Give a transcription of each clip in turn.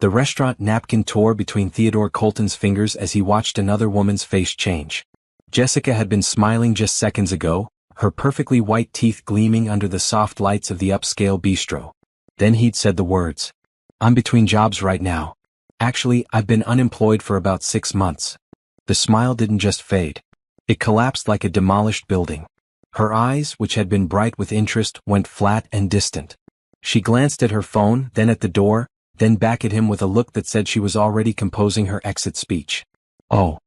The restaurant napkin tore between Theodore Colton's fingers as he watched another woman's face change. Jessica had been smiling just seconds ago, her perfectly white teeth gleaming under the soft lights of the upscale bistro. Then he'd said the words, "I'm between jobs right now. Actually, I've been unemployed for about 6 months." The smile didn't just fade. It collapsed like a demolished building. Her eyes, which had been bright with interest, went flat and distant. She glanced at her phone, then at the door, then back at him with a look that said she was already composing her exit speech. "Oh."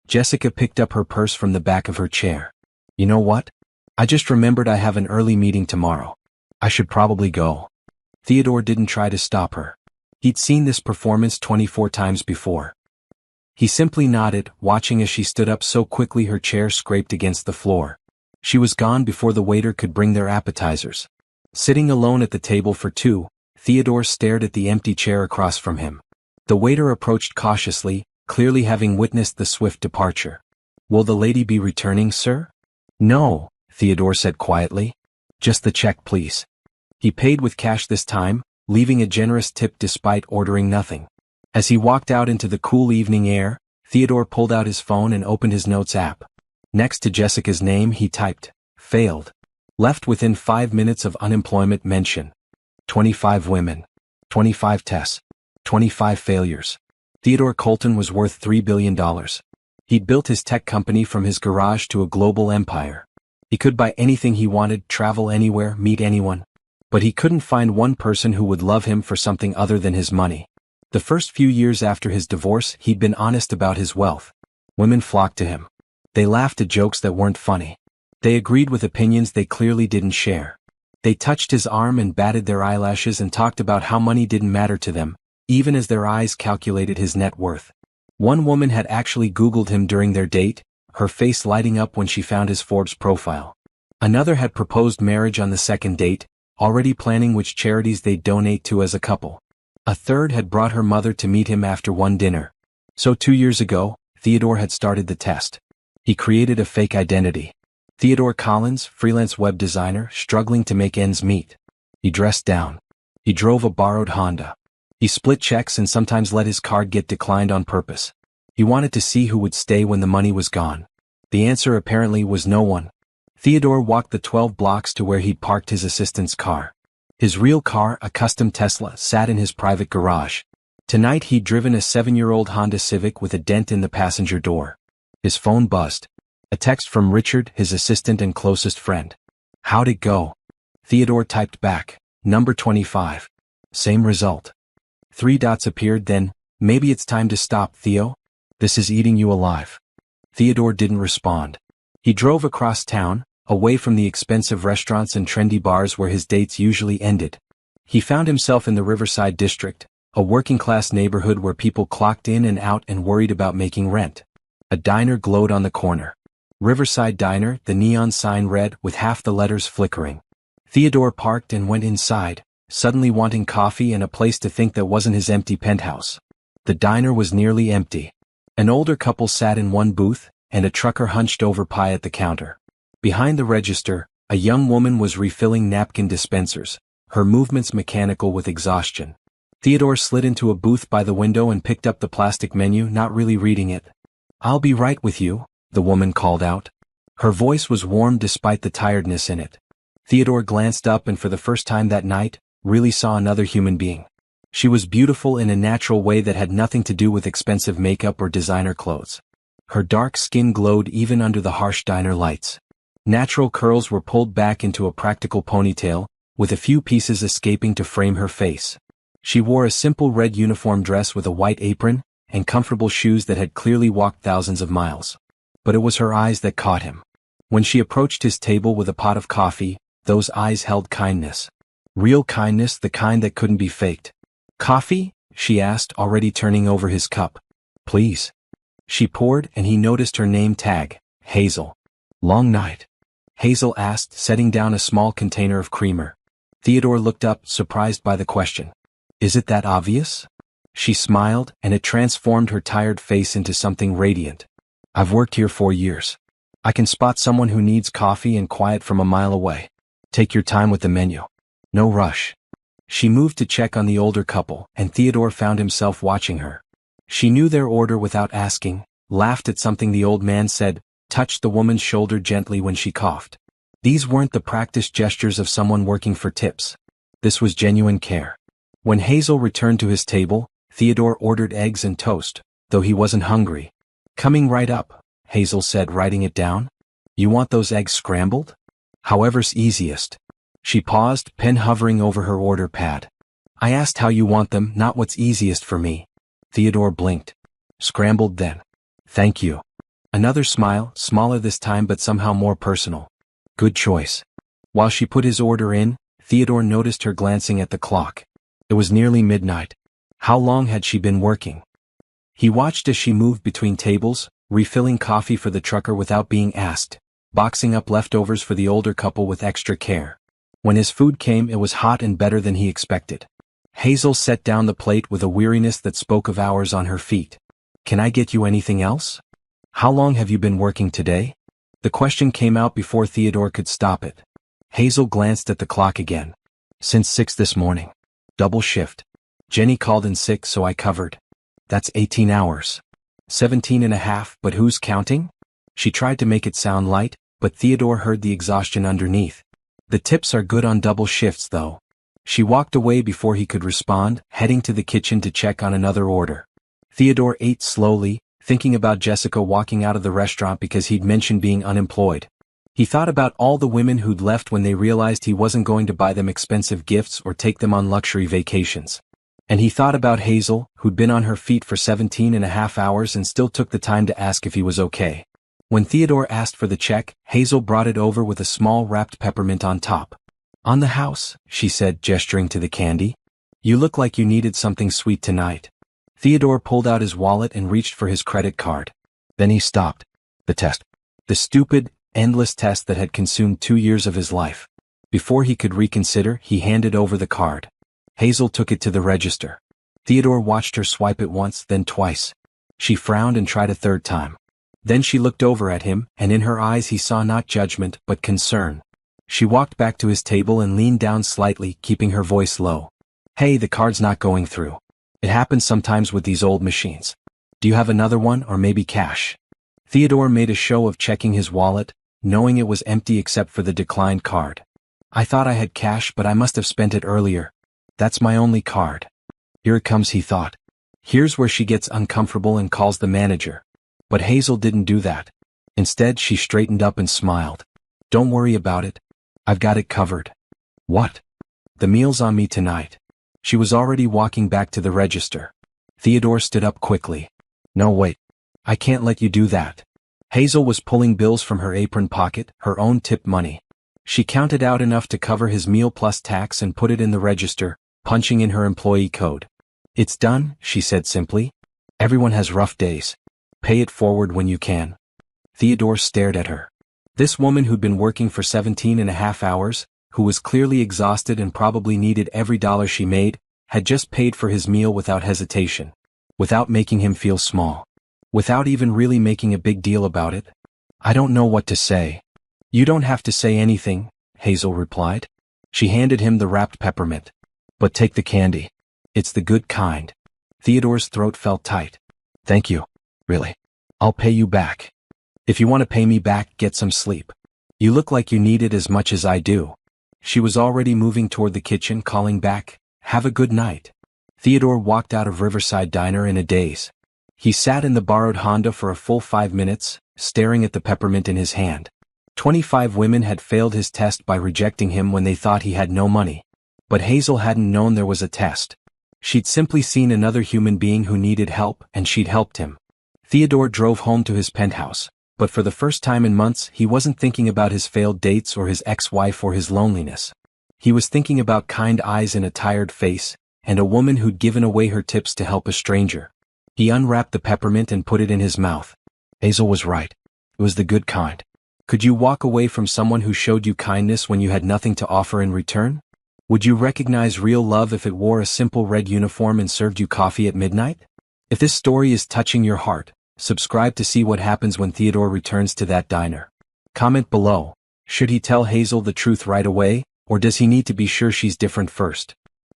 Jessica picked up her purse from the back of her chair. "You know what? I just remembered I have an early meeting tomorrow. I should probably go." Theodore didn't try to stop her. He'd seen this performance 24 times before. He simply nodded, watching as she stood up so quickly her chair scraped against the floor. She was gone before the waiter could bring their appetizers. Sitting alone at the table for two, Theodore stared at the empty chair across from him. The waiter approached cautiously, clearly having witnessed the swift departure. "Will the lady be returning, sir?" "No," Theodore said quietly. "Just the check, please." He paid with cash this time, leaving a generous tip despite ordering nothing. As he walked out into the cool evening air, Theodore pulled out his phone and opened his notes app. Next to Jessica's name he typed, "Failed. Left within 5 minutes of unemployment mention. 25 women. 25 tests. 25 failures." Theodore Colton was worth $3 billion. He'd built his tech company from his garage to a global empire. He could buy anything he wanted, travel anywhere, meet anyone. But he couldn't find one person who would love him for something other than his money. The first few years after his divorce, he'd been honest about his wealth. Women flocked to him. They laughed at jokes that weren't funny. They agreed with opinions they clearly didn't share. They touched his arm and batted their eyelashes and talked about how money didn't matter to them, even as their eyes calculated his net worth. One woman had actually Googled him during their date, her face lighting up when she found his Forbes profile. Another had proposed marriage on the second date, already planning which charities they'd donate to as a couple. A third had brought her mother to meet him after one dinner. So 2 years ago, Theodore had started the test. He created a fake identity. Theodore Collins, freelance web designer, struggling to make ends meet. He dressed down. He drove a borrowed Honda. He split checks and sometimes let his card get declined on purpose. He wanted to see who would stay when the money was gone. The answer apparently was no one. Theodore walked the 12 blocks to where he'd parked his assistant's car. His real car, a custom Tesla, sat in his private garage. Tonight he'd driven a 7-year-old Honda Civic with a dent in the passenger door. His phone buzzed. A text from Richard, his assistant and closest friend. "How'd it go?" Theodore typed back, "Number 25. Same result." 3 dots appeared, then, "Maybe it's time to stop, Theo. This is eating you alive." Theodore didn't respond. He drove across town, away from the expensive restaurants and trendy bars where his dates usually ended. He found himself in the Riverside district, a working-class neighborhood where people clocked in and out and worried about making rent. A diner glowed on the corner. Riverside Diner, the neon sign read, with half the letters flickering. Theodore parked and went inside, suddenly wanting coffee and a place to think that wasn't his empty penthouse. The diner was nearly empty. An older couple sat in one booth, and a trucker hunched over pie at the counter. Behind the register, a young woman was refilling napkin dispensers, her movements mechanical with exhaustion. Theodore slid into a booth by the window and picked up the plastic menu, not really reading it. "I'll be right with you," the woman called out. Her voice was warm despite the tiredness in it. Theodore glanced up and for the first time that night, really saw another human being. She was beautiful in a natural way that had nothing to do with expensive makeup or designer clothes. Her dark skin glowed even under the harsh diner lights. Natural curls were pulled back into a practical ponytail, with a few pieces escaping to frame her face. She wore a simple red uniform dress with a white apron, and comfortable shoes that had clearly walked thousands of miles. But it was her eyes that caught him. When she approached his table with a pot of coffee, those eyes held kindness. Real kindness, the kind that couldn't be faked. "Coffee?" she asked, already turning over his cup. "Please." She poured and he noticed her name tag, Hazel. "Long night?" Hazel asked, setting down a small container of creamer. Theodore looked up, surprised by the question. "Is it that obvious?" She smiled, and it transformed her tired face into something radiant. "I've worked here 4 years. I can spot someone who needs coffee and quiet from a mile away. Take your time with the menu. No rush." She moved to check on the older couple, and Theodore found himself watching her. She knew their order without asking, laughed at something the old man said, touched the woman's shoulder gently when she coughed. These weren't the practiced gestures of someone working for tips. This was genuine care. When Hazel returned to his table, Theodore ordered eggs and toast, though he wasn't hungry. "Coming right up," Hazel said, writing it down. "You want those eggs scrambled?" "However's easiest." She paused, pen hovering over her order pad. "I asked how you want them, not what's easiest for me." Theodore blinked. "Scrambled then." "Thank you." Another smile, smaller this time but somehow more personal. "Good choice." While she put his order in, Theodore noticed her glancing at the clock. It was nearly midnight. How long had she been working? He watched as she moved between tables, refilling coffee for the trucker without being asked, boxing up leftovers for the older couple with extra care. When his food came, it was hot and better than he expected. Hazel set down the plate with a weariness that spoke of hours on her feet. "Can I get you anything else?" "How long have you been working today?" The question came out before Theodore could stop it. Hazel glanced at the clock again. "Since 6 this morning. Double shift. Jenny called in sick so I covered. That's 18 hours. 17 and a half, but who's counting?" She tried to make it sound light, but Theodore heard the exhaustion underneath. "The tips are good on double shifts though." She walked away before he could respond, heading to the kitchen to check on another order. Theodore ate slowly, thinking about Jessica walking out of the restaurant because he'd mentioned being unemployed. He thought about all the women who'd left when they realized he wasn't going to buy them expensive gifts or take them on luxury vacations. And he thought about Hazel, who'd been on her feet for 17 and a half hours and still took the time to ask if he was okay. When Theodore asked for the check, Hazel brought it over with a small wrapped peppermint on top. "On the house," she said, gesturing to the candy. "You look like you needed something sweet tonight." Theodore pulled out his wallet and reached for his credit card. Then he stopped. The test. The stupid, endless test that had consumed 2 years of his life. Before he could reconsider, he handed over the card. Hazel took it to the register. Theodore watched her swipe it once, then twice. She frowned and tried a third time. Then she looked over at him, and in her eyes he saw not judgment, but concern. She walked back to his table and leaned down slightly, keeping her voice low. "Hey, the card's not going through. It happens sometimes with these old machines. Do you have another one, or maybe cash?" Theodore made a show of checking his wallet, knowing it was empty except for the declined card. "I thought I had cash, but I must have spent it earlier. That's my only card." Here it comes, he thought. Here's where she gets uncomfortable and calls the manager. But Hazel didn't do that. Instead, she straightened up and smiled. "Don't worry about it. I've got it covered." "What?" "The meal's on me tonight." She was already walking back to the register. Theodore stood up quickly. "No, wait. I can't let you do that." Hazel was pulling bills from her apron pocket, her own tip money. She counted out enough to cover his meal plus tax and put it in the register, punching in her employee code. "It's done," she said simply. "Everyone has rough days. Pay it forward when you can." Theodore stared at her. This woman who'd been working for 17 and a half hours, who was clearly exhausted and probably needed every dollar she made, had just paid for his meal without hesitation. Without making him feel small. Without even really making a big deal about it. "I don't know what to say." "You don't have to say anything," Hazel replied. She handed him the wrapped peppermint. "But take the candy. It's the good kind." Theodore's throat felt tight. "Thank you. Really. I'll pay you back." "If you want to pay me back, get some sleep. You look like you need it as much as I do." She was already moving toward the kitchen, calling back, "Have a good night." Theodore walked out of Riverside Diner in a daze. He sat in the borrowed Honda for a full 5 minutes, staring at the peppermint in his hand. 25 women had failed his test by rejecting him when they thought he had no money. But Hazel hadn't known there was a test. She'd simply seen another human being who needed help, and she'd helped him. Theodore drove home to his penthouse, but for the first time in months he wasn't thinking about his failed dates or his ex-wife or his loneliness. He was thinking about kind eyes in a tired face, and a woman who'd given away her tips to help a stranger. He unwrapped the peppermint and put it in his mouth. Hazel was right. It was the good kind. Could you walk away from someone who showed you kindness when you had nothing to offer in return? Would you recognize real love if it wore a simple red uniform and served you coffee at midnight? If this story is touching your heart, subscribe to see what happens when Theodore returns to that diner. Comment below. Should he tell Hazel the truth right away, or does he need to be sure she's different first?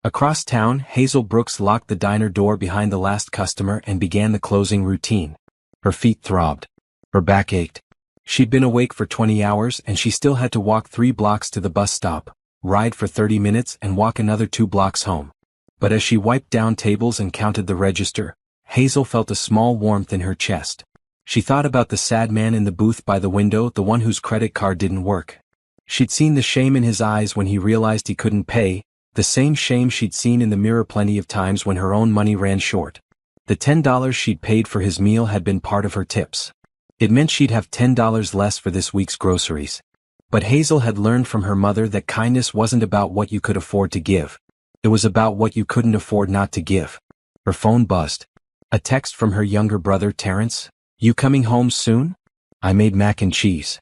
Across town, Hazel Brooks locked the diner door behind the last customer and began the closing routine. Her feet throbbed. Her back ached. She'd been awake for 20 hours and she still had to walk 3 blocks to the bus stop, ride for 30 minutes and walk another 2 blocks home. But as she wiped down tables and counted the register, Hazel felt a small warmth in her chest. She thought about the sad man in the booth by the window, the one whose credit card didn't work. She'd seen the shame in his eyes when he realized he couldn't pay, the same shame she'd seen in the mirror plenty of times when her own money ran short. The $10 she'd paid for his meal had been part of her tips. It meant she'd have $10 less for this week's groceries. But Hazel had learned from her mother that kindness wasn't about what you could afford to give. It was about what you couldn't afford not to give. Her phone buzzed. A text from her younger brother Terrence. "You coming home soon? I made mac and cheese."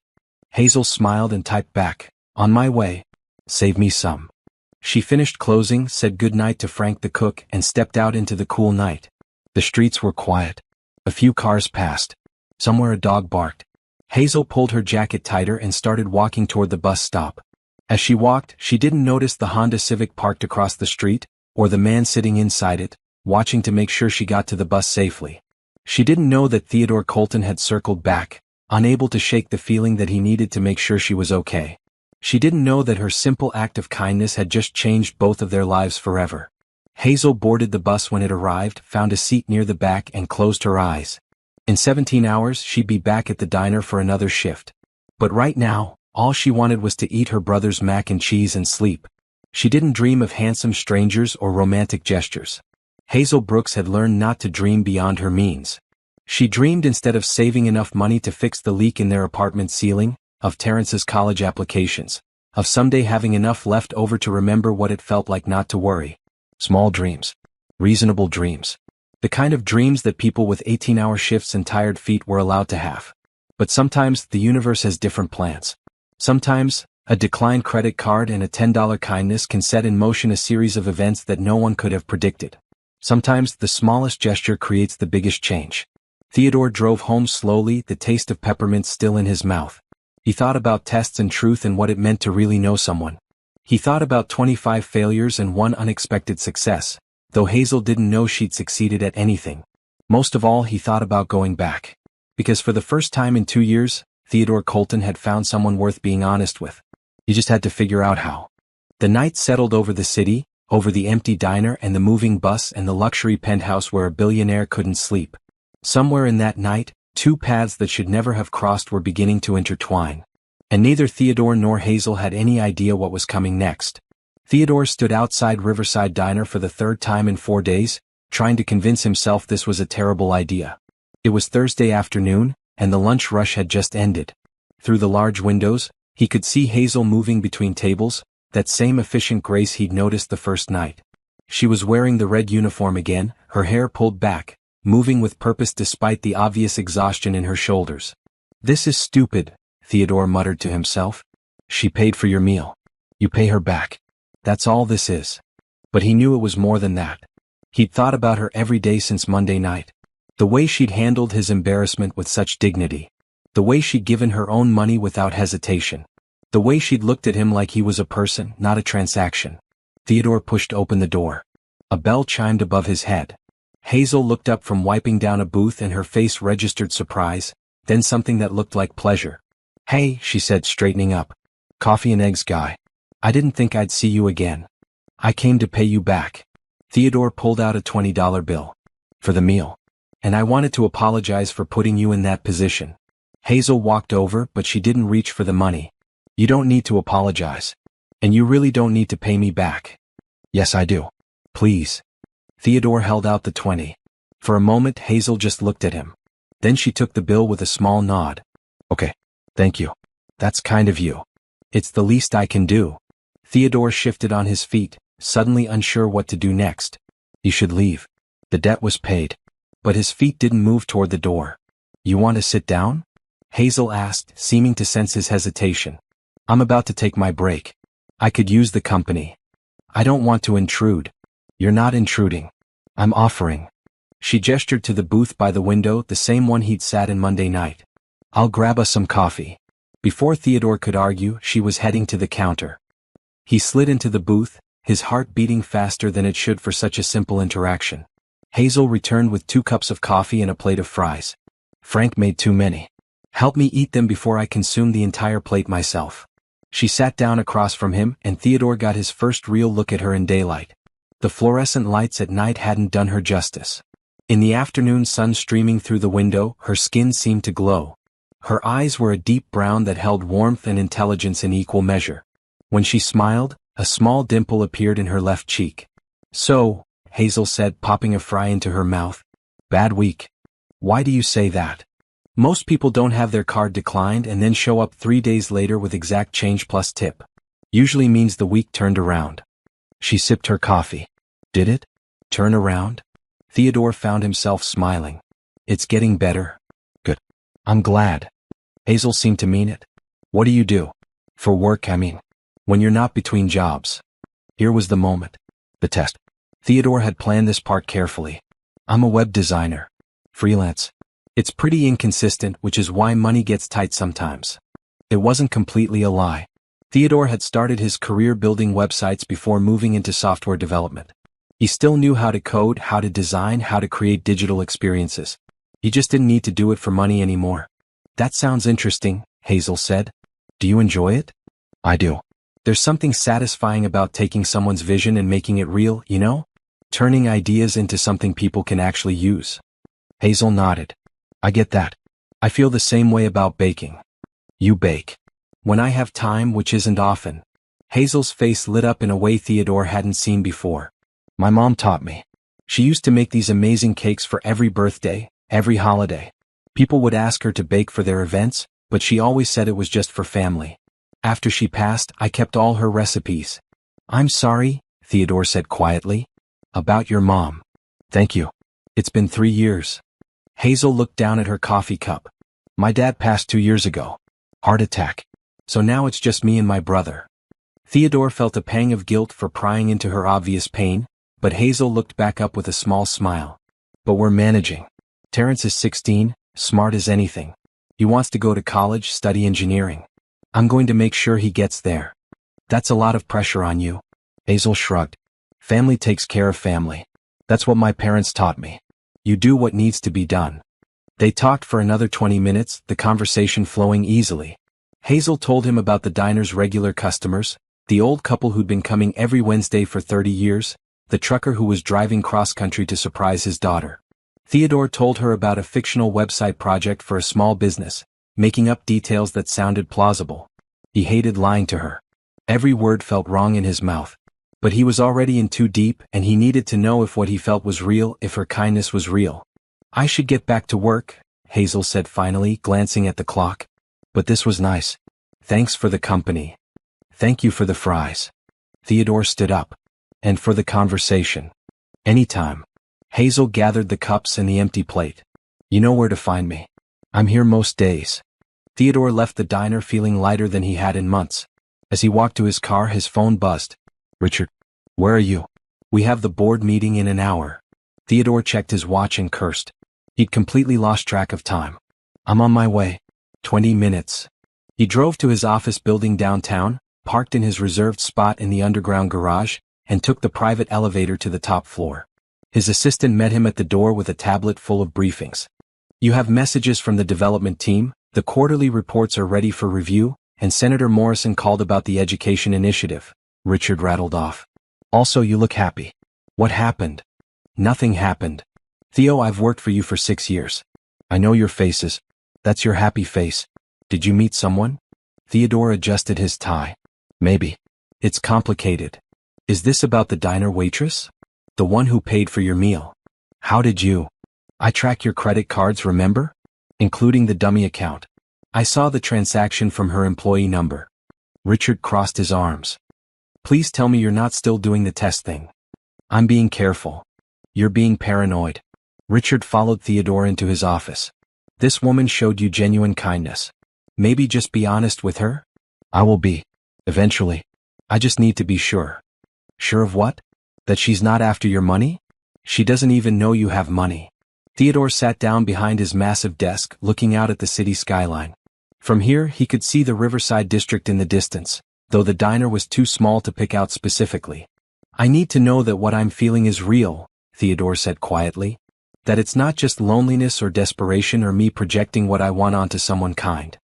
Hazel smiled and typed back, "On my way. Save me some." She finished closing, said goodnight to Frank the cook and stepped out into the cool night. The streets were quiet. A few cars passed. Somewhere a dog barked. Hazel pulled her jacket tighter and started walking toward the bus stop. As she walked, she didn't notice the Honda Civic parked across the street, or the man sitting inside it, watching to make sure she got to the bus safely. She didn't know that Theodore Colton had circled back, unable to shake the feeling that he needed to make sure she was okay. She didn't know that her simple act of kindness had just changed both of their lives forever. Hazel boarded the bus when it arrived, found a seat near the back and closed her eyes. In 17 hours she'd be back at the diner for another shift. But right now, all she wanted was to eat her brother's mac and cheese and sleep. She didn't dream of handsome strangers or romantic gestures. Hazel Brooks had learned not to dream beyond her means. She dreamed, instead of saving enough money to fix the leak in their apartment ceiling, of Terrence's college applications, of someday having enough left over to remember what it felt like not to worry. Small dreams. Reasonable dreams. The kind of dreams that people with 18-hour shifts and tired feet were allowed to have. But sometimes the universe has different plans. Sometimes, a declined credit card and a $10 kindness can set in motion a series of events that no one could have predicted. Sometimes the smallest gesture creates the biggest change. Theodore drove home slowly, the taste of peppermint still in his mouth. He thought about tests and truth and what it meant to really know someone. He thought about 25 failures and 1 unexpected success, though Hazel didn't know she'd succeeded at anything. Most of all, he thought about going back. Because for the first time in 2 years, Theodore Colton had found someone worth being honest with. He just had to figure out how. The night settled over the city, over the empty diner and the moving bus and the luxury penthouse where a billionaire couldn't sleep. Somewhere in that night, 2 paths that should never have crossed were beginning to intertwine. And neither Theodore nor Hazel had any idea what was coming next. Theodore stood outside Riverside Diner for the 3rd time in 4 days, trying to convince himself this was a terrible idea. It was Thursday afternoon, and the lunch rush had just ended. Through the large windows, he could see Hazel moving between tables, that same efficient grace he'd noticed the first night. She was wearing the red uniform again, her hair pulled back, moving with purpose despite the obvious exhaustion in her shoulders. "This is stupid," Theodore muttered to himself. "She paid for your meal. You pay her back. That's all this is." But he knew it was more than that. He'd thought about her every day since Monday night. The way she'd handled his embarrassment with such dignity. The way she'd given her own money without hesitation. The way she'd looked at him like he was a person, not a transaction. Theodore pushed open the door. A bell chimed above his head. Hazel looked up from wiping down a booth and her face registered surprise, then something that looked like pleasure. "Hey," she said, straightening up. "Coffee and eggs guy. I didn't think I'd see you again. I came to pay you back." Theodore pulled out a $20 bill. "For the meal. And I wanted to apologize for putting you in that position." Hazel walked over, but she didn't reach for the money. "You don't need to apologize. And you really don't need to pay me back." "Yes, I do. Please." Theodore held out the 20. For a moment Hazel just looked at him. Then she took the bill with a small nod. "Okay. Thank you. That's kind of you. It's the least I can do." Theodore shifted on his feet, suddenly unsure what to do next. He should leave. The debt was paid. But his feet didn't move toward the door. "You want to sit down?" Hazel asked, seeming to sense his hesitation. "I'm about to take my break. I could use the company. I don't want to intrude." "You're not intruding. I'm offering." She gestured to the booth by the window, the same one he'd sat in Monday night. "I'll grab us some coffee." Before Theodore could argue, she was heading to the counter. He slid into the booth, his heart beating faster than it should for such a simple interaction. Hazel returned with 2 cups of coffee and a plate of fries. Frank made too many. Help me eat them before I consume the entire plate myself. She sat down across from him, and Theodore got his first real look at her in daylight. The fluorescent lights at night hadn't done her justice. In the afternoon sun streaming through the window, her skin seemed to glow. Her eyes were a deep brown that held warmth and intelligence in equal measure. When she smiled, a small dimple appeared in her left cheek. "So," Hazel said, popping a fry into her mouth. "Bad week." "Why do you say that?" "Most people don't have their card declined and then show up 3 days later with exact change plus tip. Usually means the week turned around." She sipped her coffee. "Did it? Turn around?" Theodore found himself smiling. "It's getting better." "Good. I'm glad." Hazel seemed to mean it. "What do you do?" "For work, I mean. When you're not between jobs." Here was the moment. The test. Theodore had planned this part carefully. "I'm a web designer. Freelance. It's pretty inconsistent, which is why money gets tight sometimes." It wasn't completely a lie. Theodore had started his career building websites before moving into software development. He still knew how to code, how to design, how to create digital experiences. He just didn't need to do it for money anymore. "That sounds interesting," Hazel said. "Do you enjoy it?" "I do. There's something satisfying about taking someone's vision and making it real, you know? Turning ideas into something people can actually use." Hazel nodded. "I get that. I feel the same way about baking." "You bake?" "When I have time, which isn't often." Hazel's face lit up in a way Theodore hadn't seen before. "My mom taught me. She used to make these amazing cakes for every birthday, every holiday. People would ask her to bake for their events, but she always said it was just for family. After she passed, I kept all her recipes." "I'm sorry," Theodore said quietly. "About your mom." "Thank you. It's been 3 years." Hazel looked down at her coffee cup. "My dad passed 2 years ago. Heart attack. So now it's just me and my brother." Theodore felt a pang of guilt for prying into her obvious pain, but Hazel looked back up with a small smile. "But we're managing. Terrence is 16, smart as anything. He wants to go to college, study engineering. I'm going to make sure he gets there." "That's a lot of pressure on you." Hazel shrugged. "Family takes care of family. That's what my parents taught me. You do what needs to be done." They talked for another 20 minutes, the conversation flowing easily. Hazel told him about the diner's regular customers, the old couple who'd been coming every Wednesday for 30 years, the trucker who was driving cross-country to surprise his daughter. Theodore told her about a fictional website project for a small business, making up details that sounded plausible. He hated lying to her. Every word felt wrong in his mouth. But he was already in too deep, and he needed to know if what he felt was real, if her kindness was real. "I should get back to work," Hazel said finally, glancing at the clock. "But this was nice. Thanks for the company." "Thank you for the fries." Theodore stood up. "And for the conversation." "Anytime." Hazel gathered the cups and the empty plate. "You know where to find me. I'm here most days." Theodore left the diner feeling lighter than he had in months. As he walked to his car, his phone buzzed. "Richard, where are you?" "We have the board meeting in an hour." Theodore checked his watch and cursed. He'd completely lost track of time. "I'm on my way." 20 minutes. He drove to his office building downtown, parked in his reserved spot in the underground garage, and took the private elevator to the top floor. His assistant met him at the door with a tablet full of briefings. "You have messages from the development team, the quarterly reports are ready for review, and Senator Morrison called about the education initiative," Richard rattled off. "Also, you look happy." "What happened?" "Nothing happened. Theo, I've worked for you for 6 years. I know your faces. That's your happy face. Did you meet someone?" Theodore adjusted his tie. "Maybe. It's complicated." "Is this about the diner waitress? The one who paid for your meal?" "How did you?" "I track your credit cards, remember? Including the dummy account. I saw the transaction from her employee number." Richard crossed his arms. "Please tell me you're not still doing the test thing." "I'm being careful." "You're being paranoid." Richard followed Theodore into his office. "This woman showed you genuine kindness. Maybe just be honest with her?" "I will be. Eventually. I just need to be sure." "Sure of what? That she's not after your money?" "She doesn't even know you have money." Theodore sat down behind his massive desk, looking out at the city skyline. From here, he could see the Riverside district in the distance, though the diner was too small to pick out specifically. I need to know that what I'm feeling is real, Theodore said quietly. That it's not just loneliness or desperation or me projecting what I want onto someone kind.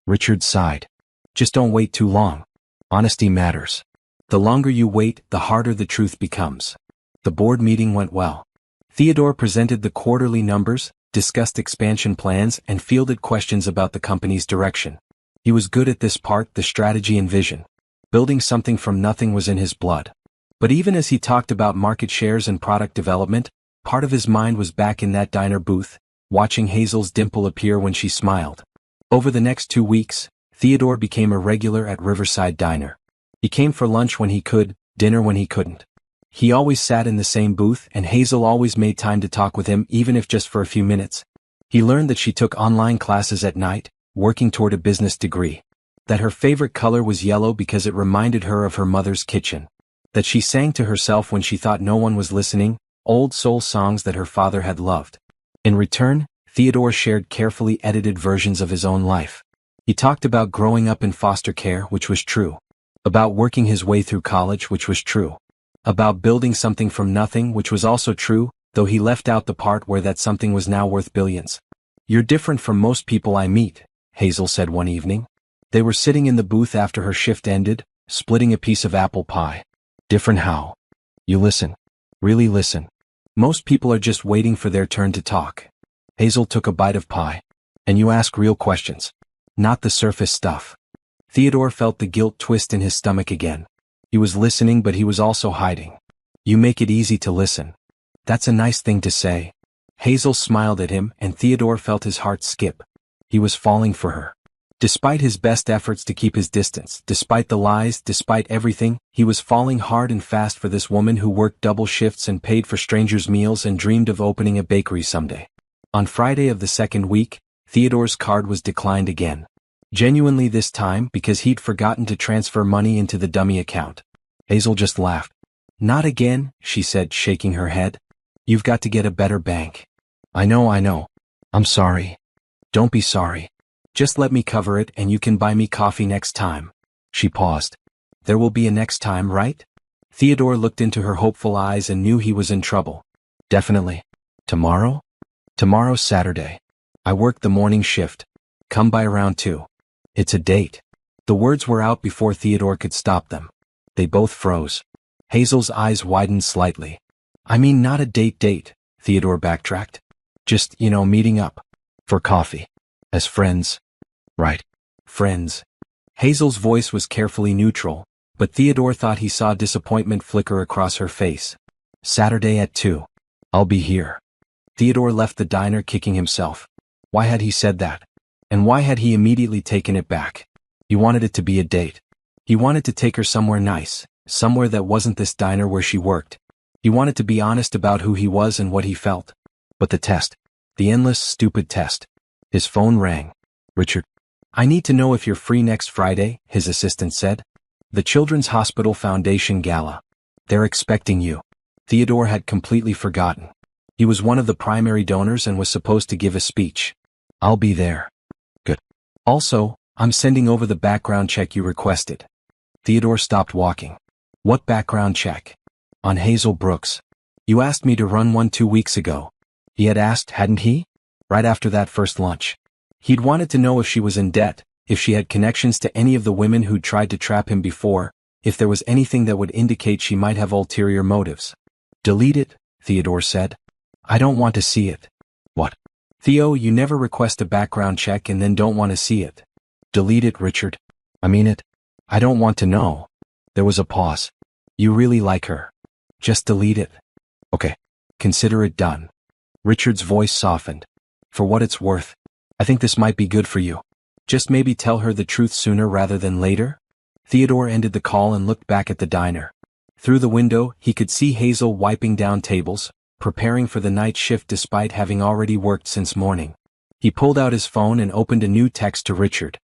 Richard sighed. Just don't wait too long. Honesty matters. The longer you wait, the harder the truth becomes. The board meeting went well. Theodore presented the quarterly numbers, discussed expansion plans, and fielded questions about the company's direction. He was good at this part, the strategy and vision. Building something from nothing was in his blood. But even as he talked about market shares and product development, part of his mind was back in that diner booth, watching Hazel's dimple appear when she smiled. Over the next 2 weeks, Theodore became a regular at Riverside Diner. He came for lunch when he could, dinner when he couldn't. He always sat in the same booth, and Hazel always made time to talk with him, even if just for a few minutes. He learned that she took online classes at night, working toward a business degree. That her favorite color was yellow because it reminded her of her mother's kitchen. That she sang to herself when she thought no one was listening, old soul songs that her father had loved. In return, Theodore shared carefully edited versions of his own life. He talked about growing up in foster care, which was true. About working his way through college, which was true. About building something from nothing, which was also true, though he left out the part where that something was now worth billions. You're different from most people I meet, Hazel said one evening. They were sitting in the booth after her shift ended, splitting a piece of apple pie. Different how? You listen. Really listen. Most people are just waiting for their turn to talk. Hazel took a bite of pie. And you ask real questions. Not the surface stuff. Theodore felt the guilt twist in his stomach again. He was listening, but he was also hiding. You make it easy to listen. That's a nice thing to say. Hazel smiled at him, and Theodore felt his heart skip. He was falling for her. Despite his best efforts to keep his distance, despite the lies, despite everything, he was falling hard and fast for this woman who worked double shifts and paid for strangers' meals and dreamed of opening a bakery someday. On Friday of the second week, Theodore's card was declined again. Genuinely this time because he'd forgotten to transfer money into the dummy account. Hazel just laughed. Not again, she said, shaking her head. You've got to get a better bank. I know. I'm sorry. Don't be sorry. Just let me cover it and you can buy me coffee next time. She paused. There will be a next time, right? Theodore looked into her hopeful eyes and knew he was in trouble. Definitely. Tomorrow? Tomorrow's Saturday. I work the morning shift. Come by around 2. It's a date. The words were out before Theodore could stop them. They both froze. Hazel's eyes widened slightly. I mean not a date, Theodore backtracked. Just, meeting up. For coffee. As friends. Right. Friends. Hazel's voice was carefully neutral, but Theodore thought he saw disappointment flicker across her face. Saturday at 2. I'll be here. Theodore left the diner kicking himself. Why had he said that? And why had he immediately taken it back? He wanted it to be a date. He wanted to take her somewhere nice, somewhere that wasn't this diner where she worked. He wanted to be honest about who he was and what he felt. But the test. The endless, stupid test. His phone rang. Richard. I need to know if you're free next Friday, his assistant said. The Children's Hospital Foundation Gala. They're expecting you. Theodore had completely forgotten. He was one of the primary donors and was supposed to give a speech. I'll be there. Good. Also, I'm sending over the background check you requested. Theodore stopped walking. What background check? On Hazel Brooks. You asked me to run one 2 weeks ago. He had asked, hadn't he? Right after that first lunch. He'd wanted to know if she was in debt, if she had connections to any of the women who'd tried to trap him before, if there was anything that would indicate she might have ulterior motives. Delete it, Theodore said. I don't want to see it. What? Theo, you never request a background check and then don't want to see it. Delete it, Richard. I mean it. I don't want to know. There was a pause. You really like her. Just delete it. Okay. Consider it done. Richard's voice softened. For what it's worth, I think this might be good for you. Just maybe tell her the truth sooner rather than later? Theodore ended the call and looked back at the diner. Through the window, he could see Hazel wiping down tables, preparing for the night shift despite having already worked since morning. He pulled out his phone and opened a new text to Richard.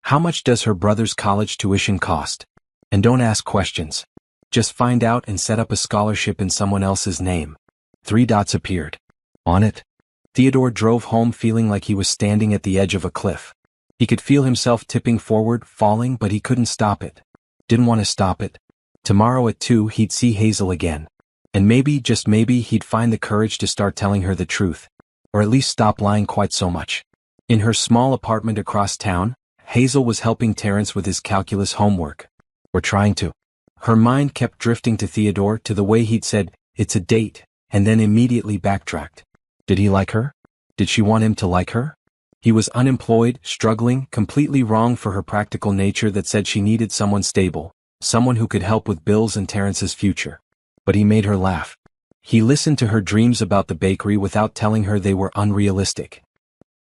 How much does her brother's college tuition cost? And don't ask questions. Just find out and set up a scholarship in someone else's name. 3 dots appeared. On it. Theodore drove home feeling like he was standing at the edge of a cliff. He could feel himself tipping forward, falling, but he couldn't stop it. Didn't want to stop it. Tomorrow at 2 he'd see Hazel again. And maybe, just maybe, he'd find the courage to start telling her the truth. Or at least stop lying quite so much. In her small apartment across town, Hazel was helping Terrence with his calculus homework. Or trying to. Her mind kept drifting to Theodore, to the way he'd said, "It's a date," and then immediately backtracked. Did he like her? Did she want him to like her? He was unemployed, struggling, completely wrong for her practical nature that said she needed someone stable, someone who could help with bills and Terrence's future. But he made her laugh. He listened to her dreams about the bakery without telling her they were unrealistic.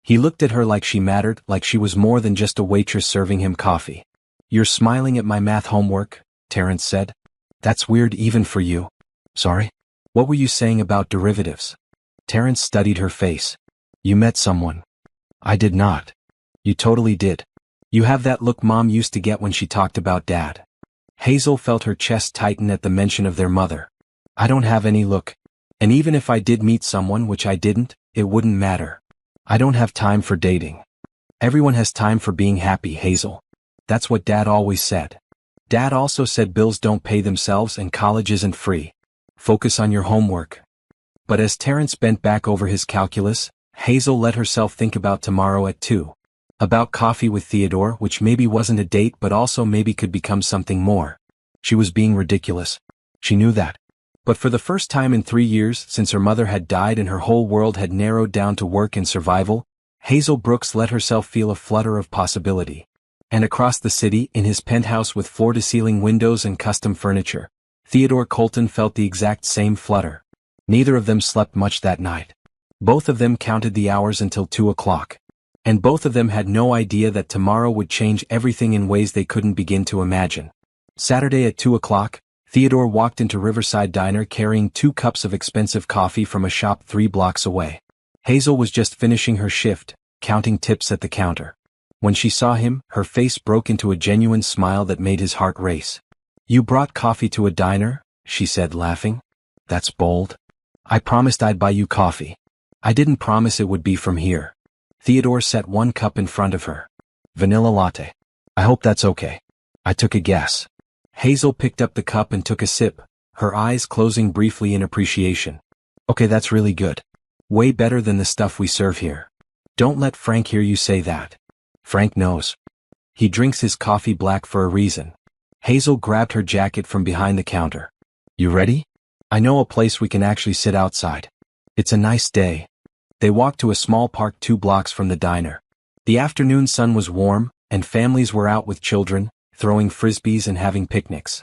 He looked at her like she mattered, like she was more than just a waitress serving him coffee. "You're smiling at my math homework," Terrence said. "That's weird even for you." "Sorry? What were you saying about derivatives?" Terrence studied her face. "You met someone." "I did not." "You totally did. You have that look Mom used to get when she talked about Dad." Hazel felt her chest tighten at the mention of their mother. "I don't have any look. And even if I did meet someone, which I didn't, it wouldn't matter. I don't have time for dating. Everyone has time for being happy, Hazel. That's what Dad always said. Dad also said bills don't pay themselves and college isn't free. Focus on your homework." But as Terrence bent back over his calculus, Hazel let herself think about tomorrow at 2. About coffee with Theodore, which maybe wasn't a date but also maybe could become something more. She was being ridiculous. She knew that. But for the first time in 3 years since her mother had died and her whole world had narrowed down to work and survival, Hazel Brooks let herself feel a flutter of possibility. And across the city, in his penthouse with floor-to-ceiling windows and custom furniture, Theodore Colton felt the exact same flutter. Neither of them slept much that night. Both of them counted the hours until 2 o'clock. And both of them had no idea that tomorrow would change everything in ways they couldn't begin to imagine. Saturday at 2 o'clock, Theodore walked into Riverside Diner carrying 2 cups of expensive coffee from a shop 3 blocks away. Hazel was just finishing her shift, counting tips at the counter. When she saw him, her face broke into a genuine smile that made his heart race. "You brought coffee to a diner?" she said, laughing. "That's bold. I promised I'd buy you coffee. I didn't promise it would be from here." Theodore set 1 cup in front of her. "Vanilla latte. I hope that's okay." I took a guess. Hazel picked up the cup and took a sip, her eyes closing briefly in appreciation. "Okay, that's really good. Way better than the stuff we serve here. Don't let Frank hear you say that. Frank knows. He drinks his coffee black for a reason." Hazel grabbed her jacket from behind the counter. "You ready? I know a place we can actually sit outside. It's a nice day." They walked to a small park 2 blocks from the diner. The afternoon sun was warm, and families were out with children, throwing frisbees and having picnics.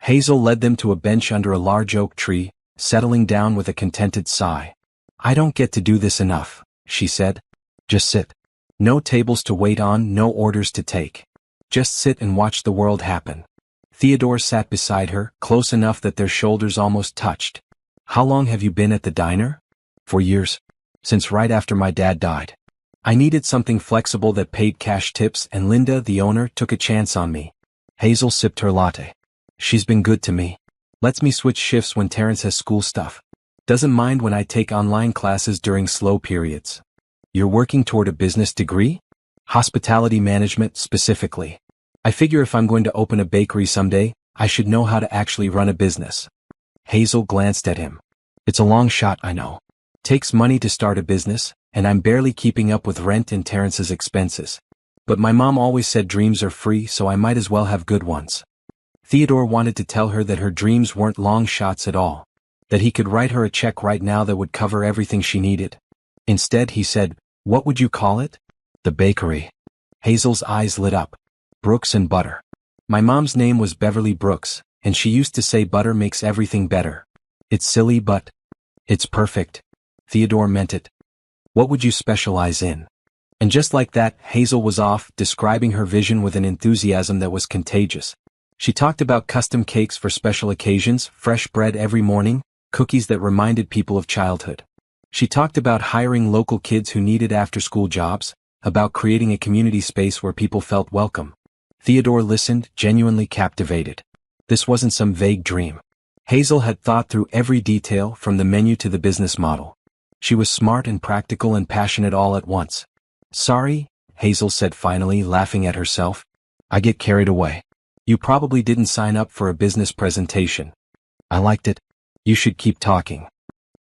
Hazel led them to a bench under a large oak tree, settling down with a contented sigh. "I don't get to do this enough," she said. "Just sit. No tables to wait on, no orders to take. Just sit and watch the world happen." Theodore sat beside her, close enough that their shoulders almost touched. "How long have you been at the diner?" "For years. Since right after my dad died. I needed something flexible that paid cash tips and Linda, the owner, took a chance on me." Hazel sipped her latte. "She's been good to me. Lets me switch shifts when Terrence has school stuff. Doesn't mind when I take online classes during slow periods." "You're working toward a business degree?" "Hospitality management, specifically. I figure if I'm going to open a bakery someday, I should know how to actually run a business." Hazel glanced at him. "It's a long shot, I know. Takes money to start a business, and I'm barely keeping up with rent and Terrence's expenses. But my mom always said dreams are free, so I might as well have good ones." Theodore wanted to tell her that her dreams weren't long shots at all. That he could write her a check right now that would cover everything she needed. Instead he said, "What would you call it?" "The bakery." Hazel's eyes lit up. "Brooks and Butter. My mom's name was Beverly Brooks, and she used to say butter makes everything better. It's silly but it's perfect." Theodore meant it. "What would you specialize in?" And just like that, Hazel was off, describing her vision with an enthusiasm that was contagious. She talked about custom cakes for special occasions, fresh bread every morning, cookies that reminded people of childhood. She talked about hiring local kids who needed after-school jobs, about creating a community space where people felt welcome. Theodore listened, genuinely captivated. This wasn't some vague dream. Hazel had thought through every detail, from the menu to the business model. She was smart and practical and passionate all at once. "Sorry," Hazel said finally, laughing at herself. "I get carried away. You probably didn't sign up for a business presentation. I liked it. You should keep talking.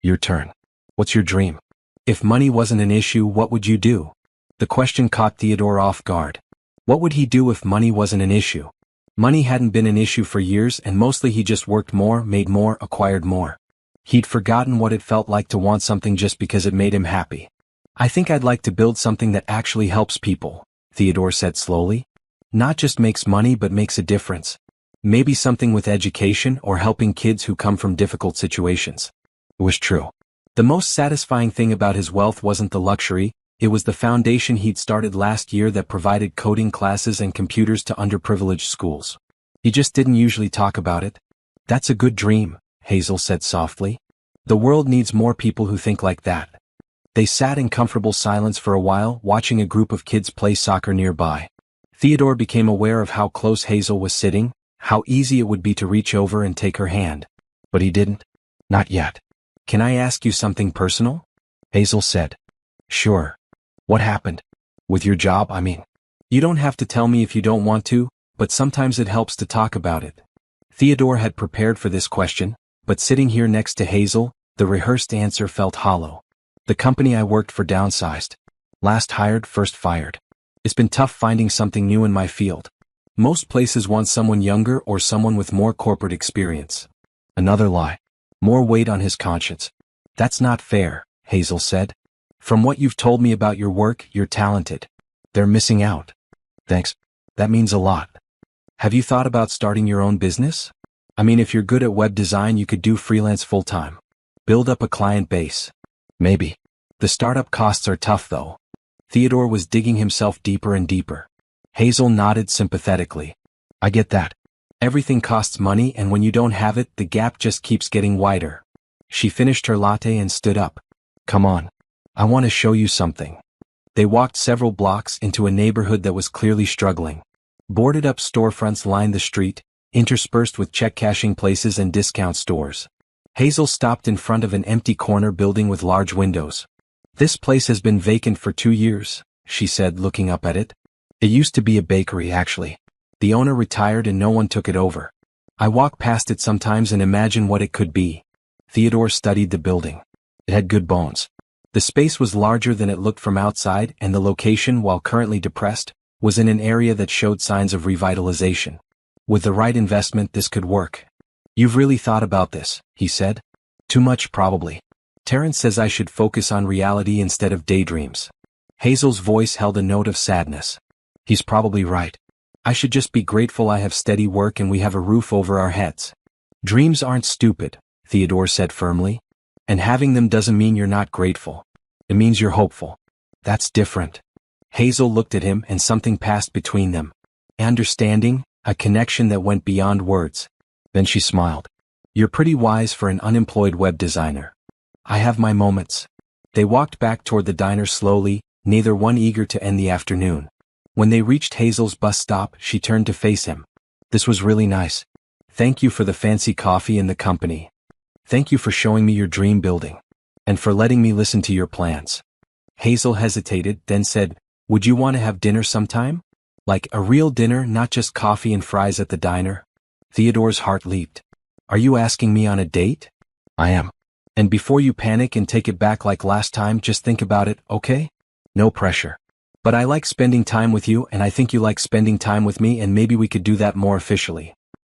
Your turn. What's your dream? If money wasn't an issue, what would you do? The question caught Theodore off guard. What would he do if money wasn't an issue? Money hadn't been an issue for years, and mostly he just worked more, made more, acquired more. He'd forgotten what it felt like to want something just because it made him happy. I think I'd like to build something that actually helps people, Theodore said slowly. Not just makes money but makes a difference. Maybe something with education or helping kids who come from difficult situations. It was true. The most satisfying thing about his wealth wasn't the luxury, it was the foundation he'd started last year that provided coding classes and computers to underprivileged schools. He just didn't usually talk about it. That's a good dream, Hazel said softly. The world needs more people who think like that. They sat in comfortable silence for a while, watching a group of kids play soccer nearby. Theodore became aware of how close Hazel was sitting, how easy it would be to reach over and take her hand. But he didn't. Not yet. Can I ask you something personal? Hazel said. Sure. What happened? With your job, I mean. You don't have to tell me if you don't want to, but sometimes it helps to talk about it. Theodore had prepared for this question, but sitting here next to Hazel, the rehearsed answer felt hollow. The company I worked for downsized. Last hired, first fired. It's been tough finding something new in my field. Most places want someone younger or someone with more corporate experience. Another lie. More weight on his conscience. That's not fair, Hazel said. From what you've told me about your work, you're talented. They're missing out. Thanks. That means a lot. Have you thought about starting your own business? I mean, if you're good at web design, you could do freelance full-time. Build up a client base. Maybe. The startup costs are tough though. Theodore was digging himself deeper and deeper. Hazel nodded sympathetically. I get that. Everything costs money, and when you don't have it, the gap just keeps getting wider. She finished her latte and stood up. Come on. I want to show you something. They walked several blocks into a neighborhood that was clearly struggling. Boarded-up storefronts lined the street, interspersed with check-cashing places and discount stores. Hazel stopped in front of an empty corner building with large windows. This place has been vacant for 2 years, she said, looking up at it. It used to be a bakery, actually. The owner retired and no one took it over. I walk past it sometimes and imagine what it could be. Theodore studied the building. It had good bones. The space was larger than it looked from outside, and the location, while currently depressed, was in an area that showed signs of revitalization. With the right investment, this could work. You've really thought about this, he said. Too much, probably. Terrence says I should focus on reality instead of daydreams. Hazel's voice held a note of sadness. He's probably right. I should just be grateful I have steady work and we have a roof over our heads. Dreams aren't stupid, Theodore said firmly. And having them doesn't mean you're not grateful. It means you're hopeful. That's different. Hazel looked at him and something passed between them. Understanding, a connection that went beyond words. Then she smiled. You're pretty wise for an unemployed web designer. I have my moments. They walked back toward the diner slowly, neither one eager to end the afternoon. When they reached Hazel's bus stop, she turned to face him. This was really nice. Thank you for the fancy coffee and the company. Thank you for showing me your dream building. And for letting me listen to your plans. Hazel hesitated, then said, Would you want to have dinner sometime? Like a real dinner, not just coffee and fries at the diner? Theodore's heart leaped. Are you asking me on a date? I am. And before you panic and take it back like last time, just think about it, okay? No pressure. But I like spending time with you, and I think you like spending time with me, and maybe we could do that more officially.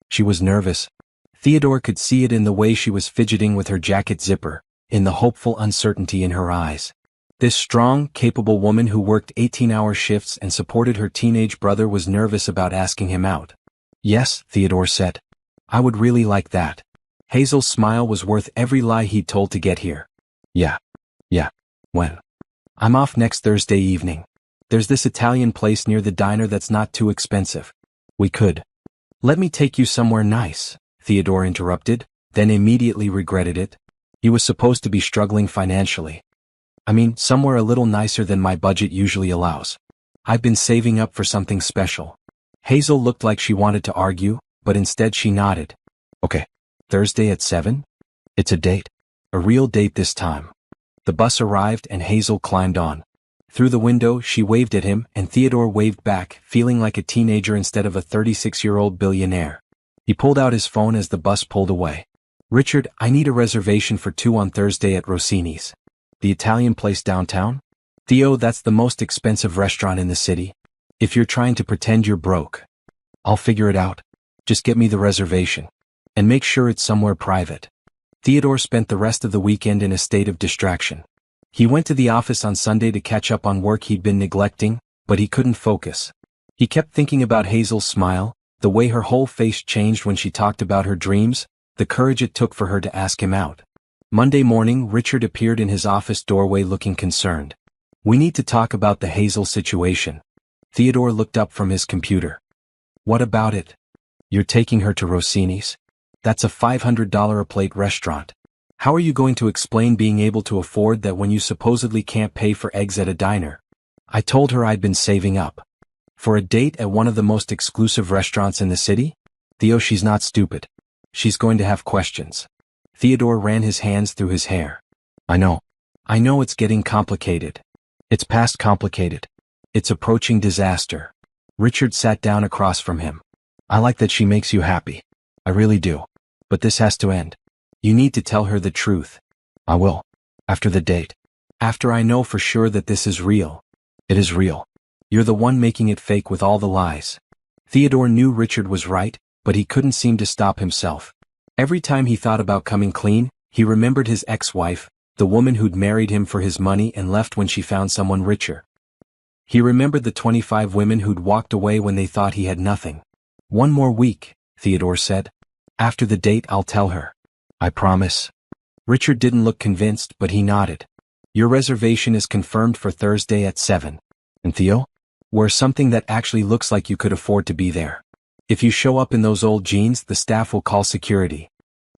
She was nervous. Theodore could see it in the way she was fidgeting with her jacket zipper, in the hopeful uncertainty in her eyes. This strong, capable woman who worked 18-hour shifts and supported her teenage brother was nervous about asking him out. Yes, Theodore said. I would really like that. Hazel's smile was worth every lie he'd told to get here. Yeah. When? I'm off next Thursday evening. There's this Italian place near the diner that's not too expensive. We could. Let me take you somewhere nice, Theodore interrupted, then immediately regretted it. He was supposed to be struggling financially. I mean, somewhere a little nicer than my budget usually allows. I've been saving up for something special. Hazel looked like she wanted to argue, but instead she nodded. Okay. Thursday at 7? It's a date. A real date this time. The bus arrived and Hazel climbed on. Through the window, she waved at him, and Theodore waved back, feeling like a teenager instead of a 36-year-old billionaire. He pulled out his phone as the bus pulled away. "Richard, I need a reservation for 2 on Thursday at Rossini's. The Italian place downtown?" "Theo, that's the most expensive restaurant in the city. If you're trying to pretend you're broke, I'll figure it out. Just get me the reservation. And make sure it's somewhere private." Theodore spent the rest of the weekend in a state of distraction. He went to the office on Sunday to catch up on work he'd been neglecting, but he couldn't focus. He kept thinking about Hazel's smile, the way her whole face changed when she talked about her dreams, the courage it took for her to ask him out. Monday morning, Richard appeared in his office doorway looking concerned. "We need to talk about the Hazel situation." Theodore looked up from his computer. "What about it?" "You're taking her to Rossini's? That's a $500 a plate restaurant. How are you going to explain being able to afford that when you supposedly can't pay for eggs at a diner?" "I told her I'd been saving up. For a date at one of the most exclusive restaurants in the city? Theo, she's not stupid. She's going to have questions." Theodore ran his hands through his hair. I know it's getting complicated. It's past complicated. It's approaching disaster." Richard sat down across from him. "I like that she makes you happy. I really do. But this has to end. You need to tell her the truth." "I will. After the date. After I know for sure that this is real." "It is real. You're the one making it fake with all the lies." Theodore knew Richard was right, but he couldn't seem to stop himself. Every time he thought about coming clean, he remembered his ex-wife, the woman who'd married him for his money and left when she found someone richer. He remembered the 25 women who'd walked away when they thought he had nothing. "1 more week," Theodore said. "After the date I'll tell her. I promise." Richard didn't look convinced, but he nodded. "Your reservation is confirmed for Thursday at 7. And Theo? Wear something that actually looks like you could afford to be there. If you show up in those old jeans, the staff will call security."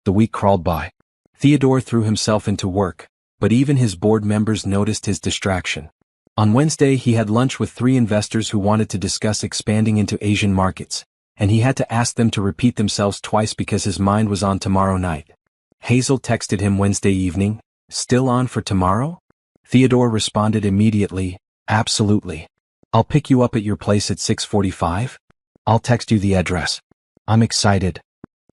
The week crawled by. Theodore threw himself into work, but even his board members noticed his distraction. On Wednesday he had lunch with 3 investors who wanted to discuss expanding into Asian markets, and he had to ask them to repeat themselves twice because his mind was on tomorrow night. Hazel texted him Wednesday evening, "Still on for tomorrow?" Theodore responded immediately, "Absolutely. I'll pick you up at your place at 6:45. I'll text you the address." "I'm excited."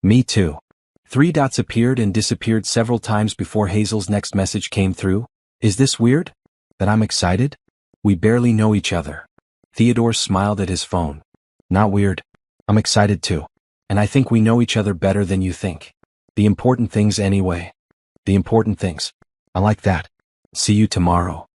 "Me too." 3 dots appeared and disappeared several times before Hazel's next message came through. "Is this weird? That I'm excited? We barely know each other." Theodore smiled at his phone. "Not weird. I'm excited too. And I think we know each other better than you think. The important things anyway." "The important things. I like that. See you tomorrow."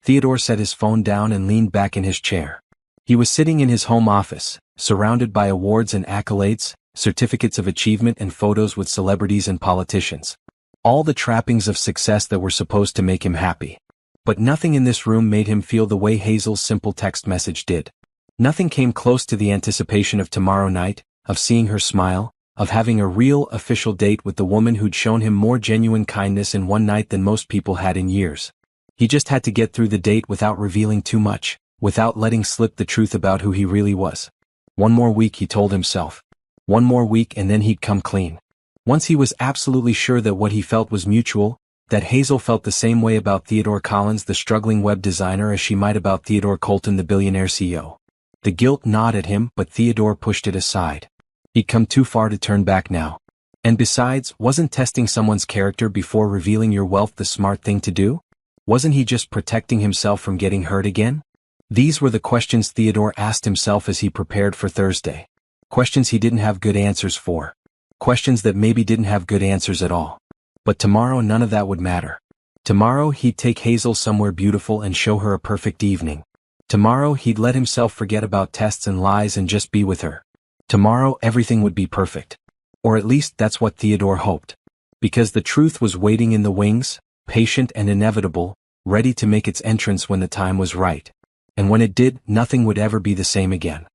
Theodore set his phone down and leaned back in his chair. He was sitting in his home office, surrounded by awards and accolades, certificates of achievement and photos with celebrities and politicians. All the trappings of success that were supposed to make him happy. But nothing in this room made him feel the way Hazel's simple text message did. Nothing came close to the anticipation of tomorrow night, of seeing her smile, of having a real, official date with the woman who'd shown him more genuine kindness in one night than most people had in years. He just had to get through the date without revealing too much, without letting slip the truth about who he really was. 1 more week, he told himself. 1 more week and then he'd come clean. Once he was absolutely sure that what he felt was mutual, that Hazel felt the same way about Theodore Collins, the struggling web designer, as she might about Theodore Colton, the billionaire CEO. The guilt gnawed at him, but Theodore pushed it aside. He'd come too far to turn back now. And besides, wasn't testing someone's character before revealing your wealth the smart thing to do? Wasn't he just protecting himself from getting hurt again? These were the questions Theodore asked himself as he prepared for Thursday. Questions he didn't have good answers for. Questions that maybe didn't have good answers at all. But tomorrow none of that would matter. Tomorrow he'd take Hazel somewhere beautiful and show her a perfect evening. Tomorrow he'd let himself forget about tests and lies and just be with her. Tomorrow everything would be perfect. Or at least that's what Theodore hoped. Because the truth was waiting in the wings, patient and inevitable, ready to make its entrance when the time was right. And when it did, nothing would ever be the same again.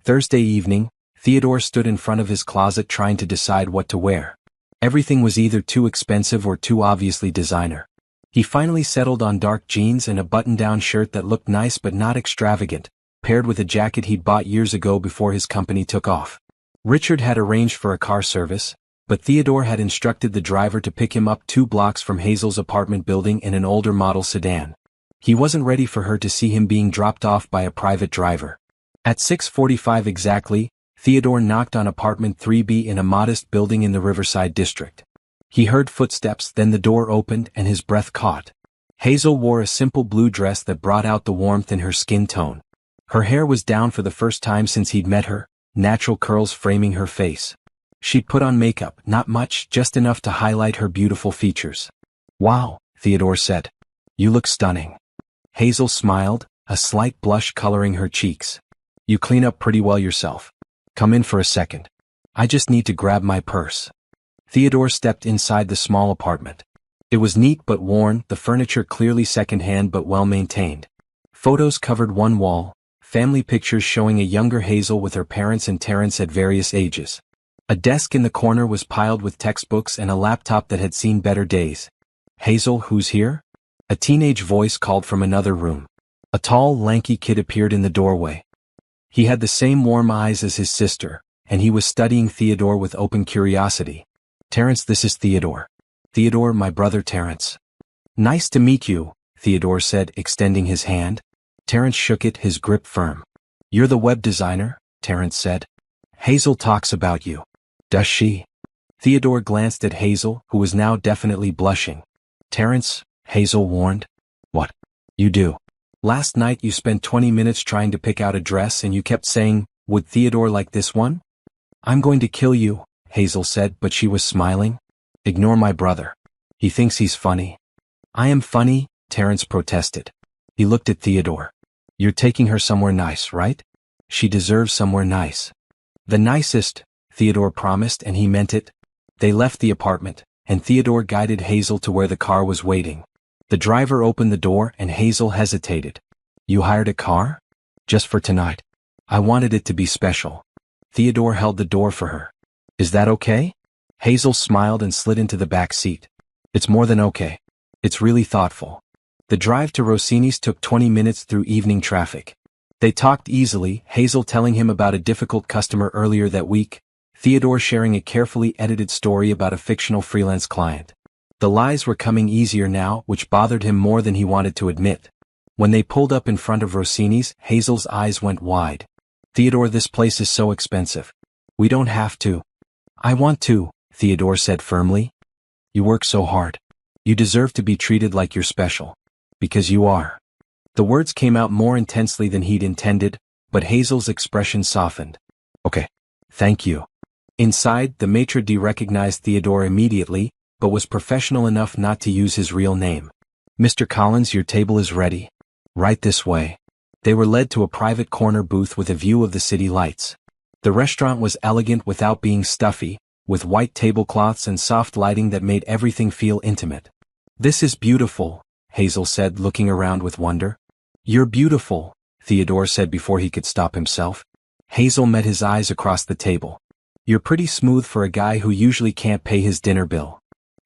Thursday evening, Theodore stood in front of his closet trying to decide what to wear. Everything was either too expensive or too obviously designer. He finally settled on dark jeans and a button-down shirt that looked nice but not extravagant, paired with a jacket he'd bought years ago before his company took off. Richard had arranged for a car service, but Theodore had instructed the driver to pick him up 2 blocks from Hazel's apartment building in an older model sedan. He wasn't ready for her to see him being dropped off by a private driver. At 6:45 exactly, Theodore knocked on apartment 3B in a modest building in the Riverside district. He heard footsteps, then the door opened and his breath caught. Hazel wore a simple blue dress that brought out the warmth in her skin tone. Her hair was down for the first time since he'd met her, natural curls framing her face. She'd put on makeup, not much, just enough to highlight her beautiful features. "Wow," Theodore said. "You look stunning." Hazel smiled, a slight blush coloring her cheeks. "You clean up pretty well yourself. Come in for a second. I just need to grab my purse." Theodore stepped inside the small apartment. It was neat but worn, the furniture clearly secondhand but well-maintained. Photos covered one wall, family pictures showing a younger Hazel with her parents and Terrence at various ages. A desk in the corner was piled with textbooks and a laptop that had seen better days. "Hazel, who's here?" A teenage voice called from another room. A tall, lanky kid appeared in the doorway. He had the same warm eyes as his sister, and he was studying Theodore with open curiosity. "Terrence, this is Theodore." "Theodore, my brother Terrence." "Nice to meet you," Theodore said, extending his hand. Terrence shook it, his grip firm. "You're the web designer?" Terrence said. "Hazel talks about you." "Does she?" Theodore glanced at Hazel, who was now definitely blushing. "Terrence," Hazel warned. "What? You do. Last night you spent 20 minutes trying to pick out a dress and you kept saying, 'Would Theodore like this one?' I'm going to kill you," Hazel said, but she was smiling. "Ignore my brother. He thinks he's funny." "I am funny," Terrence protested. He looked at Theodore. "You're taking her somewhere nice, right? She deserves somewhere nice." "The nicest," Theodore promised, and he meant it. They left the apartment, and Theodore guided Hazel to where the car was waiting. The driver opened the door and Hazel hesitated. "You hired a car?" "Just for tonight. I wanted it to be special." Theodore held the door for her. "Is that okay?" Hazel smiled and slid into the back seat. "It's more than okay. It's really thoughtful." The drive to Rossini's took 20 minutes through evening traffic. They talked easily, Hazel telling him about a difficult customer earlier that week, Theodore sharing a carefully edited story about a fictional freelance client. The lies were coming easier now, which bothered him more than he wanted to admit. When they pulled up in front of Rossini's, Hazel's eyes went wide. "Theodore, this place is so expensive. We don't have to." "I want to," Theodore said firmly. "You work so hard. You deserve to be treated like you're special. Because you are." The words came out more intensely than he'd intended, but Hazel's expression softened. "Okay. Thank you." Inside, the maitre d' recognized Theodore immediately, but was professional enough not to use his real name. "Mr. Collins, your table is ready. Right this way." They were led to a private corner booth with a view of the city lights. The restaurant was elegant without being stuffy, with white tablecloths and soft lighting that made everything feel intimate. "This is beautiful," Hazel said, looking around with wonder. "You're beautiful," Theodore said before he could stop himself. Hazel met his eyes across the table. "You're pretty smooth for a guy who usually can't pay his dinner bill."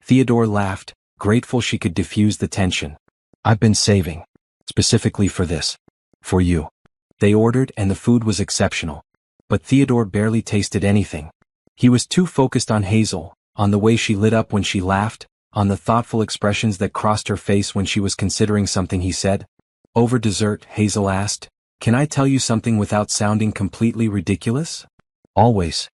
Theodore laughed, grateful she could diffuse the tension. "I've been saving. Specifically for this. For you." They ordered and the food was exceptional. But Theodore barely tasted anything. He was too focused on Hazel, on the way she lit up when she laughed, on the thoughtful expressions that crossed her face when she was considering something he said. "Over dessert," Hazel asked, "can I tell you something without sounding completely ridiculous?" "Always.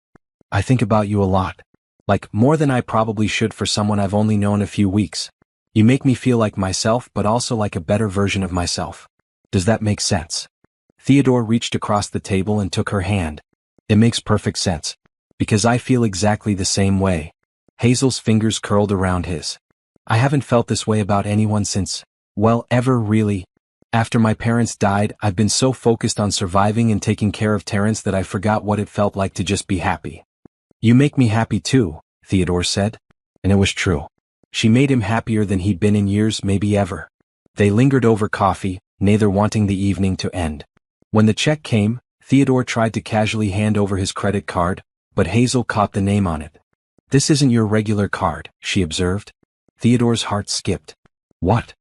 I think about you a lot. Like, more than I probably should for someone I've only known a few weeks. You make me feel like myself but also like a better version of myself. Does that make sense?" Theodore reached across the table and took her hand. "It makes perfect sense. Because I feel exactly the same way." Hazel's fingers curled around his. "I haven't felt this way about anyone since, well, ever really. After my parents died, I've been so focused on surviving and taking care of Terrence that I forgot what it felt like to just be happy." "You make me happy too," Theodore said. And it was true. She made him happier than he'd been in years, maybe ever. They lingered over coffee, neither wanting the evening to end. When the check came, Theodore tried to casually hand over his credit card, but Hazel caught the name on it. "This isn't your regular card," she observed. Theodore's heart skipped. "What?"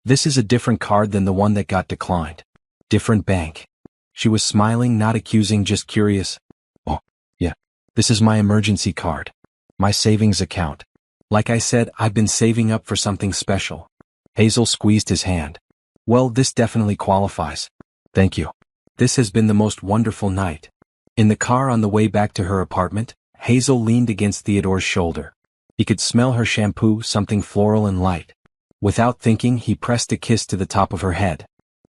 "This is a different card than the one that got declined. Different bank." She was smiling, not accusing, just curious. "Oh, yeah. This is my emergency card. My savings account. Like I said, I've been saving up for something special." Hazel squeezed his hand. Well, this definitely qualifies. Thank you. This has been the most wonderful night. In the car on the way back to her apartment, Hazel leaned against Theodore's shoulder. He could smell her shampoo, something floral and light. Without thinking, he pressed a kiss to the top of her head.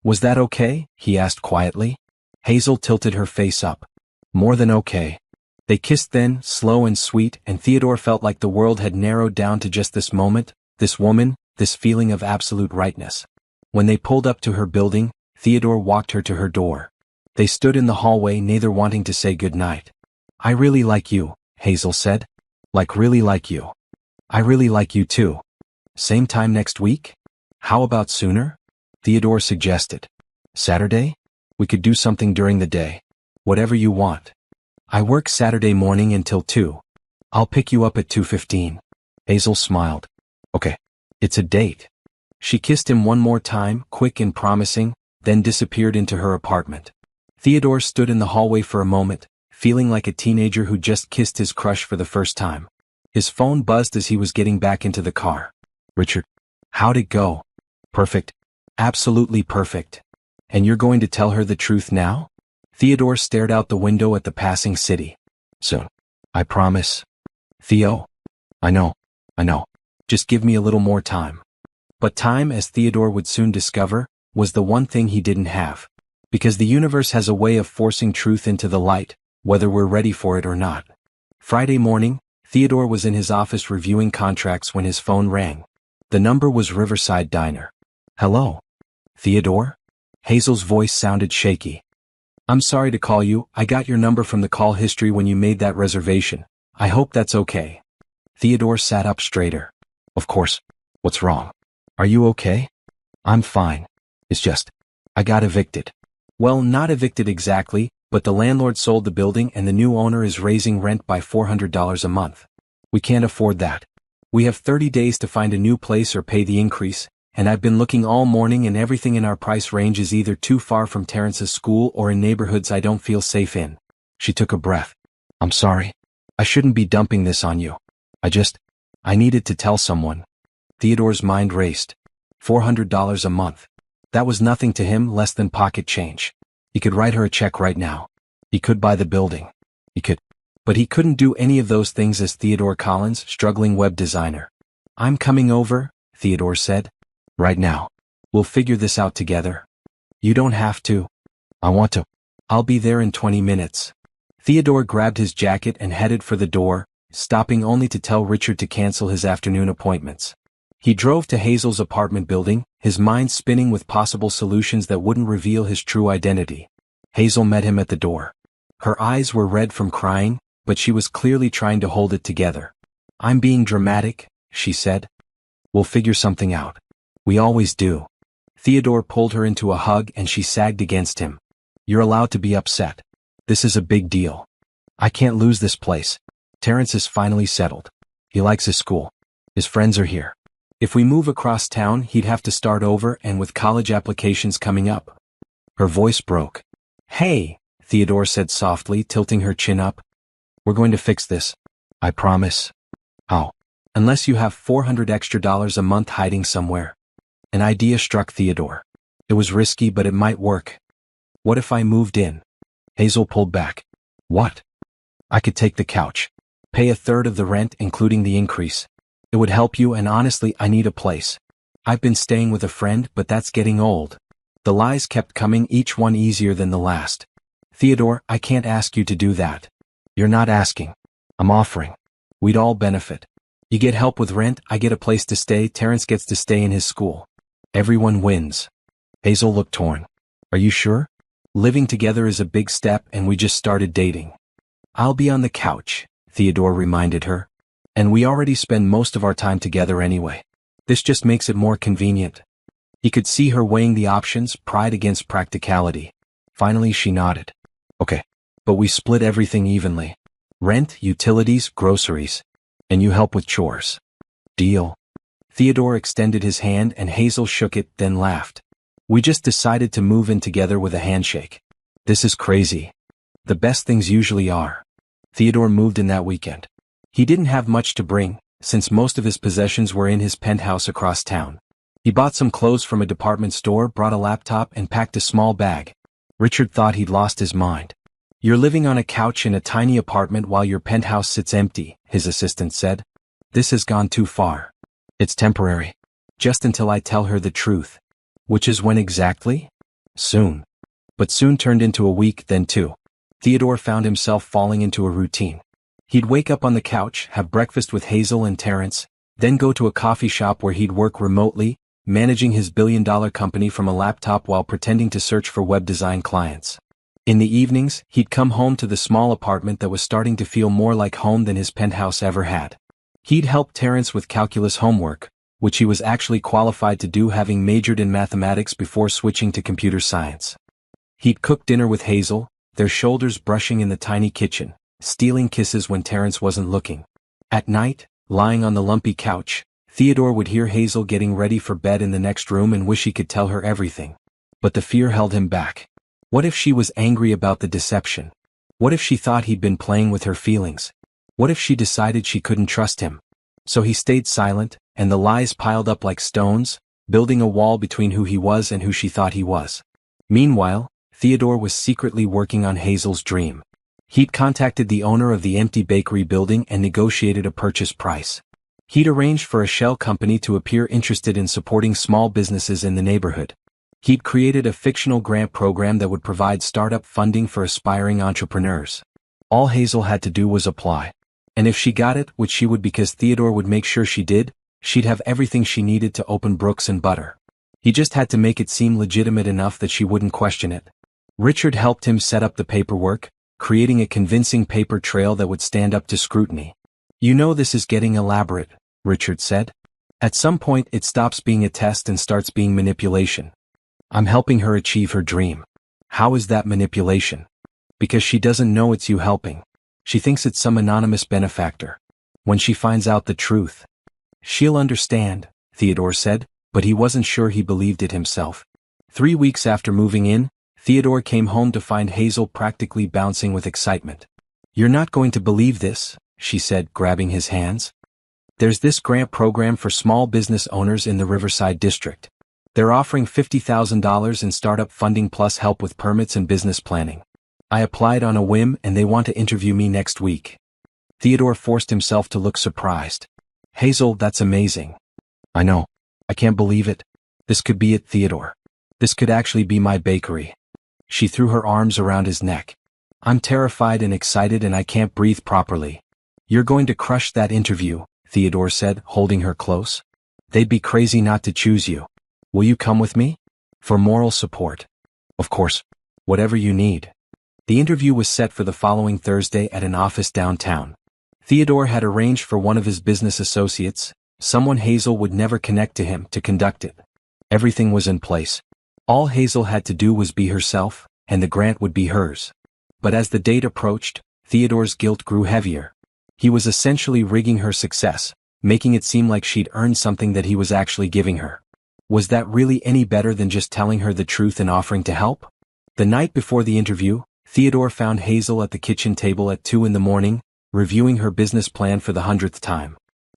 Was that okay? He asked quietly. Hazel tilted her face up. More than okay. They kissed then, slow and sweet, and Theodore felt like the world had narrowed down to just this moment, this woman, this feeling of absolute rightness. When they pulled up to her building, Theodore walked her to her door. They stood in the hallway, neither wanting to say goodnight. I really like you, Hazel said. Like really like you. I really like you too. Same time next week? How about sooner? Theodore suggested. Saturday? We could do something during the day. Whatever you want. I work Saturday morning until 2. I'll pick you up at 2:15. Hazel smiled. Okay. It's a date. She kissed him one more time, quick and promising, then disappeared into her apartment. Theodore stood in the hallway for a moment, feeling like a teenager who just kissed his crush for the first time. His phone buzzed as he was getting back into the car. Richard. How'd it go? Perfect. Absolutely perfect. And you're going to tell her the truth now? Theodore stared out the window at the passing city. Soon. I promise. Theo? I know. Just give me a little more time. But time, as Theodore would soon discover, was the one thing he didn't have. Because the universe has a way of forcing truth into the light, whether we're ready for it or not. Friday morning, Theodore was in his office reviewing contracts when his phone rang. The number was Riverside Diner. Hello? Theodore? Hazel's voice sounded shaky. I'm sorry to call you, I got your number from the call history when you made that reservation. I hope that's okay. Theodore sat up straighter. Of course. What's wrong? Are you okay? I'm fine. It's just, I got evicted. Well, not evicted exactly, but the landlord sold the building and the new owner is raising rent by $400 a month. We can't afford that. We have 30 days to find a new place or pay the increase, and I've been looking all morning and everything in our price range is either too far from Terrence's school or in neighborhoods I don't feel safe in. She took a breath. I'm sorry. I shouldn't be dumping this on you. I needed to tell someone. Theodore's mind raced. $400 a month. That was nothing to him, less than pocket change. He could write her a check right now. He could buy the building. But he couldn't do any of those things as Theodore Collins, struggling web designer. I'm coming over, Theodore said. Right now. We'll figure this out together. You don't have to. I want to. I'll be there in 20 minutes. Theodore grabbed his jacket and headed for the door, stopping only to tell Richard to cancel his afternoon appointments. He drove to Hazel's apartment building, his mind spinning with possible solutions that wouldn't reveal his true identity. Hazel met him at the door. Her eyes were red from crying, but she was clearly trying to hold it together. I'm being dramatic, she said. We'll figure something out. We always do. Theodore pulled her into a hug and she sagged against him. You're allowed to be upset. This is a big deal. I can't lose this place. Terrence is finally settled. He likes his school. His friends are here. If we move across town, he'd have to start over, and with college applications coming up. Her voice broke. Hey, Theodore said softly, tilting her chin up. We're going to fix this. I promise. How? Unless you have $400 extra a month hiding somewhere. An idea struck Theodore. It was risky, but it might work. What if I moved in? Hazel pulled back. What? I could take the couch. Pay a third of the rent, including the increase. It would help you, and honestly, I need a place. I've been staying with a friend, but that's getting old. The lies kept coming, each one easier than the last. Theodore, I can't ask you to do that. You're not asking. I'm offering. We'd all benefit. You get help with rent, I get a place to stay, Terrence gets to stay in his school. Everyone wins. Hazel looked torn. Are you sure? Living together is a big step, and we just started dating. I'll be on the couch, Theodore reminded her. And we already spend most of our time together anyway. This just makes it more convenient. He could see her weighing the options, pride against practicality. Finally she nodded. Okay. But we split everything evenly. Rent, utilities, groceries. And you help with chores. Deal. Theodore extended his hand and Hazel shook it, then laughed. We just decided to move in together with a handshake. This is crazy. The best things usually are. Theodore moved in that weekend. He didn't have much to bring, since most of his possessions were in his penthouse across town. He bought some clothes from a department store, brought a laptop, and packed a small bag. Richard thought he'd lost his mind. "You're living on a couch in a tiny apartment while your penthouse sits empty," his assistant said. "This has gone too far. It's temporary. Just until I tell her the truth." "Which is when exactly?" "Soon." But soon turned into a week, then two. Theodore found himself falling into a routine. He'd wake up on the couch, have breakfast with Hazel and Terrence, then go to a coffee shop where he'd work remotely, managing his billion-dollar company from a laptop while pretending to search for web design clients. In the evenings, he'd come home to the small apartment that was starting to feel more like home than his penthouse ever had. He'd help Terrence with calculus homework, which he was actually qualified to do, having majored in mathematics before switching to computer science. He'd cook dinner with Hazel, their shoulders brushing in the tiny kitchen, stealing kisses when Terrence wasn't looking. At night, lying on the lumpy couch, Theodore would hear Hazel getting ready for bed in the next room and wish he could tell her everything. But the fear held him back. What if she was angry about the deception? What if she thought he'd been playing with her feelings? What if she decided she couldn't trust him? So he stayed silent, and the lies piled up like stones, building a wall between who he was and who she thought he was. Meanwhile, Theodore was secretly working on Hazel's dream. He'd contacted the owner of the empty bakery building and negotiated a purchase price. He'd arranged for a shell company to appear interested in supporting small businesses in the neighborhood. He'd created a fictional grant program that would provide startup funding for aspiring entrepreneurs. All Hazel had to do was apply. And if she got it, which she would because Theodore would make sure she did, she'd have everything she needed to open Brooks and Butter. He just had to make it seem legitimate enough that she wouldn't question it. Richard helped him set up the paperwork, creating a convincing paper trail that would stand up to scrutiny. "You know this is getting elaborate," Richard said. "At some point it stops being a test and starts being manipulation. I'm helping her achieve her dream." "How is that manipulation?" "Because she doesn't know it's you helping. She thinks it's some anonymous benefactor. When she finds out the truth, she'll understand," Theodore said, but he wasn't sure he believed it himself. 3 weeks after moving in, Theodore came home to find Hazel practically bouncing with excitement. "You're not going to believe this," she said, grabbing his hands. "There's this grant program for small business owners in the Riverside district. They're offering $50,000 in startup funding plus help with permits and business planning. I applied on a whim and they want to interview me next week." Theodore forced himself to look surprised. "Hazel, that's amazing." "I know. I can't believe it. This could be it, Theodore. This could actually be my bakery." She threw her arms around his neck. "I'm terrified and excited and I can't breathe properly." "You're going to crush that interview," Theodore said, holding her close. "They'd be crazy not to choose you. Will you come with me? For moral support." "Of course. Whatever you need." The interview was set for the following Thursday at an office downtown. Theodore had arranged for one of his business associates, someone Hazel would never connect to him, to conduct it. Everything was in place. All Hazel had to do was be herself, and the grant would be hers. But as the date approached, Theodore's guilt grew heavier. He was essentially rigging her success, making it seem like she'd earned something that he was actually giving her. Was that really any better than just telling her the truth and offering to help? The night before the interview, Theodore found Hazel at the kitchen table at 2 a.m, reviewing her business plan for the 100th time.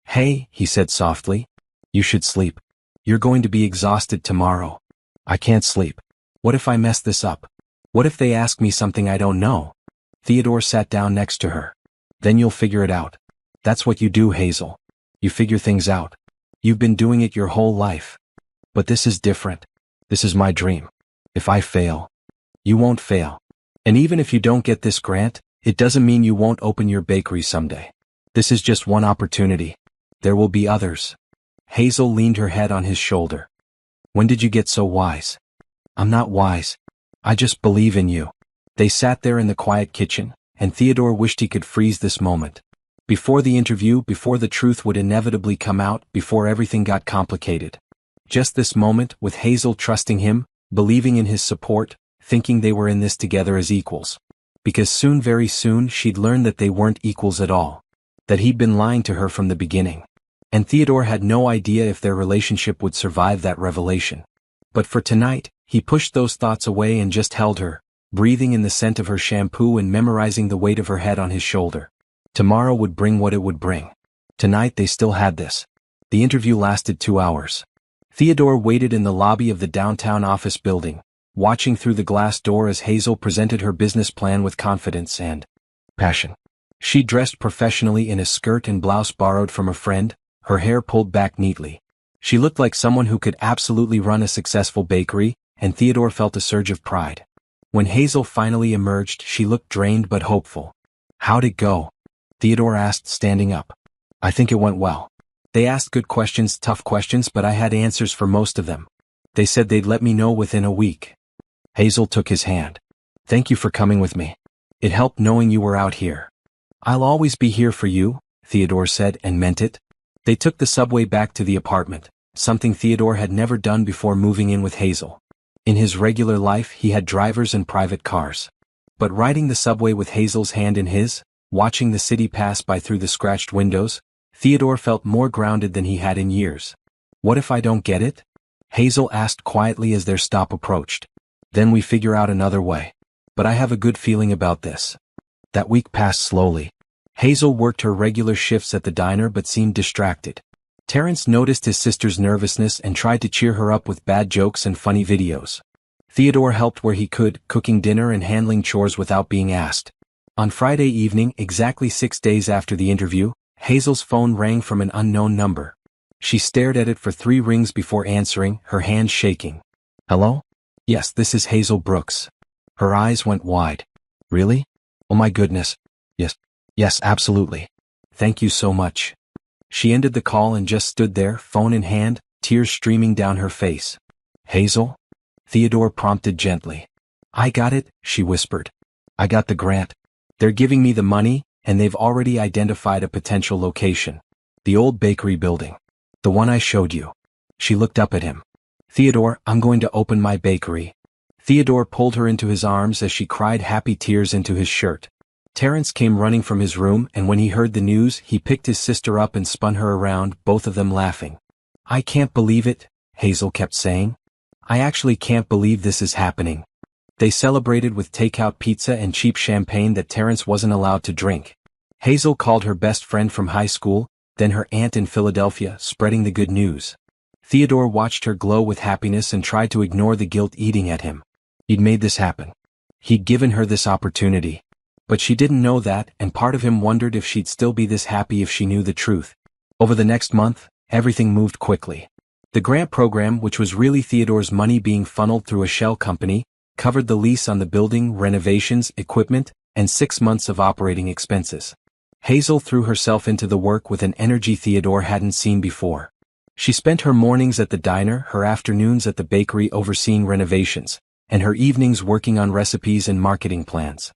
"Hey," he said softly. "You should sleep. You're going to be exhausted tomorrow." "I can't sleep. What if I mess this up? What if they ask me something I don't know?" Theodore sat down next to her. "Then you'll figure it out. That's what you do, Hazel. You figure things out. You've been doing it your whole life. But this is different. This is my dream. If I fail, you won't fail. And even if you don't get this grant, it doesn't mean you won't open your bakery someday. This is just one opportunity. There will be others." Hazel leaned her head on his shoulder. "When did you get so wise?" "I'm not wise. I just believe in you." They sat there in the quiet kitchen, and Theodore wished he could freeze this moment. Before the interview, before the truth would inevitably come out, before everything got complicated. Just this moment, with Hazel trusting him, believing in his support, thinking they were in this together as equals. Because soon, very soon, she'd learn that they weren't equals at all. That he'd been lying to her from the beginning. And Theodore had no idea if their relationship would survive that revelation. But for tonight, he pushed those thoughts away and just held her, breathing in the scent of her shampoo and memorizing the weight of her head on his shoulder. Tomorrow would bring what it would bring. Tonight they still had this. The interview lasted 2 hours. Theodore waited in the lobby of the downtown office building, watching through the glass door as Hazel presented her business plan with confidence and passion. She dressed professionally in a skirt and blouse borrowed from a friend, her hair pulled back neatly. She looked like someone who could absolutely run a successful bakery, and Theodore felt a surge of pride. When Hazel finally emerged, she looked drained but hopeful. "How'd it go?" Theodore asked, standing up. "I think it went well. They asked good questions, tough questions, but I had answers for most of them. They said they'd let me know within a week." Hazel took his hand. "Thank you for coming with me. It helped knowing you were out here." "I'll always be here for you," Theodore said, and meant it. They took the subway back to the apartment, something Theodore had never done before moving in with Hazel. In his regular life he had drivers and private cars. But riding the subway with Hazel's hand in his, watching the city pass by through the scratched windows, Theodore felt more grounded than he had in years. "What if I don't get it?" Hazel asked quietly as their stop approached. "Then we figure out another way. But I have a good feeling about this." That week passed slowly. Hazel worked her regular shifts at the diner but seemed distracted. Terrence noticed his sister's nervousness and tried to cheer her up with bad jokes and funny videos. Theodore helped where he could, cooking dinner and handling chores without being asked. On Friday evening, exactly 6 days after the interview, Hazel's phone rang from an unknown number. She stared at it for 3 rings before answering, her hand shaking. "Hello? Yes, this is Hazel Brooks." Her eyes went wide. "Really? Oh my goodness. Yes, absolutely. Thank you so much." She ended the call and just stood there, phone in hand, tears streaming down her face. "Hazel?" Theodore prompted gently. "I got it," she whispered. "I got the grant. They're giving me the money, and they've already identified a potential location. The old bakery building. The one I showed you." She looked up at him. "Theodore, I'm going to open my bakery." Theodore pulled her into his arms as she cried happy tears into his shirt. Terrence came running from his room, and when he heard the news, he picked his sister up and spun her around, both of them laughing. "I can't believe it," Hazel kept saying. "I actually can't believe this is happening." They celebrated with takeout pizza and cheap champagne that Terrence wasn't allowed to drink. Hazel called her best friend from high school, then her aunt in Philadelphia, spreading the good news. Theodore watched her glow with happiness and tried to ignore the guilt eating at him. He'd made this happen. He'd given her this opportunity. But she didn't know that, and part of him wondered if she'd still be this happy if she knew the truth. Over the next month, everything moved quickly. The grant program, which was really Theodore's money being funneled through a shell company, covered the lease on the building, renovations, equipment, and 6 months of operating expenses. Hazel threw herself into the work with an energy Theodore hadn't seen before. She spent her mornings at the diner, her afternoons at the bakery overseeing renovations, and her evenings working on recipes and marketing plans.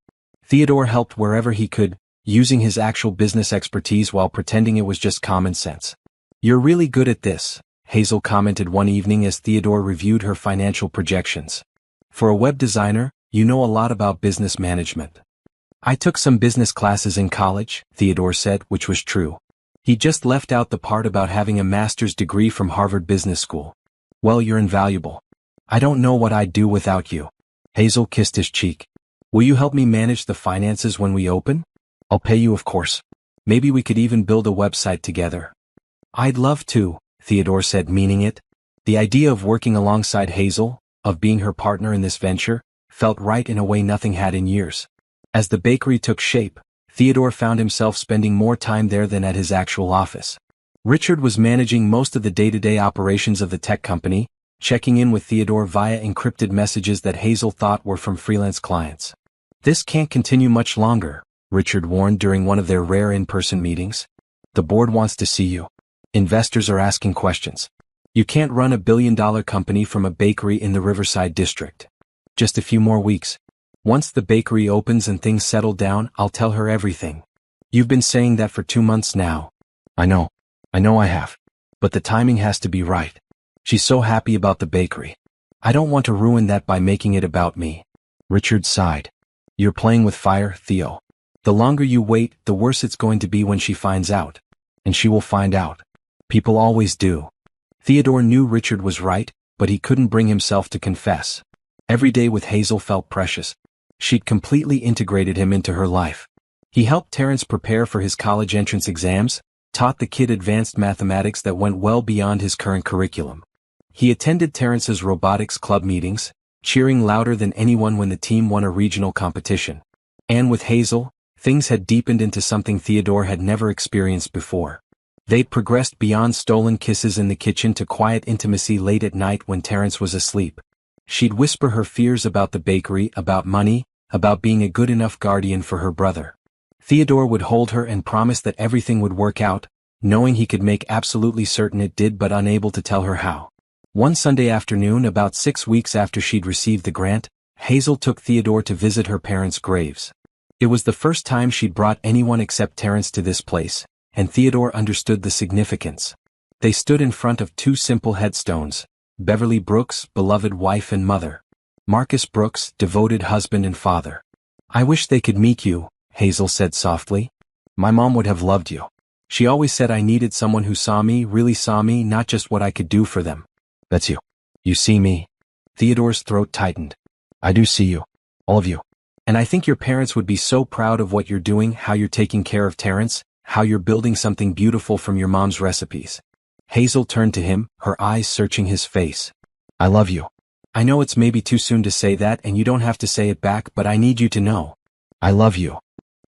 Theodore helped wherever he could, using his actual business expertise while pretending it was just common sense. "You're really good at this," Hazel commented one evening as Theodore reviewed her financial projections. "For a web designer, you know a lot about business management." "I took some business classes in college," Theodore said, which was true. He just left out the part about having a master's degree from Harvard Business School. "Well, you're invaluable. I don't know what I'd do without you." Hazel kissed his cheek. "Will you help me manage the finances when we open?" "I'll pay you, of course. Maybe we could even build a website together." "I'd love to," Theodore said, meaning it. The idea of working alongside Hazel, of being her partner in this venture, felt right in a way nothing had in years. As the bakery took shape, Theodore found himself spending more time there than at his actual office. Richard was managing most of the day-to-day operations of the tech company, checking in with Theodore via encrypted messages that Hazel thought were from freelance clients. "This can't continue much longer," Richard warned during one of their rare in-person meetings. "The board wants to see you. Investors are asking questions. You can't run a billion-dollar company from a bakery in the Riverside district. Just a few more weeks. Once the bakery opens and things settle down, I'll tell her everything. You've been saying that for 2 months now." I know I have. But the timing has to be right. She's so happy about the bakery. I don't want to ruin that by making it about me." Richard sighed. "You're playing with fire, Theo. The longer you wait, the worse it's going to be when she finds out. And she will find out. People always do." Theodore knew Richard was right, but he couldn't bring himself to confess. Every day with Hazel felt precious. She'd completely integrated him into her life. He helped Terrence prepare for his college entrance exams, taught the kid advanced mathematics that went well beyond his current curriculum. He attended Terrence's robotics club meetings, cheering louder than anyone when the team won a regional competition. And with Hazel, things had deepened into something Theodore had never experienced before. They'd progressed beyond stolen kisses in the kitchen to quiet intimacy late at night when Terrence was asleep. She'd whisper her fears about the bakery, about money, about being a good enough guardian for her brother. Theodore would hold her and promise that everything would work out, knowing he could make absolutely certain it did but unable to tell her how. One Sunday afternoon, about 6 weeks after she'd received the grant, Hazel took Theodore to visit her parents' graves. It was the first time she'd brought anyone except Terrence to this place, and Theodore understood the significance. They stood in front of 2 simple headstones: Beverly Brooks, beloved wife and mother; Marcus Brooks, devoted husband and father. "I wish they could meet you," Hazel said softly. "My mom would have loved you. She always said I needed someone who saw me, really saw me, not just what I could do for them." "That's you. You see me." Theodore's throat tightened. "I do see you. All of you. And I think your parents would be so proud of what you're doing, how you're taking care of Terrence, how you're building something beautiful from your mom's recipes." Hazel turned to him, her eyes searching his face. "I love you. I know it's maybe too soon to say that and you don't have to say it back, but I need you to know. I love you."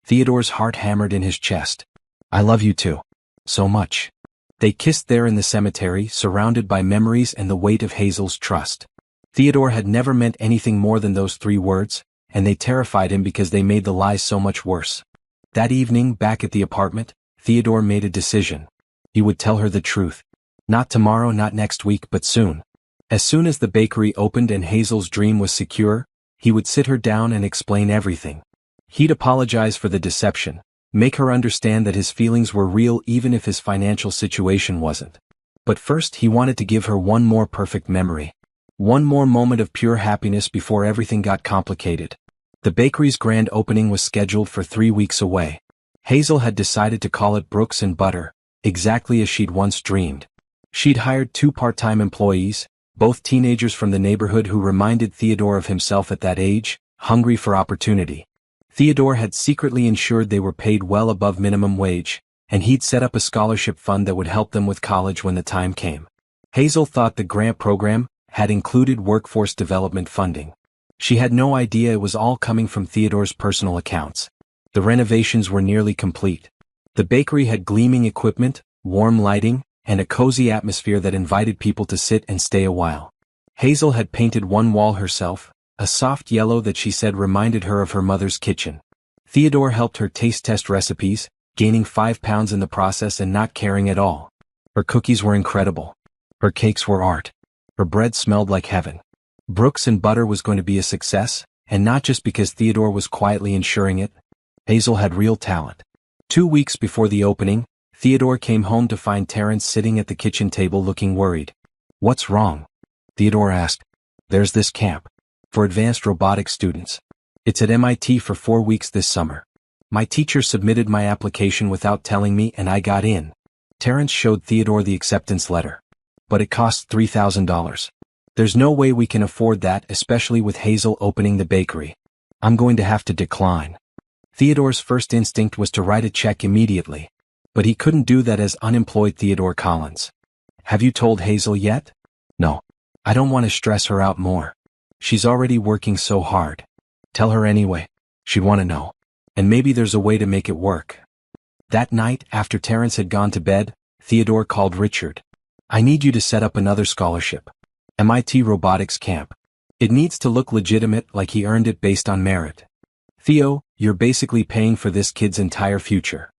Theodore's heart hammered in his chest. "I love you too. So much." They kissed there in the cemetery, surrounded by memories and the weight of Hazel's trust. Theodore had never meant anything more than those 3 words, and they terrified him because they made the lies so much worse. That evening, back at the apartment, Theodore made a decision. He would tell her the truth. Not tomorrow, not next week, but soon. As soon as the bakery opened and Hazel's dream was secure, he would sit her down and explain everything. He'd apologize for the deception, make her understand that his feelings were real even if his financial situation wasn't. But first he wanted to give her one more perfect memory. One more moment of pure happiness before everything got complicated. The bakery's grand opening was scheduled for 3 weeks away. Hazel had decided to call it Brooks and Butter, exactly as she'd once dreamed. She'd hired 2 part-time employees, both teenagers from the neighborhood who reminded Theodore of himself at that age, hungry for opportunity. Theodore had secretly ensured they were paid well above minimum wage, and he'd set up a scholarship fund that would help them with college when the time came. Hazel thought the grant program had included workforce development funding. She had no idea it was all coming from Theodore's personal accounts. The renovations were nearly complete. The bakery had gleaming equipment, warm lighting, and a cozy atmosphere that invited people to sit and stay a while. Hazel had painted one wall herself, a soft yellow that she said reminded her of her mother's kitchen. Theodore helped her taste test recipes, gaining 5 pounds in the process and not caring at all. Her cookies were incredible. Her cakes were art. Her bread smelled like heaven. Brooks and Butter was going to be a success, and not just because Theodore was quietly ensuring it. Hazel had real talent. 2 weeks before the opening, Theodore came home to find Terrence sitting at the kitchen table looking worried. "What's wrong?" Theodore asked. "There's this camp for advanced robotics students. It's at MIT for 4 weeks this summer. My teacher submitted my application without telling me and I got in." Terrence showed Theodore the acceptance letter. "But it costs $3,000. There's no way we can afford that, especially with Hazel opening the bakery. I'm going to have to decline." Theodore's first instinct was to write a check immediately. But he couldn't do that as unemployed Theodore Collins. "Have you told Hazel yet?" "No. I don't want to stress her out more. She's already working so hard." "Tell her anyway. She'd want to know. And maybe there's a way to make it work." That night, after Terrence had gone to bed, Theodore called Richard. "I need you to set up another scholarship. MIT Robotics Camp. It needs to look legitimate, like he earned it based on merit. Theo, you're basically paying for this kid's entire future.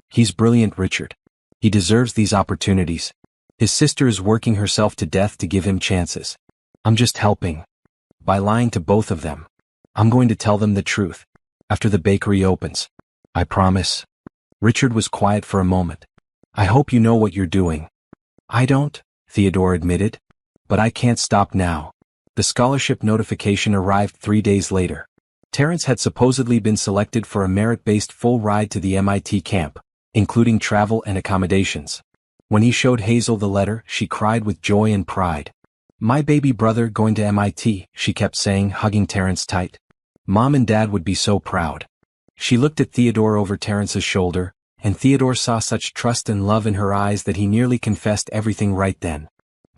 He's brilliant, Richard. He deserves these opportunities. His sister is working herself to death to give him chances. I'm just helping. By lying to both of them. I'm going to tell them the truth. After the bakery opens. I promise." Richard was quiet for a moment. "I hope you know what you're doing." "I don't," Theodore admitted. "But I can't stop now." The scholarship notification arrived 3 days later. Terrence had supposedly been selected for a merit-based full ride to the MIT camp, including travel and accommodations. When he showed Hazel the letter, she cried with joy and pride. "My baby brother going to MIT," she kept saying, hugging Terrence tight. "Mom and Dad would be so proud." She looked at Theodore over Terrence's shoulder, and Theodore saw such trust and love in her eyes that he nearly confessed everything right then.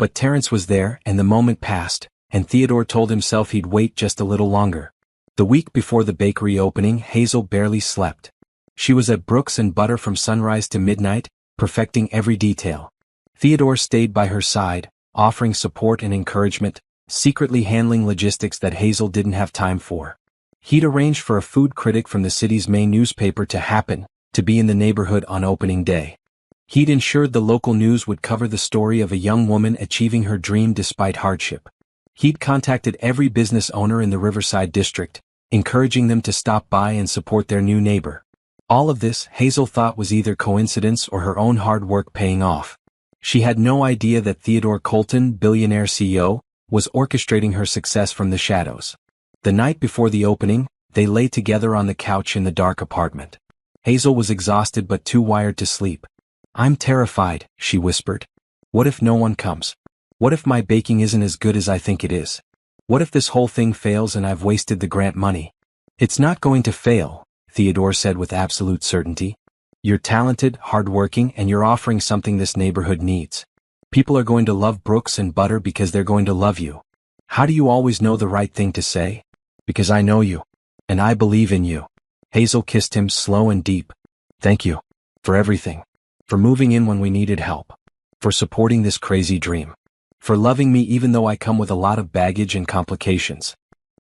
But Terrence was there, and the moment passed, and Theodore told himself he'd wait just a little longer. The week before the bakery opening, Hazel barely slept. She was at Brooks and Butter from sunrise to midnight, perfecting every detail. Theodore stayed by her side, offering support and encouragement, secretly handling logistics that Hazel didn't have time for. He'd arranged for a food critic from the city's main newspaper to be in the neighborhood on opening day. He'd ensured the local news would cover the story of a young woman achieving her dream despite hardship. He'd contacted every business owner in the Riverside district, encouraging them to stop by and support their new neighbor. All of this, Hazel thought, was either coincidence or her own hard work paying off. She had no idea that Theodore Colton, Billionaire CEO, was orchestrating her success from the shadows. The night before the opening, they lay together on the couch in the dark apartment. Hazel was exhausted but too wired to sleep. "I'm terrified," she whispered. "What if no one comes? What if my baking isn't as good as I think it is? What if this whole thing fails and I've wasted the grant money?" "It's not going to fail," Theodore said with absolute certainty. "You're talented, hardworking, and you're offering something this neighborhood needs. People are going to love Brooks and Butter because they're going to love you. How do you always know the right thing to say?" "Because I know you. And I believe in you." Hazel kissed him slow and deep. "Thank you. For everything. For moving in when we needed help. For supporting this crazy dream. For loving me even though I come with a lot of baggage and complications."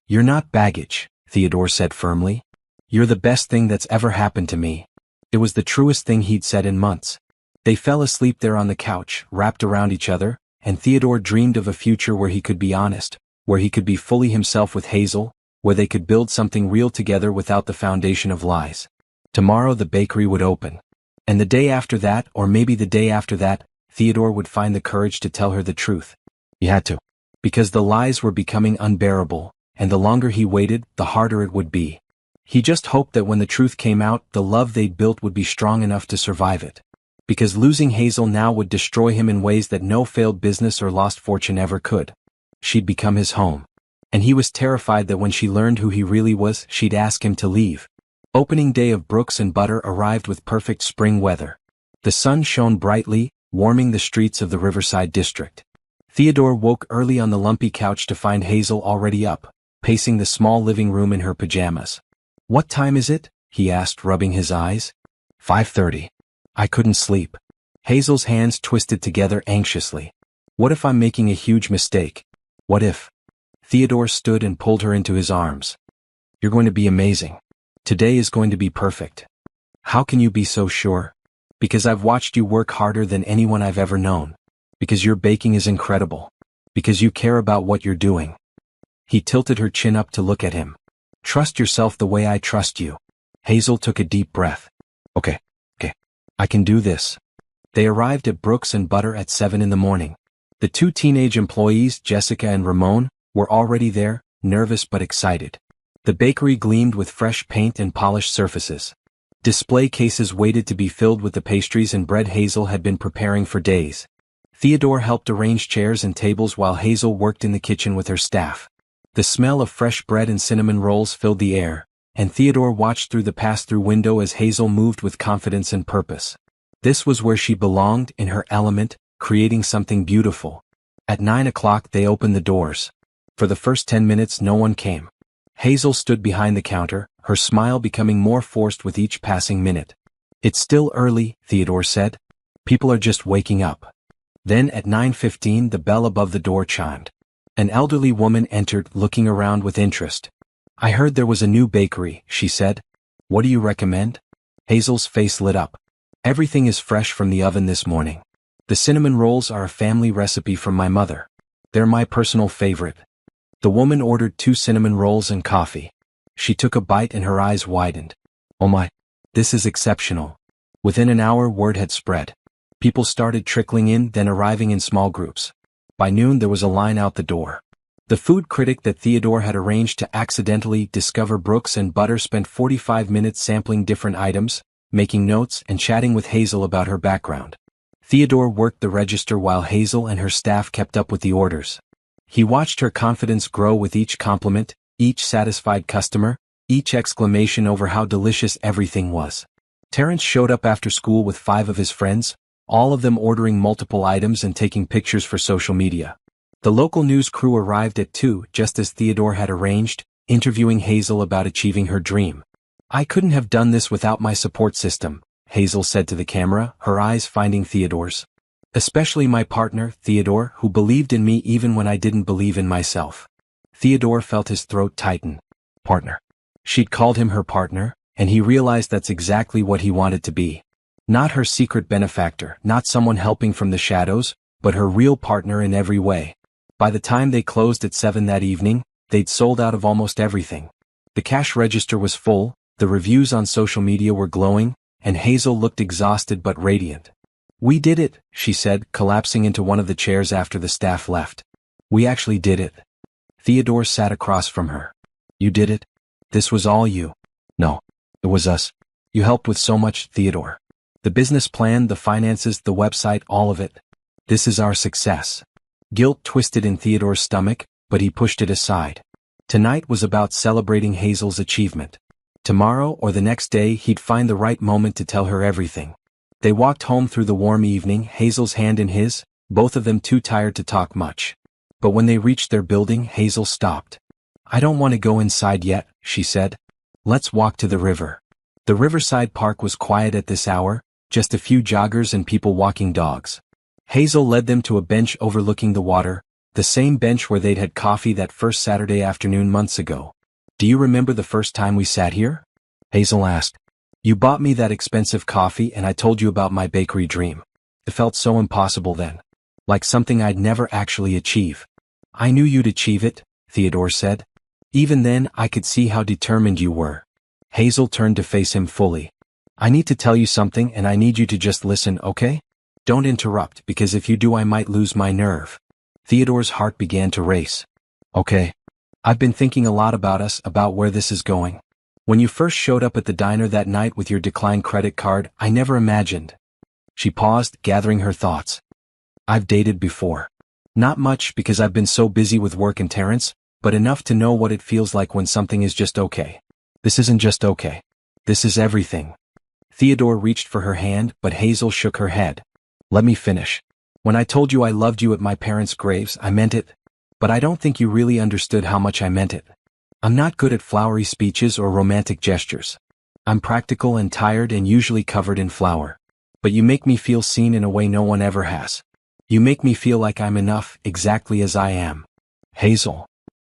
"You're not baggage," Theodore said firmly. "You're the best thing that's ever happened to me." It was the truest thing he'd said in months. They fell asleep there on the couch, wrapped around each other, and Theodore dreamed of a future where he could be honest, where he could be fully himself with Hazel, where they could build something real together without the foundation of lies. Tomorrow the bakery would open. And the day after that, or maybe the day after that, Theodore would find the courage to tell her the truth. He had to. Because the lies were becoming unbearable, and the longer he waited, the harder it would be. He just hoped that when the truth came out, the love they'd built would be strong enough to survive it. Because losing Hazel now would destroy him in ways that no failed business or lost fortune ever could. She'd become his home. And he was terrified that when she learned who he really was, she'd ask him to leave. Opening day of Brooks and Butter arrived with perfect spring weather. The sun shone brightly, warming the streets of the Riverside district. Theodore woke early on the lumpy couch to find Hazel already up, pacing the small living room in her pajamas. "What time is it?" he asked, rubbing his eyes. 5:30. "I couldn't sleep." Hazel's hands twisted together anxiously. "What if I'm making a huge mistake? What if?" Theodore stood and pulled her into his arms. "You're going to be amazing. Today is going to be perfect." "How can you be so sure?" "Because I've watched you work harder than anyone I've ever known. Because your baking is incredible. Because you care about what you're doing." He tilted her chin up to look at him. "Trust yourself the way I trust you." Hazel took a deep breath. Okay. I can do this." They arrived at Brooks and Butter at 7 in the morning. The two teenage employees, Jessica and Ramon, were already there, nervous but excited. The bakery gleamed with fresh paint and polished surfaces. Display cases waited to be filled with the pastries and bread Hazel had been preparing for days. Theodore helped arrange chairs and tables while Hazel worked in the kitchen with her staff. The smell of fresh bread and cinnamon rolls filled the air, and Theodore watched through the pass-through window as Hazel moved with confidence and purpose. This was where she belonged, in her element, creating something beautiful. At 9 o'clock they opened the doors. For the first 10 minutes no one came. Hazel stood behind the counter, her smile becoming more forced with each passing minute. "It's still early," Theodore said. "People are just waking up." Then at 9:15 the bell above the door chimed. An elderly woman entered, looking around with interest. "I heard there was a new bakery," she said. "What do you recommend?" Hazel's face lit up. "Everything is fresh from the oven this morning. The cinnamon rolls are a family recipe from my mother. They're my personal favorite." The woman ordered 2 cinnamon rolls and coffee. She took a bite and her eyes widened. "Oh my, this is exceptional." Within an hour word had spread. People started trickling in, then arriving in small groups. By noon there was a line out the door. The food critic that Theodore had arranged to accidentally discover Brooks and Butter spent 45 minutes sampling different items, making notes and chatting with Hazel about her background. Theodore worked the register while Hazel and her staff kept up with the orders. He watched her confidence grow with each compliment, each satisfied customer, each exclamation over how delicious everything was. Terrence showed up after school with 5 of his friends, all of them ordering multiple items and taking pictures for social media. The local news crew arrived at 2, just as Theodore had arranged, interviewing Hazel about achieving her dream. "I couldn't have done this without my support system," Hazel said to the camera, her eyes finding Theodore's. "Especially my partner, Theodore, who believed in me even when I didn't believe in myself." Theodore felt his throat tighten. Partner. She'd called him her partner, and he realized that's exactly what he wanted to be. Not her secret benefactor, not someone helping from the shadows, but her real partner in every way. By the time they closed at 7 that evening, they'd sold out of almost everything. The cash register was full, the reviews on social media were glowing, and Hazel looked exhausted but radiant. "We did it," she said, collapsing into one of the chairs after the staff left. "We actually did it." Theodore sat across from her. "You did it? This was all you?" "No. It was us. You helped with so much, Theodore. The business plan, the finances, the website, all of it. This is our success." Guilt twisted in Theodore's stomach, but he pushed it aside. Tonight was about celebrating Hazel's achievement. Tomorrow or the next day he'd find the right moment to tell her everything. They walked home through the warm evening, Hazel's hand in his, both of them too tired to talk much. But when they reached their building, Hazel stopped. "I don't want to go inside yet," she said. "Let's walk to the river." The riverside park was quiet at this hour, just a few joggers and people walking dogs. Hazel led them to a bench overlooking the water, the same bench where they'd had coffee that first Saturday afternoon months ago. "Do you remember the first time we sat here?" Hazel asked. "You bought me that expensive coffee and I told you about my bakery dream. It felt so impossible then. Like something I'd never actually achieve." "I knew you'd achieve it," Theodore said. "Even then I could see how determined you were." Hazel turned to face him fully. "I need to tell you something and I need you to just listen, okay? Don't interrupt, because if you do I might lose my nerve." Theodore's heart began to race. "Okay. I've been thinking a lot about us, about where this is going. When you first showed up at the diner that night with your declined credit card, I never imagined." She paused, gathering her thoughts. "I've dated before. Not much because I've been so busy with work and Terrence, but enough to know what it feels like when something is just okay. This isn't just okay. This is everything." Theodore reached for her hand, but Hazel shook her head. "Let me finish. When I told you I loved you at my parents' graves, I meant it. But I don't think you really understood how much I meant it. I'm not good at flowery speeches or romantic gestures. I'm practical and tired and usually covered in flour. But you make me feel seen in a way no one ever has. You make me feel like I'm enough, exactly as I am." "Hazel.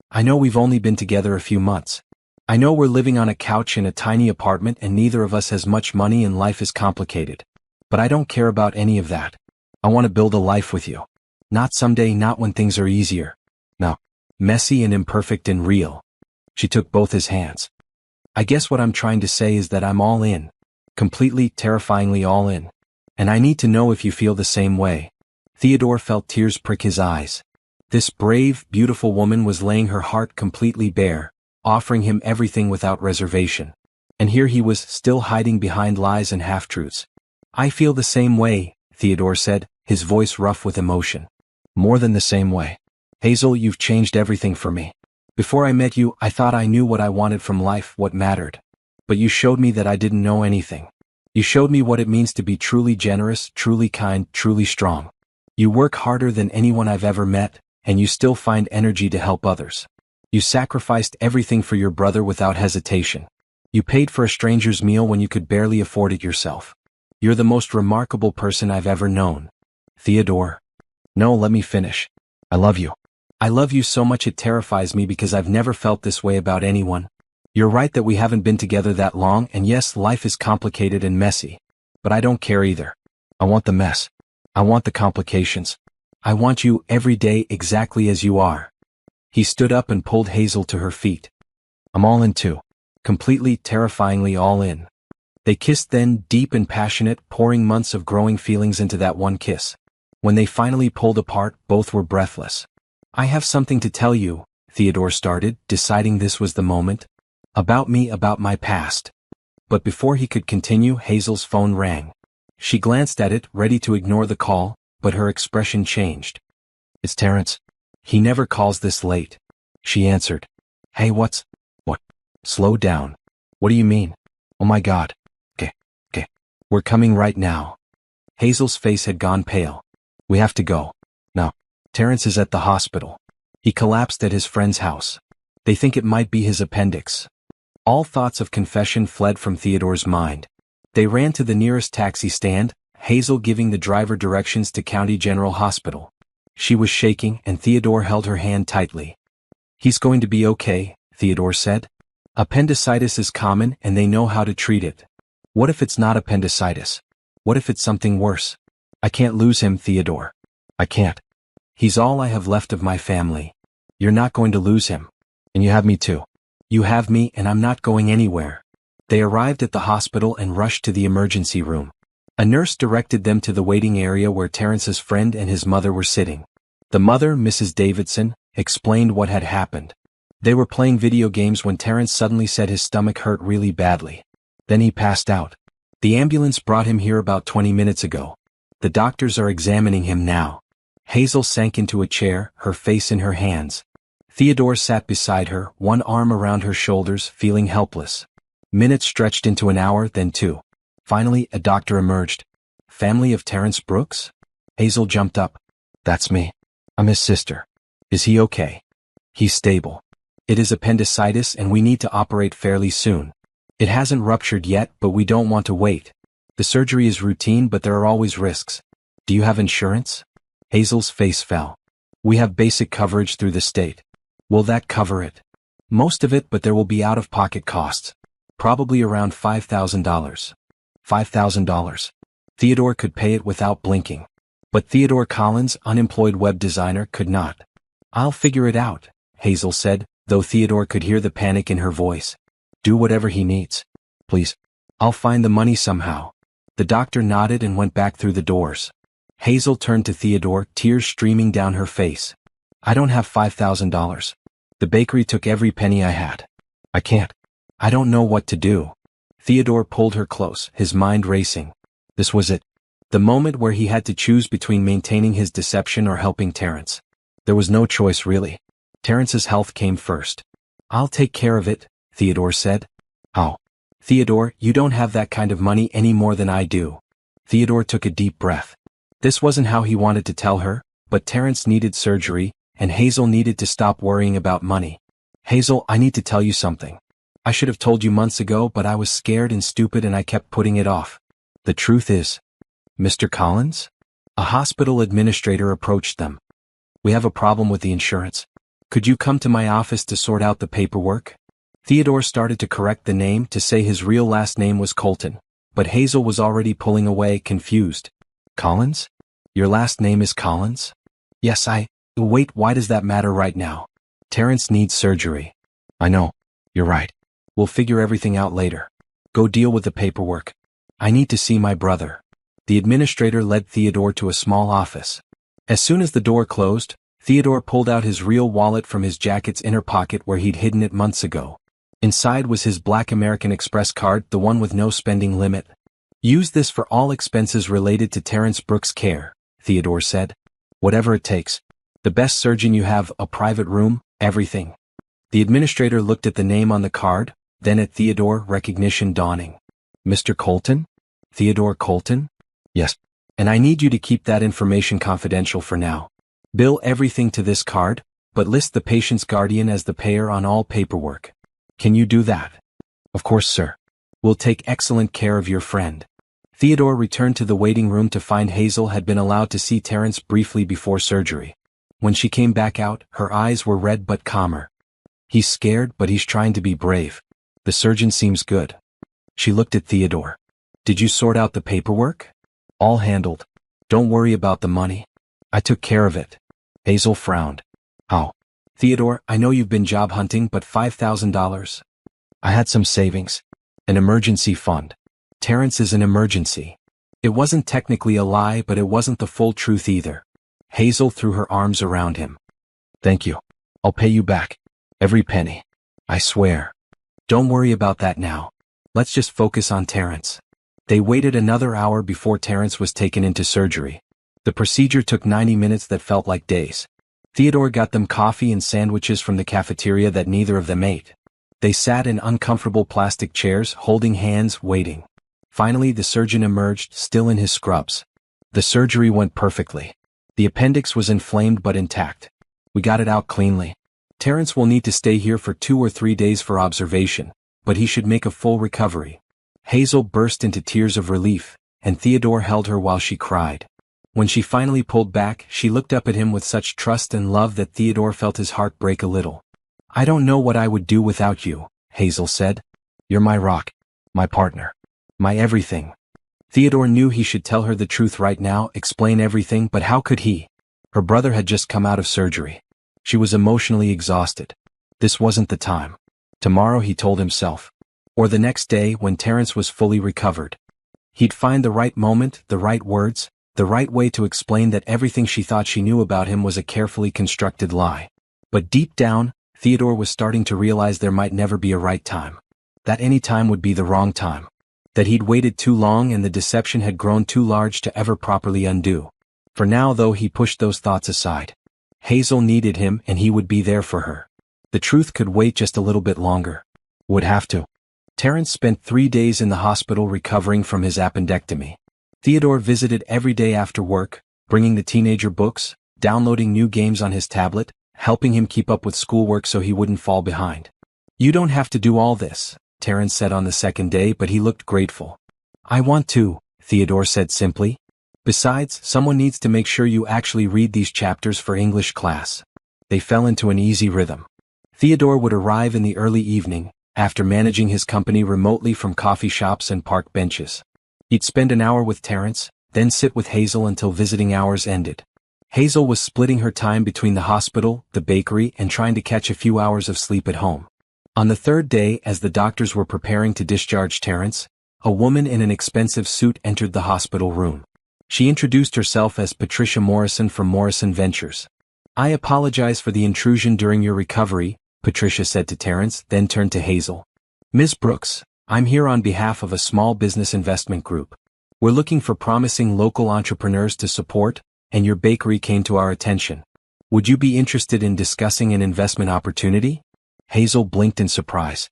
I know we've only been together a few months. I know we're living on a couch in a tiny apartment and neither of us has much money and life is complicated. But I don't care about any of that. I want to build a life with you. Not someday, not when things are easier. No. Messy and imperfect and real." She took both his hands. "I guess what I'm trying to say is that I'm all in. Completely, terrifyingly all in. And I need to know if you feel the same way." Theodore felt tears prick his eyes. This brave, beautiful woman was laying her heart completely bare, offering him everything without reservation. And here he was, still hiding behind lies and half-truths. "I feel the same way," Theodore said, his voice rough with emotion. "More than the same way. Hazel, you've changed everything for me. Before I met you, I thought I knew what I wanted from life, what mattered. But you showed me that I didn't know anything. You showed me what it means to be truly generous, truly kind, truly strong. You work harder than anyone I've ever met, and you still find energy to help others. You sacrificed everything for your brother without hesitation. You paid for a stranger's meal when you could barely afford it yourself. You're the most remarkable person I've ever known." "Theodore." "No, let me finish. I love you. I love you so much it terrifies me because I've never felt this way about anyone. You're right that we haven't been together that long, and yes, life is complicated and messy. But I don't care either. I want the mess. I want the complications. I want you every day exactly as you are." He stood up and pulled Hazel to her feet. "I'm all in too. Completely, terrifyingly all in." They kissed then, deep and passionate, pouring months of growing feelings into that one kiss. When they finally pulled apart, both were breathless. "I have something to tell you," Theodore started, deciding this was the moment. "About me, about my past." But before he could continue, Hazel's phone rang. She glanced at it, ready to ignore the call, but her expression changed. "It's Terrence. He never calls this late." She answered. "Hey, what? Slow down. What do you mean? Oh my God. Okay. We're coming right now." Hazel's face had gone pale. We have to go. No. Terrence is at the hospital. He collapsed at his friend's house. They think it might be his appendix. All thoughts of confession fled from Theodore's mind. They ran to the nearest taxi stand, Hazel giving the driver directions to County General Hospital. She was shaking and Theodore held her hand tightly. He's going to be okay, Theodore said. Appendicitis is common and they know how to treat it. What if it's not appendicitis? What if it's something worse? I can't lose him, Theodore. I can't. He's all I have left of my family. You're not going to lose him. And you have me too. You have me and I'm not going anywhere. They arrived at the hospital and rushed to the emergency room. A nurse directed them to the waiting area where Terrence's friend and his mother were sitting. The mother, Mrs. Davidson, explained what had happened. They were playing video games when Terrence suddenly said his stomach hurt really badly. Then he passed out. The ambulance brought him here about 20 minutes ago. The doctors are examining him now. Hazel sank into a chair, her face in her hands. Theodore sat beside her, one arm around her shoulders, feeling helpless. Minutes stretched into an hour, then two. Finally, a doctor emerged. Family of Terrence Brooks? Hazel jumped up. That's me. I'm his sister. Is he okay? He's stable. It is appendicitis and we need to operate fairly soon. It hasn't ruptured yet, but we don't want to wait. The surgery is routine, but there are always risks. Do you have insurance? Hazel's face fell. We have basic coverage through the state. Will that cover it? Most of it, but there will be out-of-pocket costs. Probably around $5,000. $5,000. Theodore could pay it without blinking. But Theodore Collins, unemployed web designer, could not. I'll figure it out, Hazel said, though Theodore could hear the panic in her voice. Do whatever he needs. Please. I'll find the money somehow. The doctor nodded and went back through the doors. Hazel turned to Theodore, tears streaming down her face. I don't have $5,000. The bakery took every penny I had. I can't. I don't know what to do. Theodore pulled her close, his mind racing. This was it. The moment where he had to choose between maintaining his deception or helping Terrence. There was no choice really. Terrence's health came first. I'll take care of it, Theodore said. How? Theodore, you don't have that kind of money any more than I do. Theodore took a deep breath. This wasn't how he wanted to tell her, but Terrence needed surgery, and Hazel needed to stop worrying about money. Hazel, I need to tell you something. I should have told you months ago, but I was scared and stupid and I kept putting it off. The truth is, Mr. Collins? A hospital administrator approached them. We have a problem with the insurance. Could you come to my office to sort out the paperwork? Theodore started to correct the name to say his real last name was Colton, but Hazel was already pulling away, confused. Collins? Your last name is Collins? Yes, Wait, why does that matter right now? Terrence needs surgery. I know. You're right. We'll figure everything out later. Go deal with the paperwork. I need to see my brother. The administrator led Theodore to a small office. As soon as the door closed, Theodore pulled out his real wallet from his jacket's inner pocket where he'd hidden it months ago. Inside was his black American Express card, the one with no spending limit. Use this for all expenses related to Terrence Brooks' care, Theodore said. Whatever it takes. The best surgeon you have, a private room, everything. The administrator looked at the name on the card, then at Theodore, recognition dawning. Mr. Colton? Theodore Colton? Yes. And I need you to keep that information confidential for now. Bill everything to this card, but list the patient's guardian as the payer on all paperwork. Can you do that? Of course, sir. We'll take excellent care of your friend. Theodore returned to the waiting room to find Hazel had been allowed to see Terrence briefly before surgery. When she came back out, her eyes were red but calmer. He's scared, but he's trying to be brave. The surgeon seems good. She looked at Theodore. Did you sort out the paperwork? All handled. Don't worry about the money. I took care of it. Hazel frowned. How? Theodore, I know you've been job hunting, but $5,000. I had some savings. An emergency fund. Terrence is an emergency. It wasn't technically a lie, but it wasn't the full truth either. Hazel threw her arms around him. Thank you. I'll pay you back. Every penny. I swear. Don't worry about that now. Let's just focus on Terrence. They waited another hour before Terrence was taken into surgery. The procedure took 90 minutes that felt like days. Theodore got them coffee and sandwiches from the cafeteria that neither of them ate. They sat in uncomfortable plastic chairs, holding hands, waiting. Finally, the surgeon emerged, still in his scrubs. The surgery went perfectly. The appendix was inflamed but intact. We got it out cleanly. Terrence will need to stay here for 2 or 3 days for observation, but he should make a full recovery. Hazel burst into tears of relief, and Theodore held her while she cried. When she finally pulled back, she looked up at him with such trust and love that Theodore felt his heart break a little. "I don't know what I would do without you," Hazel said. "You're my rock, my partner, my everything." Theodore knew he should tell her the truth right now, explain everything, but how could he? Her brother had just come out of surgery. She was emotionally exhausted. This wasn't the time. Tomorrow, he told himself. Or the next day, when Terrence was fully recovered. He'd find the right moment, the right words, the right way to explain that everything she thought she knew about him was a carefully constructed lie. But deep down, Theodore was starting to realize there might never be a right time. That any time would be the wrong time. That he'd waited too long and the deception had grown too large to ever properly undo. For now, though, he pushed those thoughts aside. Hazel needed him and he would be there for her. The truth could wait just a little bit longer. Would have to. Terrence spent 3 days in the hospital recovering from his appendectomy. Theodore visited every day after work, bringing the teenager books, downloading new games on his tablet, helping him keep up with schoolwork so he wouldn't fall behind. "You don't have to do all this," Terrence said on the second day, but he looked grateful. "I want to," Theodore said simply. "Besides, someone needs to make sure you actually read these chapters for English class." They fell into an easy rhythm. Theodore would arrive in the early evening, after managing his company remotely from coffee shops and park benches. He'd spend an hour with Terrence, then sit with Hazel until visiting hours ended. Hazel was splitting her time between the hospital, the bakery, and trying to catch a few hours of sleep at home. On the third day, as the doctors were preparing to discharge Terrence, a woman in an expensive suit entered the hospital room. She introduced herself as Patricia Morrison from Morrison Ventures. "I apologize for the intrusion during your recovery," Patricia said to Terrence, then turned to Hazel. "Ms. Brooks, I'm here on behalf of a small business investment group. We're looking for promising local entrepreneurs to support, and your bakery came to our attention. Would you be interested in discussing an investment opportunity?" Hazel blinked in surprise.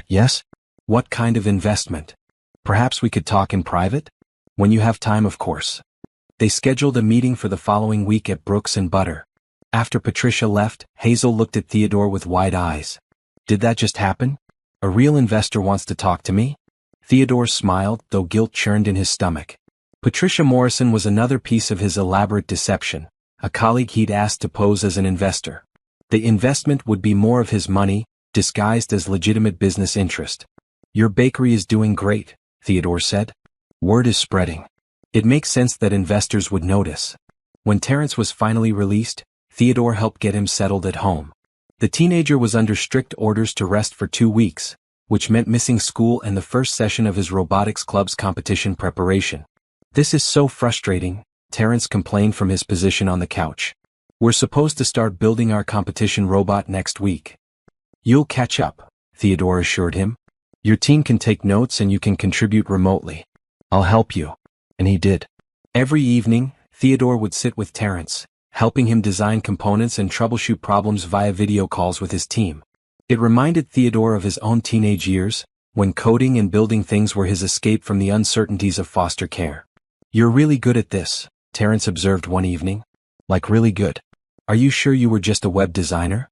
Yes? What kind of investment? Perhaps we could talk in private? When you have time, of course." They scheduled a meeting for the following week at Brooks and Butter. After Patricia left, Hazel looked at Theodore with wide eyes. "Did that just happen? A real investor wants to talk to me?" Theodore smiled, though guilt churned in his stomach. Patricia Morrison was another piece of his elaborate deception, a colleague he'd asked to pose as an investor. The investment would be more of his money, disguised as legitimate business interest. "Your bakery is doing great," Theodore said. "Word is spreading. It makes sense that investors would notice." When Terrence was finally released, Theodore helped get him settled at home. The teenager was under strict orders to rest for 2 weeks, which meant missing school and the first session of his robotics club's competition preparation. "This is so frustrating," Terrence complained from his position on the couch. "We're supposed to start building our competition robot next week." "You'll catch up," Theodore assured him. "Your team can take notes and you can contribute remotely. I'll help you." And he did. Every evening, Theodore would sit with Terrence, helping him design components and troubleshoot problems via video calls with his team. It reminded Theodore of his own teenage years, when coding and building things were his escape from the uncertainties of foster care. "You're really good at this," Terrence observed one evening. "Like really good. Are you sure you were just a web designer?"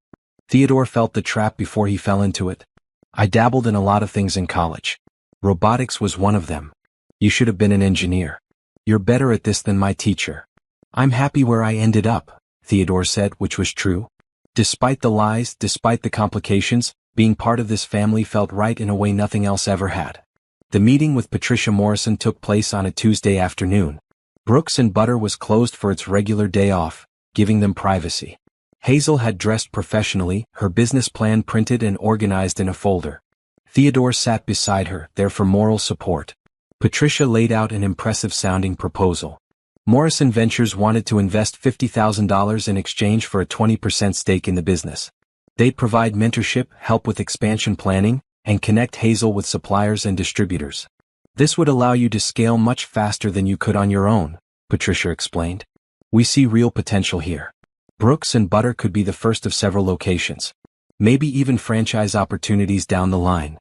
Theodore felt the trap before he fell into it. "I dabbled in a lot of things in college. Robotics was one of them." "You should have been an engineer. You're better at this than my teacher." "I'm happy where I ended up," Theodore said, which was true. Despite the lies, despite the complications, being part of this family felt right in a way nothing else ever had. The meeting with Patricia Morrison took place on a Tuesday afternoon. Brooks and Butter was closed for its regular day off, giving them privacy. Hazel had dressed professionally, her business plan printed and organized in a folder. Theodore sat beside her, there for moral support. Patricia laid out an impressive-sounding proposal. Morrison Ventures wanted to invest $50,000 in exchange for a 20% stake in the business. They'd provide mentorship, help with expansion planning, and connect Hazel with suppliers and distributors. "This would allow you to scale much faster than you could on your own," Patricia explained. "We see real potential here. Brooks and Butter could be the first of several locations. Maybe even franchise opportunities down the line."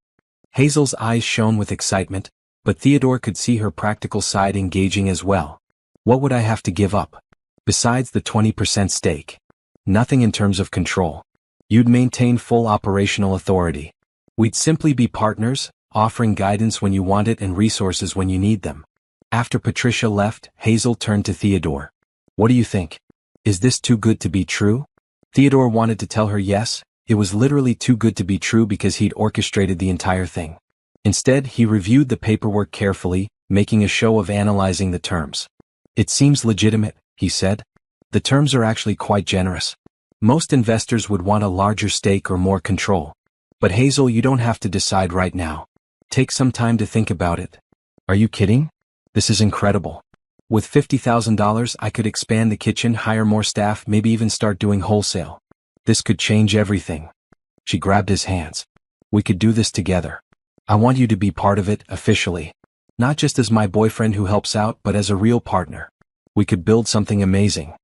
Hazel's eyes shone with excitement, but Theodore could see her practical side engaging as well. What would I have to give up? Besides the 20% stake. Nothing in terms of control. You'd maintain full operational authority. We'd simply be partners, offering guidance when you want it and resources when you need them. After Patricia left, Hazel turned to Theodore. What do you think? Is this too good to be true? Theodore wanted to tell her yes, it was literally too good to be true because he'd orchestrated the entire thing. Instead, he reviewed the paperwork carefully, making a show of analyzing the terms. It seems legitimate, he said. The terms are actually quite generous. Most investors would want a larger stake or more control. But Hazel, you don't have to decide right now. Take some time to think about it. Are you kidding? This is incredible. With $50,000 I could expand the kitchen, hire more staff, maybe even start doing wholesale. This could change everything. She grabbed his hands. We could do this together. I want you to be part of it, officially. Not just as my boyfriend who helps out, but as a real partner. We could build something amazing.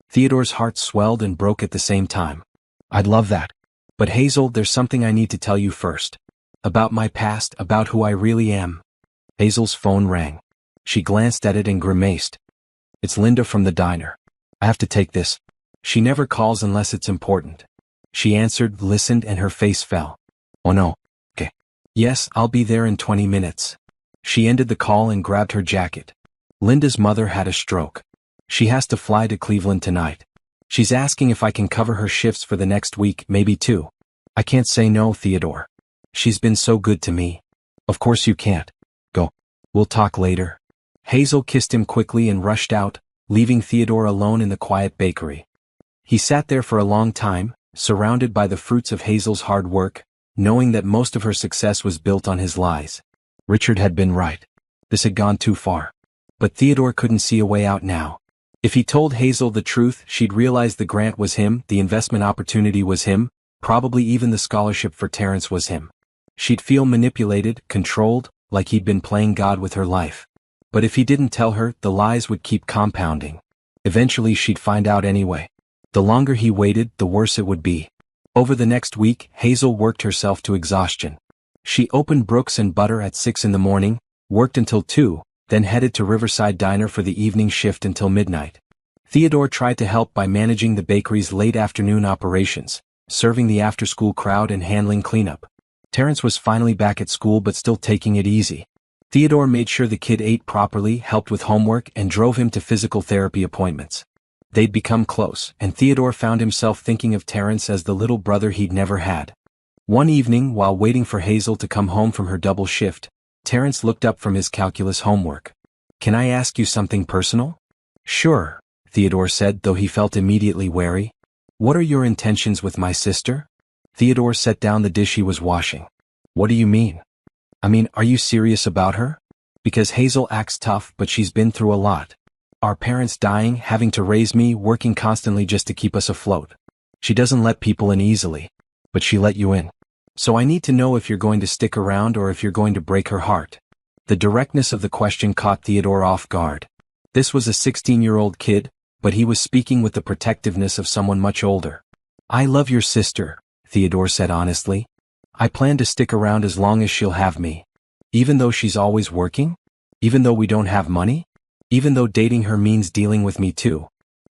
Theodore's heart swelled and broke at the same time. I'd love that. But Hazel, there's something I need to tell you first. About my past, about who I really am. Hazel's phone rang. She glanced at it and grimaced. It's Linda from the diner. I have to take this. She never calls unless it's important. She answered, listened, and her face fell. Oh no. Okay. Yes, I'll be there in 20 minutes. She ended the call and grabbed her jacket. Linda's mother had a stroke. She has to fly to Cleveland tonight. She's asking if I can cover her shifts for the next week, maybe 2. I can't say no, Theodore. She's been so good to me. Of course you can't. Go. We'll talk later. Hazel kissed him quickly and rushed out, leaving Theodore alone in the quiet bakery. He sat there for a long time, surrounded by the fruits of Hazel's hard work, knowing that most of her success was built on his lies. Richard had been right. This had gone too far. But Theodore couldn't see a way out now. If he told Hazel the truth, she'd realize the grant was him, the investment opportunity was him, probably even the scholarship for Terrence was him. She'd feel manipulated, controlled, like he'd been playing God with her life. But if he didn't tell her, the lies would keep compounding. Eventually she'd find out anyway. The longer he waited, the worse it would be. Over the next week, Hazel worked herself to exhaustion. She opened Brooks and Butter at 6 in the morning, worked until 2, then headed to Riverside Diner for the evening shift until midnight. Theodore tried to help by managing the bakery's late afternoon operations, serving the after-school crowd and handling cleanup. Terrence was finally back at school but still taking it easy. Theodore made sure the kid ate properly, helped with homework, and drove him to physical therapy appointments. They'd become close, and Theodore found himself thinking of Terrence as the little brother he'd never had. One evening, while waiting for Hazel to come home from her double shift, Terrence looked up from his calculus homework. Can I ask you something personal? Sure, Theodore said, though he felt immediately wary. What are your intentions with my sister? Theodore set down the dish he was washing. What do you mean? Are you serious about her? Because Hazel acts tough, but she's been through a lot. Our parents dying, having to raise me, working constantly just to keep us afloat. She doesn't let people in easily. But she let you in. So I need to know if you're going to stick around or if you're going to break her heart. The directness of the question caught Theodore off guard. This was a 16-year-old kid, but he was speaking with the protectiveness of someone much older. I love your sister, Theodore said honestly. I plan to stick around as long as she'll have me. Even though she's always working? Even though we don't have money? Even though dating her means dealing with me too?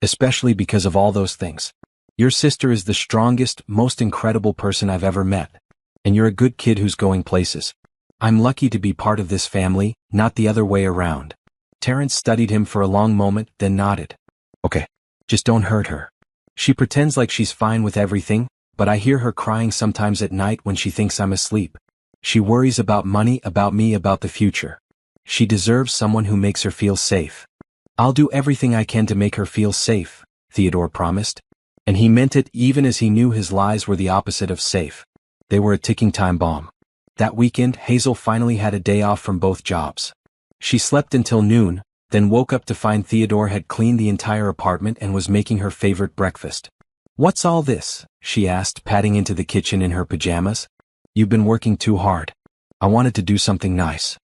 Especially because of all those things. Your sister is the strongest, most incredible person I've ever met. And you're a good kid who's going places. I'm lucky to be part of this family, not the other way around. Terrence studied him for a long moment, then nodded. Okay. Just don't hurt her. She pretends like she's fine with everything, but I hear her crying sometimes at night when she thinks I'm asleep. She worries about money, about me, about the future. She deserves someone who makes her feel safe. I'll do everything I can to make her feel safe, Theodore promised. And he meant it even as he knew his lies were the opposite of safe. They were a ticking time bomb. That weekend, Hazel finally had a day off from both jobs. She slept until noon, then woke up to find Theodore had cleaned the entire apartment and was making her favorite breakfast. What's all this? She asked, padding into the kitchen in her pajamas. You've been working too hard. I wanted to do something nice.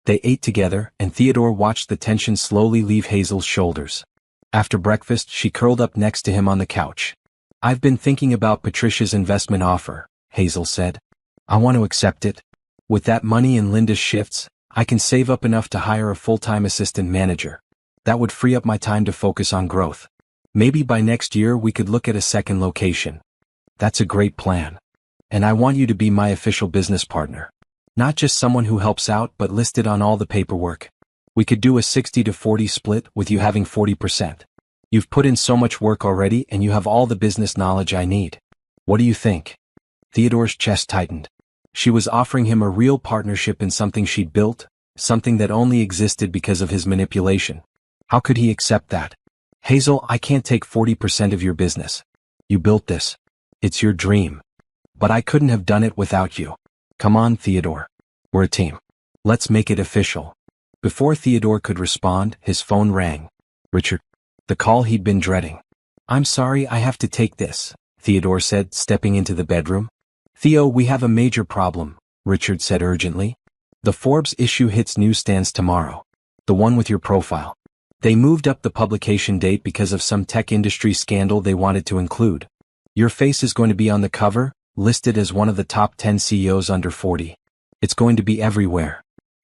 They ate together, and Theodore watched the tension slowly leave Hazel's shoulders. After breakfast, she curled up next to him on the couch. I've been thinking about Patricia's investment offer, Hazel said. I want to accept it. With that money and Linda's shifts, I can save up enough to hire a full-time assistant manager. That would free up my time to focus on growth. Maybe by next year we could look at a second location. That's a great plan. And I want you to be my official business partner. Not just someone who helps out but listed on all the paperwork. We could do a 60-40 split with you having 40%. You've put in so much work already and you have all the business knowledge I need. What do you think? Theodore's chest tightened. She was offering him a real partnership in something she'd built, something that only existed because of his manipulation. How could he accept that? Hazel, I can't take 40% of your business. You built this. It's your dream. But I couldn't have done it without you. Come on, Theodore. We're a team. Let's make it official. Before Theodore could respond, his phone rang. Richard. The call he'd been dreading. I'm sorry, I have to take this, Theodore said, stepping into the bedroom. Theo, we have a major problem, Richard said urgently. The Forbes issue hits newsstands tomorrow. The one with your profile. They moved up the publication date because of some tech industry scandal they wanted to include. Your face is going to be on the cover, listed as one of the top 10 CEOs under 40. It's going to be everywhere.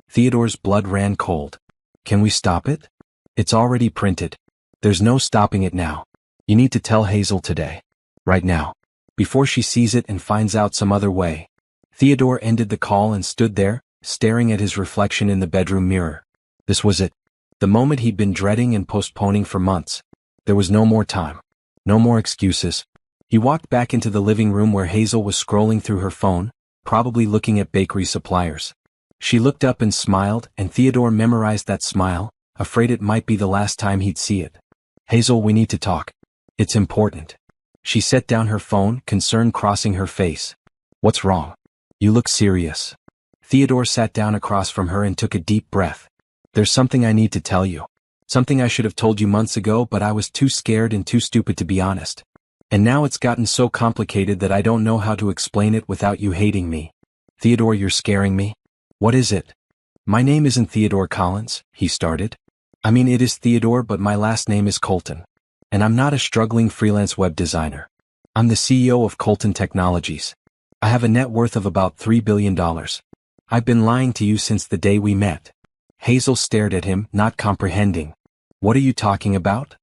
Theodore's blood ran cold. Can we stop it? It's already printed. There's no stopping it now. You need to tell Hazel today. Right now. Before she sees it and finds out some other way. Theodore ended the call and stood there, staring at his reflection in the bedroom mirror. This was it. The moment he'd been dreading and postponing for months. There was no more time. No more excuses. He walked back into the living room where Hazel was scrolling through her phone, probably looking at bakery suppliers. She looked up and smiled, and Theodore memorized that smile, afraid it might be the last time he'd see it. Hazel, we need to talk. It's important. She set down her phone, concern crossing her face. What's wrong? You look serious. Theodore sat down across from her and took a deep breath. There's something I need to tell you. Something I should have told you months ago, but I was too scared and too stupid to be honest. And now it's gotten so complicated that I don't know how to explain it without you hating me. Theodore, you're scaring me. What is it? My name isn't Theodore Collins, he started. I mean, it is Theodore, but my last name is Colton. And I'm not a struggling freelance web designer. I'm the CEO of Colton Technologies. I have a net worth of about $3 billion. I've been lying to you since the day we met. Hazel stared at him, not comprehending. What are you talking about?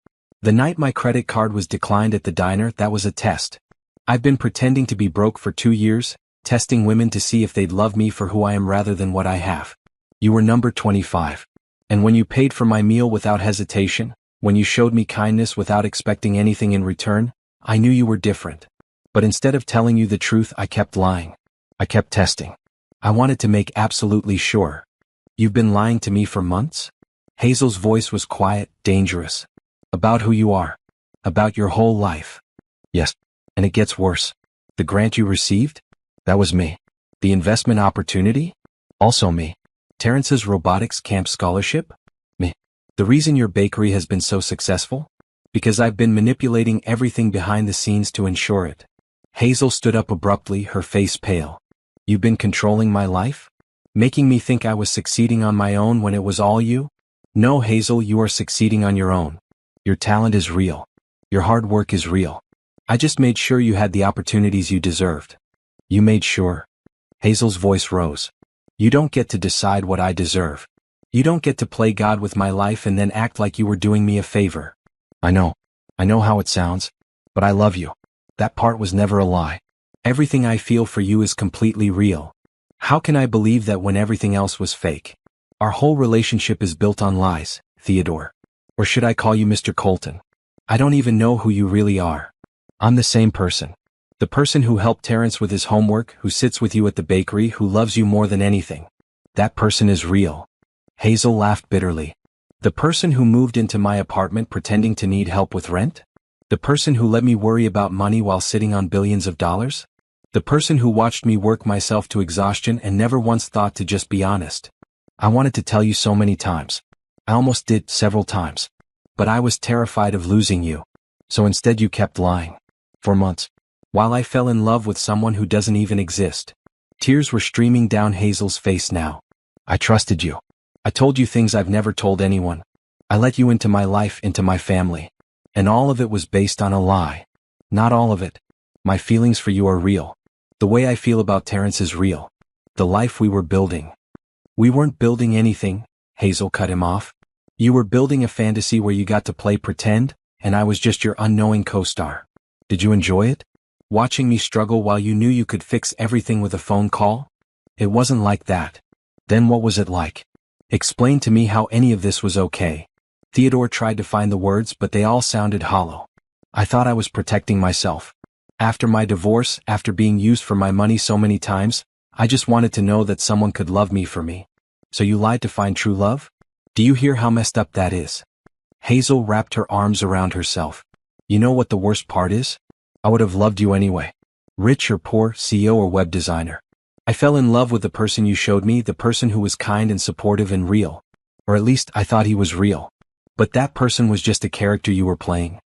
The night my credit card was declined at the diner, that was a test. I've been pretending to be broke for 2 years, testing women to see if they'd love me for who I am rather than what I have. You were number 25. And when you paid for my meal without hesitation, when you showed me kindness without expecting anything in return, I knew you were different. But instead of telling you the truth, I kept lying. I kept testing. I wanted to make absolutely sure. You've been lying to me for months? Hazel's voice was quiet, dangerous. About who you are. About your whole life. Yes. And it gets worse. The grant you received? That was me. The investment opportunity? Also me. Terrence's robotics camp scholarship? Me. The reason your bakery has been so successful? Because I've been manipulating everything behind the scenes to ensure it. Hazel stood up abruptly, her face pale. You've been controlling my life? Making me think I was succeeding on my own when it was all you? No, Hazel, you are succeeding on your own. Your talent is real. Your hard work is real. I just made sure you had the opportunities you deserved. You made sure. Hazel's voice rose. You don't get to decide what I deserve. You don't get to play God with my life and then act like you were doing me a favor. I know how it sounds, but I love you. That part was never a lie. Everything I feel for you is completely real. How can I believe that when everything else was fake? Our whole relationship is built on lies, Theodore. Or should I call you Mr. Colton? I don't even know who you really are. I'm the same person. The person who helped Terrence with his homework, who sits with you at the bakery, who loves you more than anything. That person is real. Hazel laughed bitterly. The person who moved into my apartment pretending to need help with rent? The person who let me worry about money while sitting on billions of dollars? The person who watched me work myself to exhaustion and never once thought to just be honest. I wanted to tell you so many times. I almost did several times. But I was terrified of losing you. So instead you kept lying. For months. While I fell in love with someone who doesn't even exist. Tears were streaming down Hazel's face now. I trusted you. I told you things I've never told anyone. I let you into my life, into my family. And all of it was based on a lie. Not all of it. My feelings for you are real. The way I feel about Terrence is real. The life we were building. We weren't building anything, Hazel cut him off. You were building a fantasy where you got to play pretend, and I was just your unknowing co-star. Did you enjoy it? Watching me struggle while you knew you could fix everything with a phone call? It wasn't like that. Then what was it like? Explain to me how any of this was okay. Theodore tried to find the words, but they all sounded hollow. I thought I was protecting myself. After my divorce, after being used for my money so many times, I just wanted to know that someone could love me for me. So you lied to find true love? Do you hear how messed up that is? Hazel wrapped her arms around herself. You know what the worst part is? I would have loved you anyway. Rich or poor, CEO or web designer. I fell in love with the person you showed me, the person who was kind and supportive and real. Or at least I thought he was real. But that person was just a character you were playing.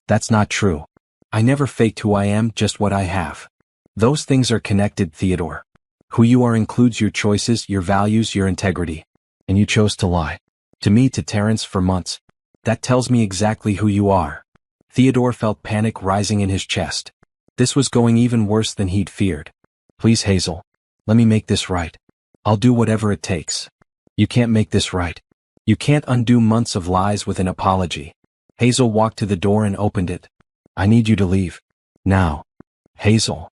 That's not true. I never faked who I am, just what I have. Those things are connected, Theodore. Who you are includes your choices, your values, your integrity. And you chose to lie. To me, to Terrence, for months. That tells me exactly who you are. Theodore felt panic rising in his chest. This was going even worse than he'd feared. Please, Hazel. Let me make this right. I'll do whatever it takes. You can't make this right. You can't undo months of lies with an apology. Hazel walked to the door and opened it. I need you to leave. Now. Hazel.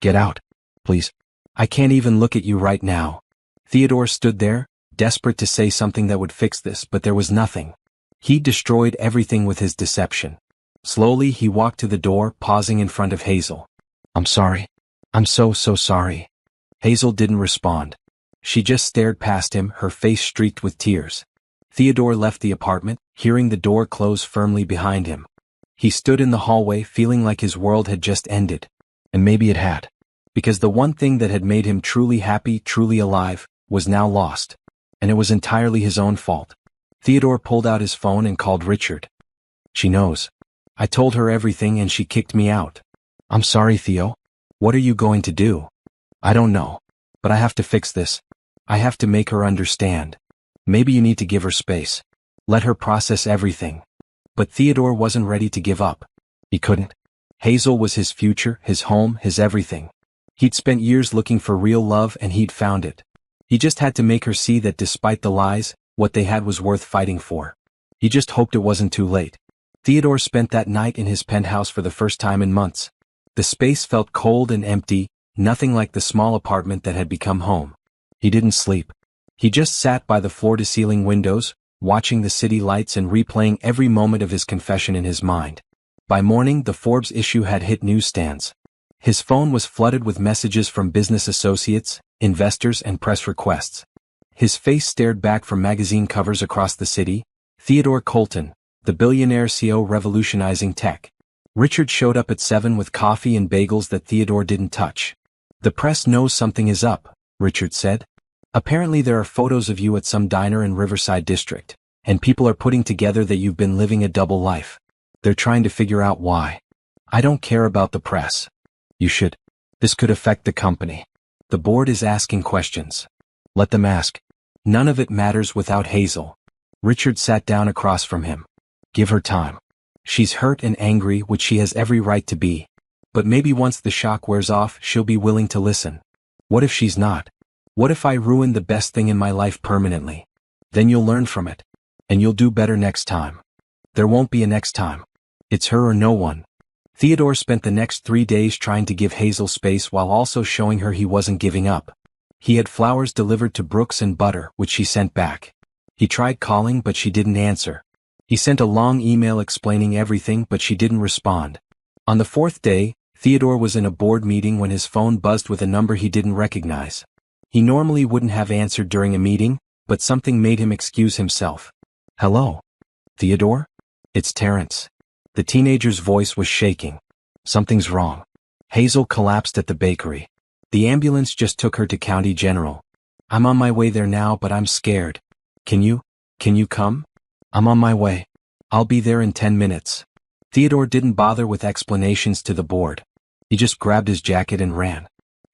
Get out. Please. I can't even look at you right now. Theodore stood there, desperate to say something that would fix this, but there was nothing. He destroyed everything with his deception. Slowly he walked to the door, pausing in front of Hazel. I'm sorry. I'm so sorry. Hazel didn't respond. She just stared past him, her face streaked with tears. Theodore left the apartment, hearing the door close firmly behind him. He stood in the hallway feeling like his world had just ended. And maybe it had. Because the one thing that had made him truly happy, truly alive, was now lost. And it was entirely his own fault. Theodore pulled out his phone and called Richard. She knows. I told her everything and she kicked me out. I'm sorry, Theo. What are you going to do? I don't know. But I have to fix this. I have to make her understand. Maybe you need to give her space. Let her process everything. But Theodore wasn't ready to give up. He couldn't. Hazel was his future, his home, his everything. He'd spent years looking for real love and he'd found it. He just had to make her see that despite the lies, what they had was worth fighting for. He just hoped it wasn't too late. Theodore spent that night in his penthouse for the first time in months. The space felt cold and empty, nothing like the small apartment that had become home. He didn't sleep. He just sat by the floor-to-ceiling windows, watching the city lights and replaying every moment of his confession in his mind. By morning, the Forbes issue had hit newsstands. His phone was flooded with messages from business associates, investors, and press requests. His face stared back from magazine covers across the city. Theodore Colton, the billionaire CEO revolutionizing tech. Richard showed up at 7 with coffee and bagels that Theodore didn't touch. The press knows something is up, Richard said. Apparently there are photos of you at some diner in Riverside District, and people are putting together that you've been living a double life. They're trying to figure out why. I don't care about the press. You should. This could affect the company. The board is asking questions. Let them ask. None of it matters without Hazel. Richard sat down across from him. Give her time. She's hurt and angry, which she has every right to be. But maybe once the shock wears off, she'll be willing to listen. What if she's not? What if I ruin the best thing in my life permanently? Then you'll learn from it. And you'll do better next time. There won't be a next time. It's her or no one. Theodore spent the next 3 days trying to give Hazel space while also showing her he wasn't giving up. He had flowers delivered to Brooks and butter, which she sent back. He tried calling, but she didn't answer. He sent a long email explaining everything, but she didn't respond. On the 4th day, Theodore was in a board meeting when his phone buzzed with a number he didn't recognize. He normally wouldn't have answered during a meeting, but something made him excuse himself. Hello? Theodore? It's Terrence. The teenager's voice was shaking. Something's wrong. Hazel collapsed at the bakery. The ambulance just took her to County General. I'm on my way there now, but I'm scared. Can you come? I'm on my way. I'll be there in 10 minutes. Theodore didn't bother with explanations to the board. He just grabbed his jacket and ran.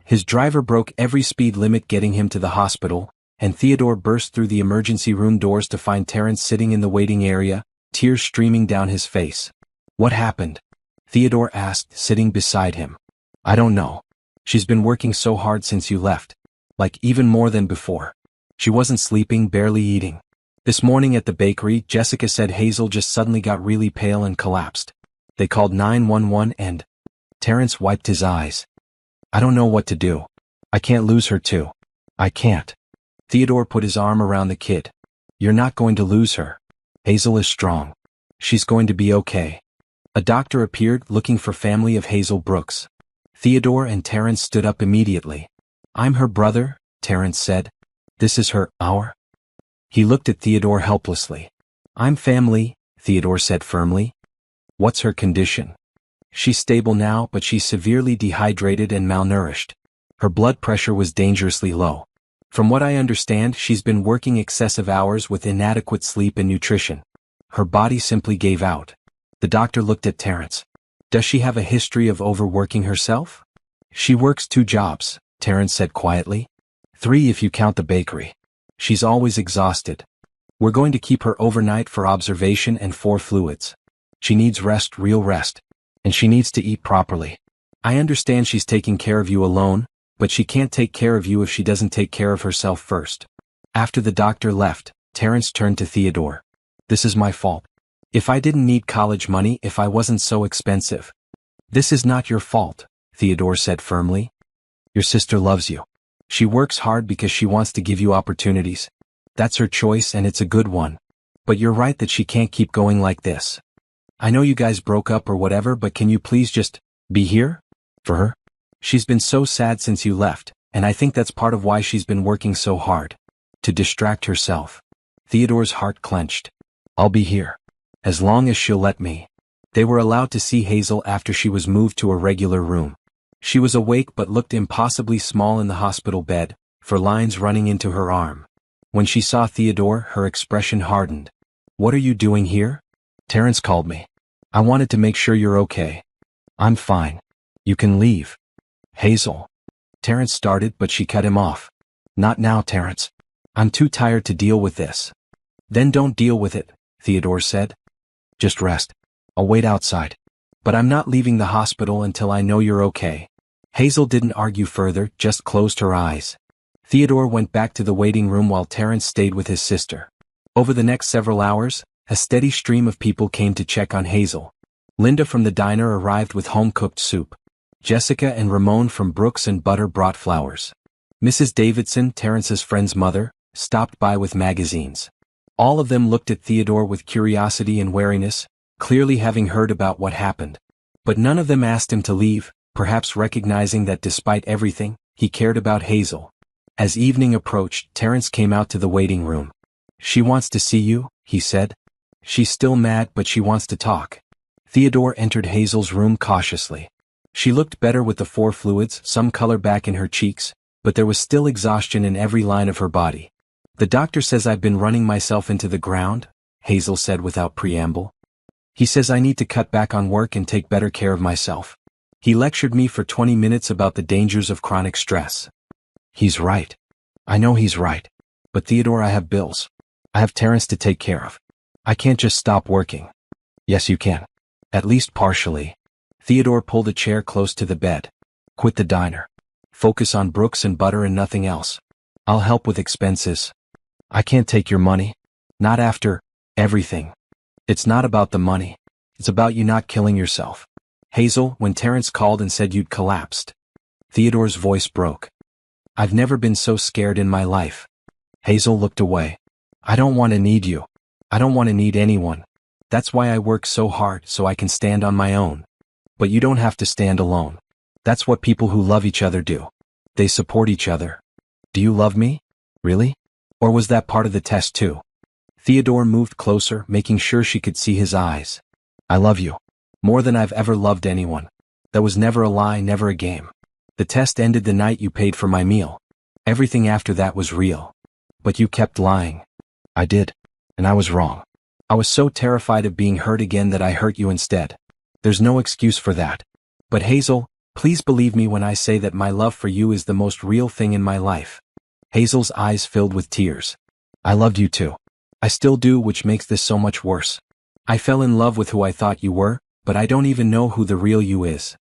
His driver broke every speed limit getting him to the hospital, and Theodore burst through the emergency room doors to find Terrence sitting in the waiting area, tears streaming down his face. What happened? Theodore asked, sitting beside him. I don't know. She's been working so hard since you left. Like even more than before. She wasn't sleeping, barely eating. This morning at the bakery, Jessica said Hazel just suddenly got really pale and collapsed. They called 911 and... Terrence wiped his eyes. I don't know what to do. I can't lose her too. I can't. Theodore put his arm around the kid. You're not going to lose her. Hazel is strong. She's going to be okay. A doctor appeared looking for family of Hazel Brooks. Theodore and Terrence stood up immediately. I'm her brother, Terrence said. This is our. He looked at Theodore helplessly. I'm family, Theodore said firmly. What's her condition? She's stable now, but she's severely dehydrated and malnourished. Her blood pressure was dangerously low. From what I understand, she's been working excessive hours with inadequate sleep and nutrition. Her body simply gave out. The doctor looked at Terrence. Does she have a history of overworking herself? She works 2 jobs, Terrence said quietly. 3 if you count the bakery. She's always exhausted. We're going to keep her overnight for observation and 4 fluids. She needs rest, real rest. And she needs to eat properly. I understand she's taking care of you alone, but she can't take care of you if she doesn't take care of herself first. After the doctor left, Terrence turned to Theodore. This is my fault. If I didn't need college money, if I wasn't so expensive. This is not your fault, Theodore said firmly. Your sister loves you. She works hard because she wants to give you opportunities. That's her choice and it's a good one. But you're right that she can't keep going like this. I know you guys broke up or whatever, but can you please just be here for her? She's been so sad since you left, and I think that's part of why she's been working so hard. To distract herself. Theodore's heart clenched. I'll be here. As long as she'll let me. They were allowed to see Hazel after she was moved to a regular room. She was awake but looked impossibly small in the hospital bed, for lines running into her arm. When she saw Theodore, her expression hardened. What are you doing here? Terrence called me. I wanted to make sure you're okay. I'm fine. You can leave. Hazel. Terrence started, but she cut him off. Not now, Terrence. I'm too tired to deal with this. Then don't deal with it, Theodore said. Just rest. I'll wait outside. But I'm not leaving the hospital until I know you're okay. Hazel didn't argue further, just closed her eyes. Theodore went back to the waiting room while Terrence stayed with his sister. Over the next several hours, a steady stream of people came to check on Hazel. Linda from the diner arrived with home-cooked soup. Jessica and Ramon from Brooks and Butter brought flowers. Mrs. Davidson, Terrence's friend's mother, stopped by with magazines. All of them looked at Theodore with curiosity and wariness, clearly having heard about what happened. But none of them asked him to leave, perhaps recognizing that despite everything, he cared about Hazel. As evening approached, Terrence came out to the waiting room. She wants to see you, he said. She's still mad, but she wants to talk. Theodore entered Hazel's room cautiously. She looked better with the 4 fluids, some color back in her cheeks, but there was still exhaustion in every line of her body. The doctor says I've been running myself into the ground, Hazel said without preamble. He says I need to cut back on work and take better care of myself. He lectured me for 20 minutes about the dangers of chronic stress. He's right. I know he's right. But Theodore, I have bills. I have Terrence to take care of. I can't just stop working. Yes, you can. At least partially. Theodore pulled a chair close to the bed. Quit the diner. Focus on Brooks and Butter and nothing else. I'll help with expenses. I can't take your money. Not after everything. It's not about the money. It's about you not killing yourself. Hazel, when Terrence called and said you'd collapsed. Theodore's voice broke. I've never been so scared in my life. Hazel looked away. I don't want to need you. I don't want to need anyone. That's why I work so hard, so I can stand on my own. But you don't have to stand alone. That's what people who love each other do. They support each other. Do you love me? Really? Or was that part of the test too? Theodore moved closer, making sure she could see his eyes. I love you. More than I've ever loved anyone. That was never a lie, never a game. The test ended the night you paid for my meal. Everything after that was real. But you kept lying. I did. And I was wrong. I was so terrified of being hurt again that I hurt you instead. There's no excuse for that. But Hazel, please believe me when I say that my love for you is the most real thing in my life. Hazel's eyes filled with tears. I loved you too. I still do, which makes this so much worse. I fell in love with who I thought you were, but I don't even know who the real you is.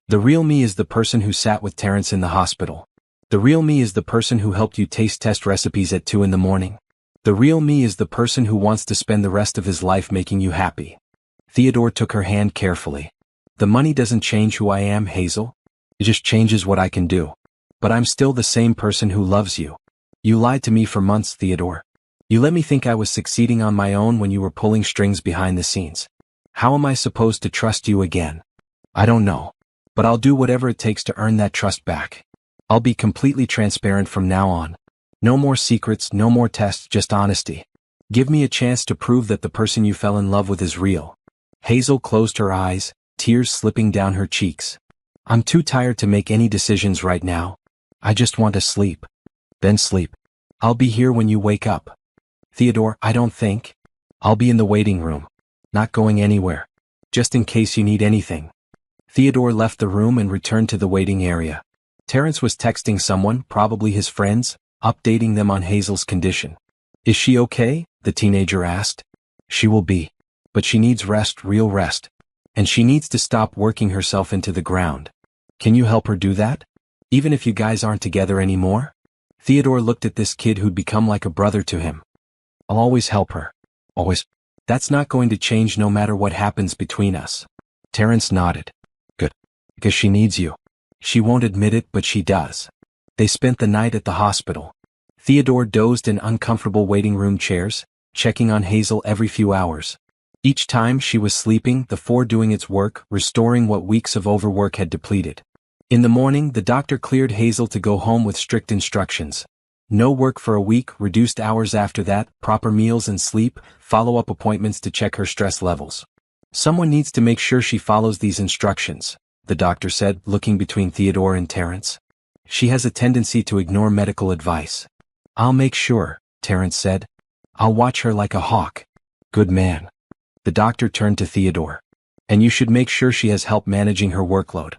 The real me is the person who sat with Terrence in the hospital. The real me is the person who helped you taste test recipes at 2 in the morning. The real me is the person who wants to spend the rest of his life making you happy. Theodore took her hand carefully. The money doesn't change who I am, Hazel. It just changes what I can do. But I'm still the same person who loves you. You lied to me for months, Theodore. You let me think I was succeeding on my own when you were pulling strings behind the scenes. How am I supposed to trust you again? I don't know. But I'll do whatever it takes to earn that trust back. I'll be completely transparent from now on. No more secrets, no more tests, just honesty. Give me a chance to prove that the person you fell in love with is real. Hazel closed her eyes, tears slipping down her cheeks. I'm too tired to make any decisions right now. I just want to sleep. Then sleep. I'll be here when you wake up. Theodore, I don't think. I'll be in the waiting room. Not going anywhere. Just in case you need anything. Theodore left the room and returned to the waiting area. Terrence was texting someone, probably his friends, updating them on Hazel's condition. Is she okay? The teenager asked. She will be. But she needs rest, real rest. And she needs to stop working herself into the ground. Can you help her do that? Even if you guys aren't together anymore? Theodore looked at this kid who'd become like a brother to him. I'll always help her. Always. That's not going to change no matter what happens between us. Terrence nodded. Good. Because she needs you. She won't admit it, but she does. They spent the night at the hospital. Theodore dozed in uncomfortable waiting room chairs, checking on Hazel every few hours. Each time she was sleeping, the fore doing its work, restoring what weeks of overwork had depleted. In the morning, the doctor cleared Hazel to go home with strict instructions. No work for a week, reduced hours after that, proper meals and sleep, follow-up appointments to check her stress levels. Someone needs to make sure she follows these instructions, the doctor said, looking between Theodore and Terrence. She has a tendency to ignore medical advice. I'll make sure, Terrence said. I'll watch her like a hawk. Good man. The doctor turned to Theodore. And you should make sure she has help managing her workload.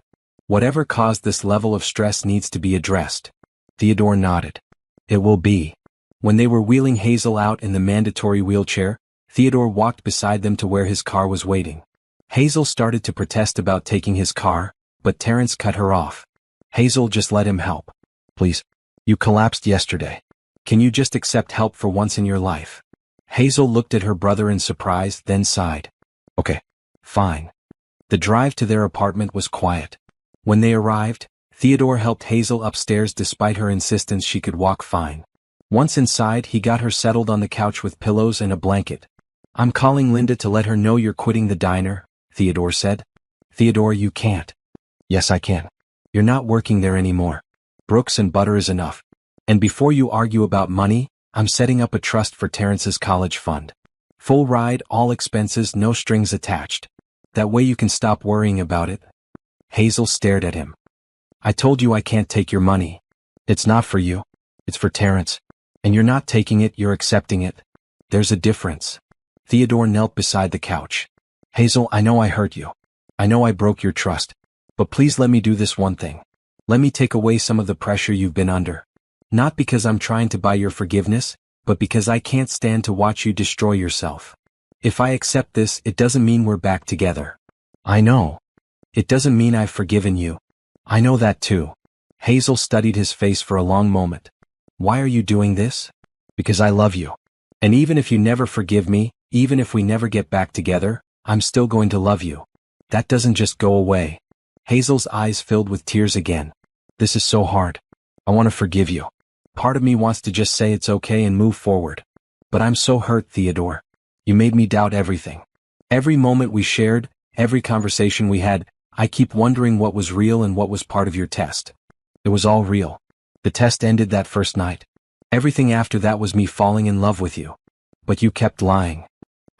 Whatever caused this level of stress needs to be addressed. Theodore nodded. It will be. When they were wheeling Hazel out in the mandatory wheelchair, Theodore walked beside them to where his car was waiting. Hazel started to protest about taking his car, but Terrence cut her off. Hazel, just let him help. Please. You collapsed yesterday. Can you just accept help for once in your life? Hazel looked at her brother in surprise, then sighed. Okay. Fine. The drive to their apartment was quiet. When they arrived, Theodore helped Hazel upstairs despite her insistence she could walk fine. Once inside, he got her settled on the couch with pillows and a blanket. I'm calling Linda to let her know you're quitting the diner, Theodore said. Theodore, you can't. Yes, I can. You're not working there anymore. Brooks and butter is enough. And before you argue about money, I'm setting up a trust for Terrence's college fund. Full ride, all expenses, no strings attached. That way you can stop worrying about it. Hazel stared at him. I told you I can't take your money. It's not for you. It's for Terrence. And you're not taking it, you're accepting it. There's a difference. Theodore knelt beside the couch. Hazel, I know I hurt you. I know I broke your trust. But please let me do this one thing. Let me take away some of the pressure you've been under. Not because I'm trying to buy your forgiveness, but because I can't stand to watch you destroy yourself. If I accept this, it doesn't mean we're back together. I know. It doesn't mean I've forgiven you. I know that too. Hazel studied his face for a long moment. Why are you doing this? Because I love you. And even if you never forgive me, even if we never get back together, I'm still going to love you. That doesn't just go away. Hazel's eyes filled with tears again. This is so hard. I want to forgive you. Part of me wants to just say it's okay and move forward. But I'm so hurt, Theodore. You made me doubt everything. Every moment we shared, every conversation we had, I keep wondering what was real and what was part of your test. It was all real. The test ended that first night. Everything after that was me falling in love with you. But you kept lying.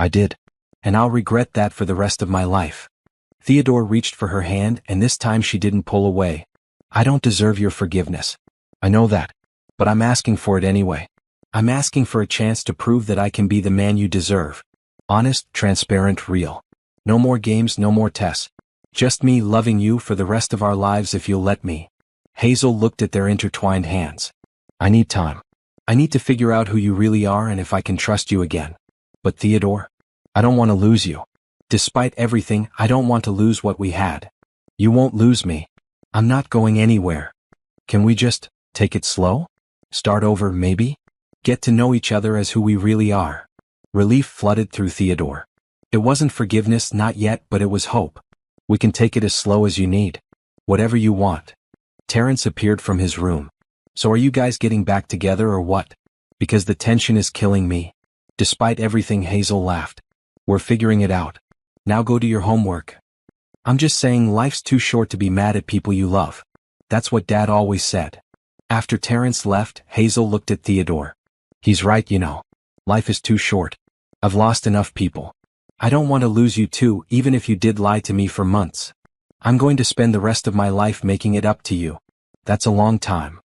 I did. And I'll regret that for the rest of my life. Theodore reached for her hand, and this time she didn't pull away. I don't deserve your forgiveness. I know that. But I'm asking for it anyway. I'm asking for a chance to prove that I can be the man you deserve. Honest, transparent, real. No more games, no more tests. Just me loving you for the rest of our lives if you'll let me. Hazel looked at their intertwined hands. I need time. I need to figure out who you really are and if I can trust you again. But Theodore, I don't want to lose you. Despite everything, I don't want to lose what we had. You won't lose me. I'm not going anywhere. Can we just take it slow? Start over, maybe? Get to know each other as who we really are. Relief flooded through Theodore. It wasn't forgiveness, not yet, but it was hope. We can take it as slow as you need. Whatever you want. Terrence appeared from his room. So are you guys getting back together or what? Because the tension is killing me. Despite everything, Hazel laughed. We're figuring it out. Now go do your homework. I'm just saying life's too short to be mad at people you love. That's what Dad always said. After Terrence left, Hazel looked at Theodore. He's right, you know. Life is too short. I've lost enough people. I don't want to lose you too, even if you did lie to me for months. I'm going to spend the rest of my life making it up to you. That's a long time.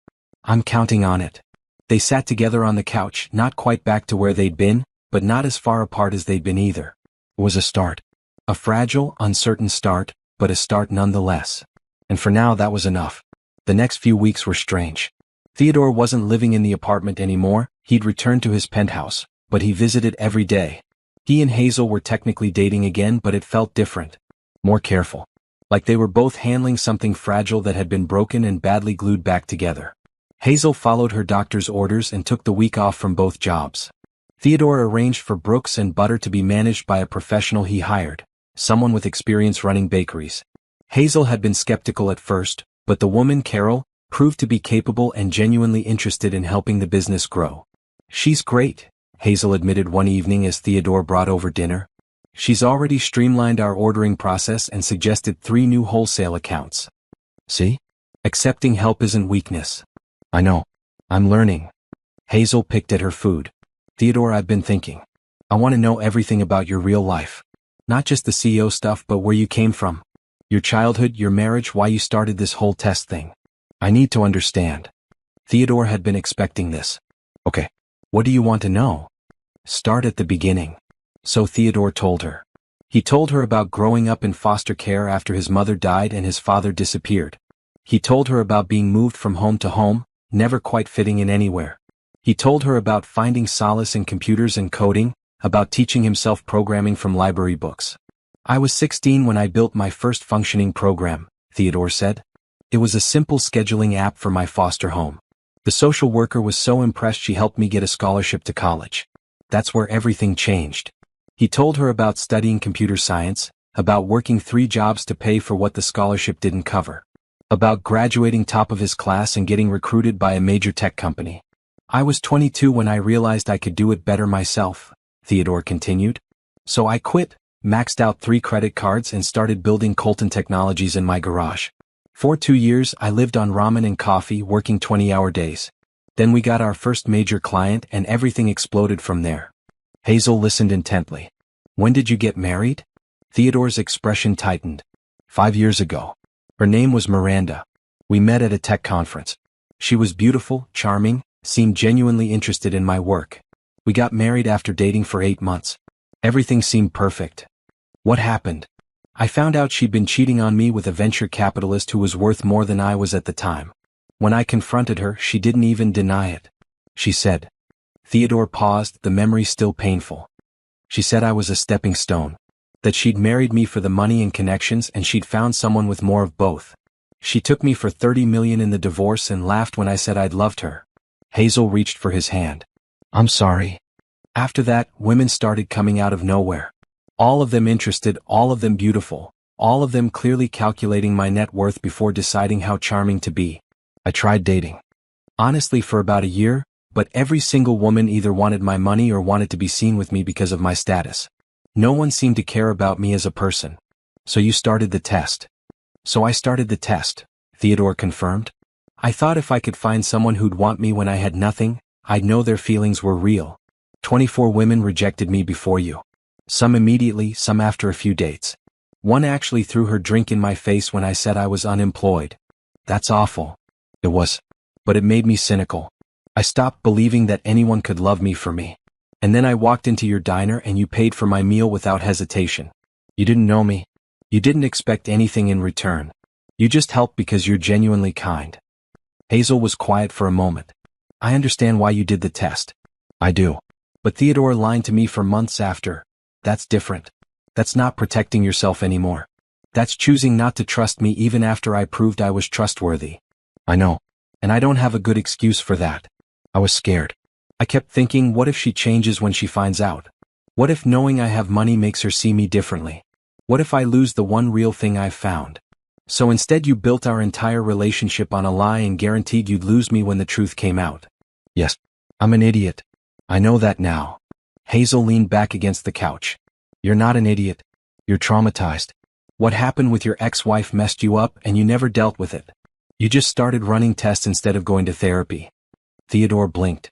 I'm counting on it. They sat together on the couch, not quite back to where they'd been, but not as far apart as they'd been either. It was a start. A fragile, uncertain start, but a start nonetheless. And for now that was enough. The next few weeks were strange. Theodore wasn't living in the apartment anymore, he'd returned to his penthouse, but he visited every day. He and Hazel were technically dating again, but it felt different. More careful. Like they were both handling something fragile that had been broken and badly glued back together. Hazel followed her doctor's orders and took the week off from both jobs. Theodore arranged for Brooks and Butter to be managed by a professional he hired, someone with experience running bakeries. Hazel had been skeptical at first, but the woman, Carol, proved to be capable and genuinely interested in helping the business grow. She's great, Hazel admitted one evening as Theodore brought over dinner. She's already streamlined our ordering process and suggested 3 new wholesale accounts. See? Accepting help isn't weakness. I know. I'm learning. Hazel picked at her food. Theodore, I've been thinking. I want to know everything about your real life. Not just the CEO stuff, but where you came from. Your childhood, your marriage, why you started this whole test thing. I need to understand. Theodore had been expecting this. Okay. What do you want to know? Start at the beginning. So Theodore told her. He told her about growing up in foster care after his mother died and his father disappeared. He told her about being moved from home to home, never quite fitting in anywhere. He told her about finding solace in computers and coding, about teaching himself programming from library books. I was 16 when I built my first functioning program, Theodore said. It was a simple scheduling app for my foster home. The social worker was so impressed she helped me get a scholarship to college. That's where everything changed. He told her about studying computer science, about working 3 jobs to pay for what the scholarship didn't cover, about graduating top of his class and getting recruited by a major tech company. I was 22 when I realized I could do it better myself, Theodore continued. So I quit, maxed out 3 credit cards and started building Colton technologies in my garage. For 2 years I lived on ramen and coffee, working 20-hour days. Then we got our first major client and everything exploded from there. Hazel listened intently. When did you get married? Theodore's expression tightened. 5 years ago. Her name was Miranda. We met at a tech conference. She was beautiful, charming, seemed genuinely interested in my work. We got married after dating for 8 months. Everything seemed perfect. What happened? I found out she'd been cheating on me with a venture capitalist who was worth more than I was at the time. When I confronted her, she didn't even deny it. She said. Theodore paused, the memory still painful. She said I was a stepping stone. That she'd married me for the money and connections and she'd found someone with more of both. She took me for $30 million in the divorce and laughed when I said I'd loved her. Hazel reached for his hand. I'm sorry. After that, women started coming out of nowhere. All of them interested, all of them beautiful, all of them clearly calculating my net worth before deciding how charming to be. I tried dating. Honestly, for about a year, but every single woman either wanted my money or wanted to be seen with me because of my status. No one seemed to care about me as a person. So you started the test. So I started the test, Theodore confirmed. I thought if I could find someone who'd want me when I had nothing, I'd know their feelings were real. 24 women rejected me before you. Some immediately, some after a few dates. One actually threw her drink in my face when I said I was unemployed. That's awful. It was. But it made me cynical. I stopped believing that anyone could love me for me. And then I walked into your diner and you paid for my meal without hesitation. You didn't know me. You didn't expect anything in return. You just helped because you're genuinely kind. Hazel was quiet for a moment. I understand why you did the test. I do. But Theodore lied to me for months after. That's different. That's not protecting yourself anymore. That's choosing not to trust me even after I proved I was trustworthy. I know. And I don't have a good excuse for that. I was scared. I kept thinking, what if she changes when she finds out? What if knowing I have money makes her see me differently? What if I lose the one real thing I've found? So instead you built our entire relationship on a lie and guaranteed you'd lose me when the truth came out. Yes, I'm an idiot. I know that now. Hazel leaned back against the couch. You're not an idiot. You're traumatized. What happened with your ex-wife messed you up and you never dealt with it. You just started running tests instead of going to therapy. Theodore blinked.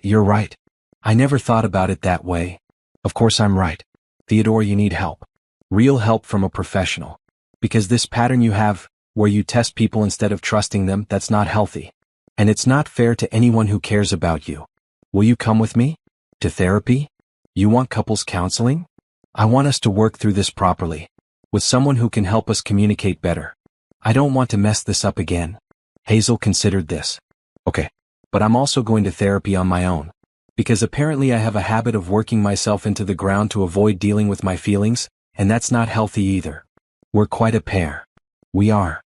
You're right. I never thought about it that way. Of course I'm right. Theodore, you need help. Real help from a professional. Because this pattern you have, where you test people instead of trusting them, that's not healthy. And it's not fair to anyone who cares about you. Will you come with me? To therapy? You want couples counseling? I want us to work through this properly. With someone who can help us communicate better. I don't want to mess this up again. Hazel considered this. Okay. But I'm also going to therapy on my own. Because apparently I have a habit of working myself into the ground to avoid dealing with my feelings, and that's not healthy either. We're quite a pair. We are.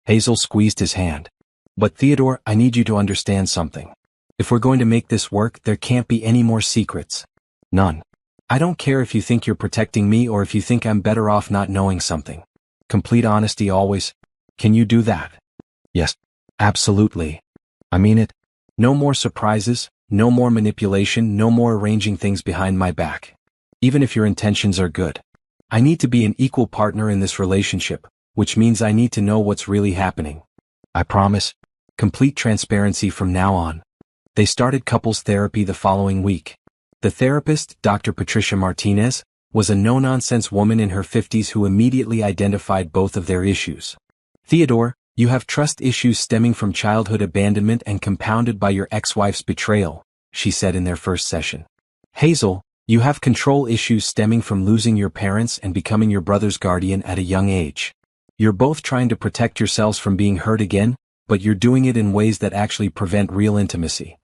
Hazel squeezed his hand. But Theodore, I need you to understand something. If we're going to make this work, there can't be any more secrets. None. I don't care if you think you're protecting me or if you think I'm better off not knowing something. Complete honesty always. Can you do that? Yes. Absolutely. I mean it. No more surprises, no more manipulation, no more arranging things behind my back. Even if your intentions are good. I need to be an equal partner in this relationship, which means I need to know what's really happening. I promise. Complete transparency from now on. They started couples therapy the following week. The therapist, Dr. Patricia Martinez, was a no-nonsense woman in her 50s who immediately identified both of their issues. Theodore, you have trust issues stemming from childhood abandonment and compounded by your ex-wife's betrayal, she said in their first session. Hazel, you have control issues stemming from losing your parents and becoming your brother's guardian at a young age. You're both trying to protect yourselves from being hurt again, but you're doing it in ways that actually prevent real intimacy.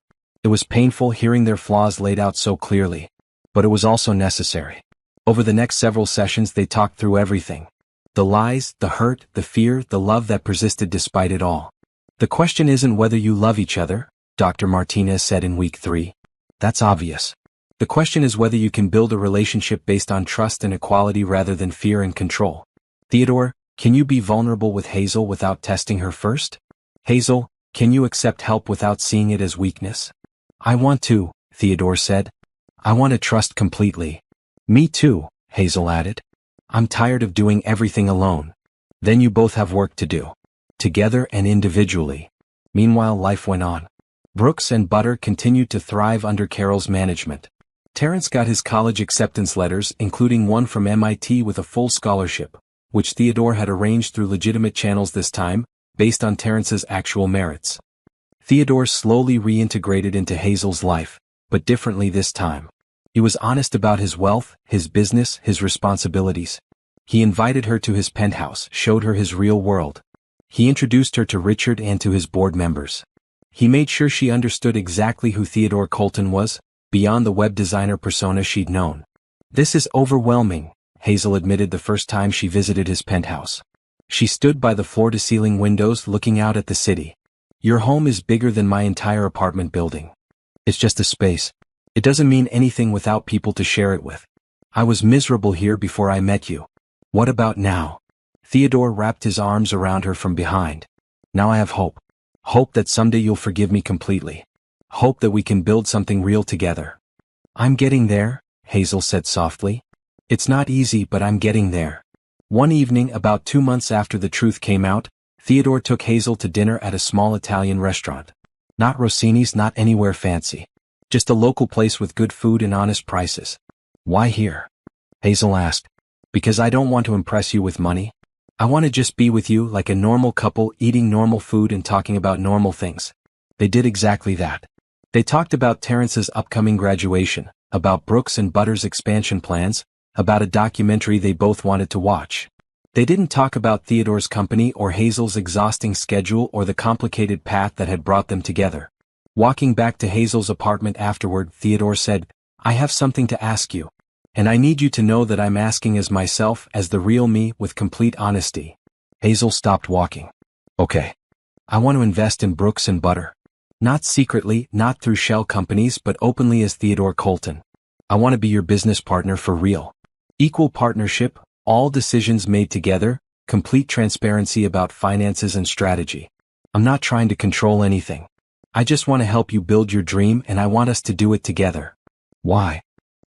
It was painful hearing their flaws laid out so clearly, but it was also necessary. Over the next several sessions they talked through everything. The lies, the hurt, the fear, the love that persisted despite it all. The question isn't whether you love each other, Dr. Martinez said in week 3. That's obvious. The question is whether you can build a relationship based on trust and equality rather than fear and control. Theodore, can you be vulnerable with Hazel without testing her first? Hazel, can you accept help without seeing it as weakness? I want to, Theodore said. I want to trust completely. Me too, Hazel added. I'm tired of doing everything alone. Then you both have work to do. Together and individually. Meanwhile, life went on. Brooks and Butter continued to thrive under Carol's management. Terrence got his college acceptance letters, including one from MIT with a full scholarship, which Theodore had arranged through legitimate channels this time, based on Terrence's actual merits. Theodore slowly reintegrated into Hazel's life, but differently this time. He was honest about his wealth, his business, his responsibilities. He invited her to his penthouse, showed her his real world. He introduced her to Richard and to his board members. He made sure she understood exactly who Theodore Colton was, beyond the web designer persona she'd known. This is overwhelming, Hazel admitted the first time she visited his penthouse. She stood by the floor-to-ceiling windows looking out at the city. Your home is bigger than my entire apartment building. It's just a space. It doesn't mean anything without people to share it with. I was miserable here before I met you. What about now? Theodore wrapped his arms around her from behind. Now I have hope. Hope that someday you'll forgive me completely. Hope that we can build something real together. I'm getting there, Hazel said softly. It's not easy, but I'm getting there. One evening, about 2 months after the truth came out, Theodore took Hazel to dinner at a small Italian restaurant. Not Rossini's, not anywhere fancy. Just a local place with good food and honest prices. Why here? Hazel asked. Because I don't want to impress you with money. I want to just be with you like a normal couple, eating normal food and talking about normal things. They did exactly that. They talked about Terrence's upcoming graduation, about Brooks and Butter's expansion plans, about a documentary they both wanted to watch. They didn't talk about Theodore's company or Hazel's exhausting schedule or the complicated path that had brought them together. Walking back to Hazel's apartment afterward, Theodore said, I have something to ask you. And I need you to know that I'm asking as myself, as the real me, with complete honesty. Hazel stopped walking. Okay. I want to invest in Brooks and Butter. Not secretly, not through shell companies, but openly as Theodore Colton. I want to be your business partner for real. Equal partnership, all decisions made together, complete transparency about finances and strategy. I'm not trying to control anything. I just want to help you build your dream, and I want us to do it together. Why?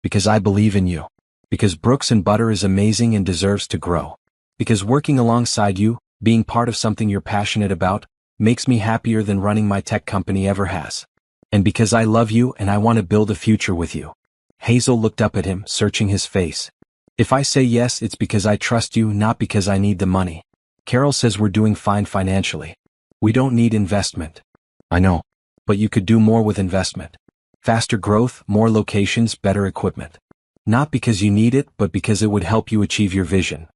Because I believe in you. Because Brooks and Butter is amazing and deserves to grow. Because working alongside you, being part of something you're passionate about, makes me happier than running my tech company ever has. And because I love you and I want to build a future with you. Hazel looked up at him, searching his face. If I say yes, it's because I trust you, not because I need the money. Carol says we're doing fine financially. We don't need investment. I know. But you could do more with investment. Faster growth, more locations, better equipment. Not because you need it, but because it would help you achieve your vision.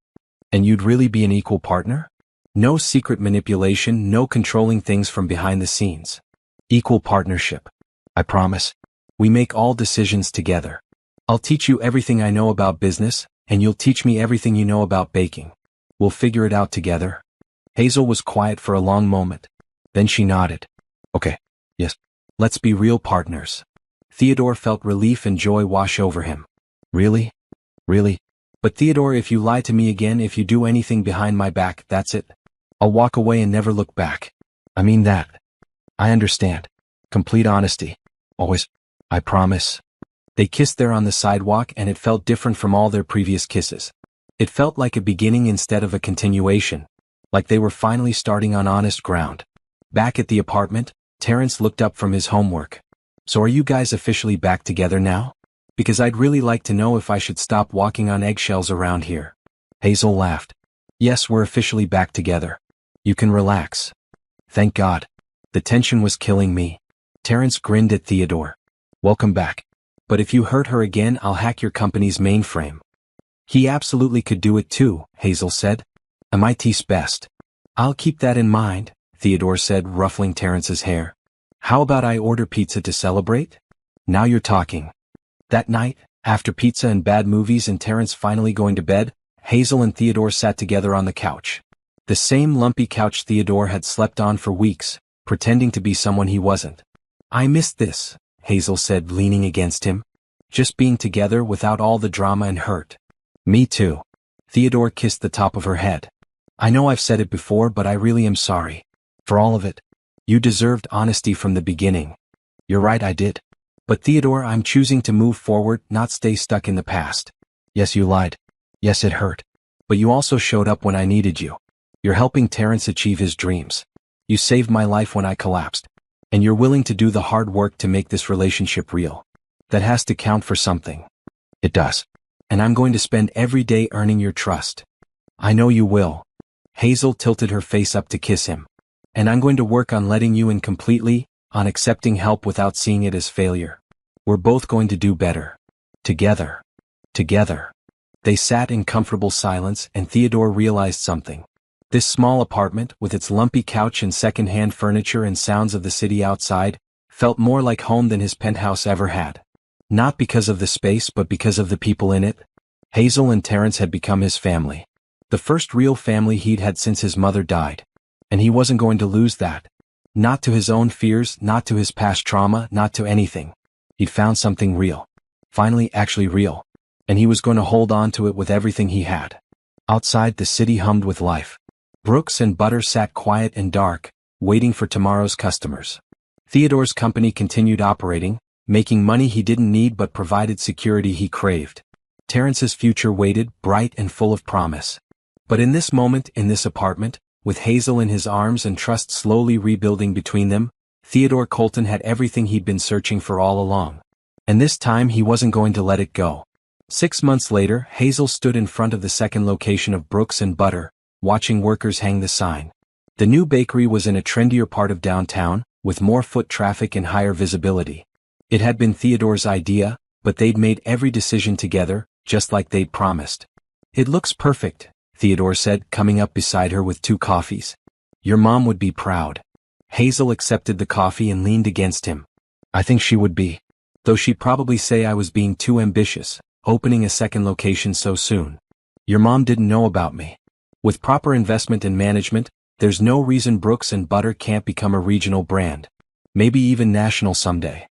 And you'd really be an equal partner? No secret manipulation, no controlling things from behind the scenes. Equal partnership. I promise. We make all decisions together. I'll teach you everything I know about business, and you'll teach me everything you know about baking. We'll figure it out together. Hazel was quiet for a long moment. Then she nodded. Okay. Yes. Let's be real partners. Theodore felt relief and joy wash over him. Really? Really? But Theodore, if you lie to me again, if you do anything behind my back, that's it. I'll walk away and never look back. I mean that. I understand. Complete honesty. Always. I promise. They kissed there on the sidewalk, and it felt different from all their previous kisses. It felt like a beginning instead of a continuation. Like they were finally starting on honest ground. Back at the apartment, Terrence looked up from his homework. So are you guys officially back together now? Because I'd really like to know if I should stop walking on eggshells around here. Hazel laughed. Yes, we're officially back together. You can relax. Thank God. The tension was killing me. Terrence grinned at Theodore. Welcome back. But if you hurt her again, I'll hack your company's mainframe. He absolutely could do it too, Hazel said. MIT's best. I'll keep that in mind, Theodore said, ruffling Terrence's hair. How about I order pizza to celebrate? Now you're talking. That night, after pizza and bad movies and Terrence finally going to bed, Hazel and Theodore sat together on the couch. The same lumpy couch Theodore had slept on for weeks, pretending to be someone he wasn't. I missed this, Hazel said, leaning against him. Just being together without all the drama and hurt. Me too. Theodore kissed the top of her head. I know I've said it before, but I really am sorry. For all of it. You deserved honesty from the beginning. You're right, I did. But Theodore, I'm choosing to move forward, not stay stuck in the past. Yes, you lied. Yes, it hurt. But you also showed up when I needed you. You're helping Terrence achieve his dreams. You saved my life when I collapsed. And you're willing to do the hard work to make this relationship real. That has to count for something. It does. And I'm going to spend every day earning your trust. I know you will. Hazel tilted her face up to kiss him. And I'm going to work on letting you in completely, on accepting help without seeing it as failure. We're both going to do better. Together. Together. They sat in comfortable silence, and Theodore realized something. This small apartment, with its lumpy couch and second-hand furniture and sounds of the city outside, felt more like home than his penthouse ever had. Not because of the space, but because of the people in it. Hazel and Terrence had become his family. The first real family he'd had since his mother died. And he wasn't going to lose that. Not to his own fears, not to his past trauma, not to anything. He'd found something real. Finally, actually real. And he was going to hold on to it with everything he had. Outside, the city hummed with life. Brooks and Butter sat quiet and dark, waiting for tomorrow's customers. Theodore's company continued operating, making money he didn't need but provided security he craved. Terrence's future waited, bright and full of promise. But in this moment, in this apartment, with Hazel in his arms and trust slowly rebuilding between them, Theodore Colton had everything he'd been searching for all along. And this time he wasn't going to let it go. 6 months later, Hazel stood in front of the second location of Brooks and Butter, watching workers hang the sign. The new bakery was in a trendier part of downtown, with more foot traffic and higher visibility. It had been Theodore's idea, but they'd made every decision together, just like they'd promised. It looks perfect, Theodore said, coming up beside her with 2 coffees. Your mom would be proud. Hazel accepted the coffee and leaned against him. I think she would be. Though she'd probably say I was being too ambitious, opening a second location so soon. Your mom didn't know about me. With proper investment and management, there's no reason Brooks and Butter can't become a regional brand. Maybe even national someday.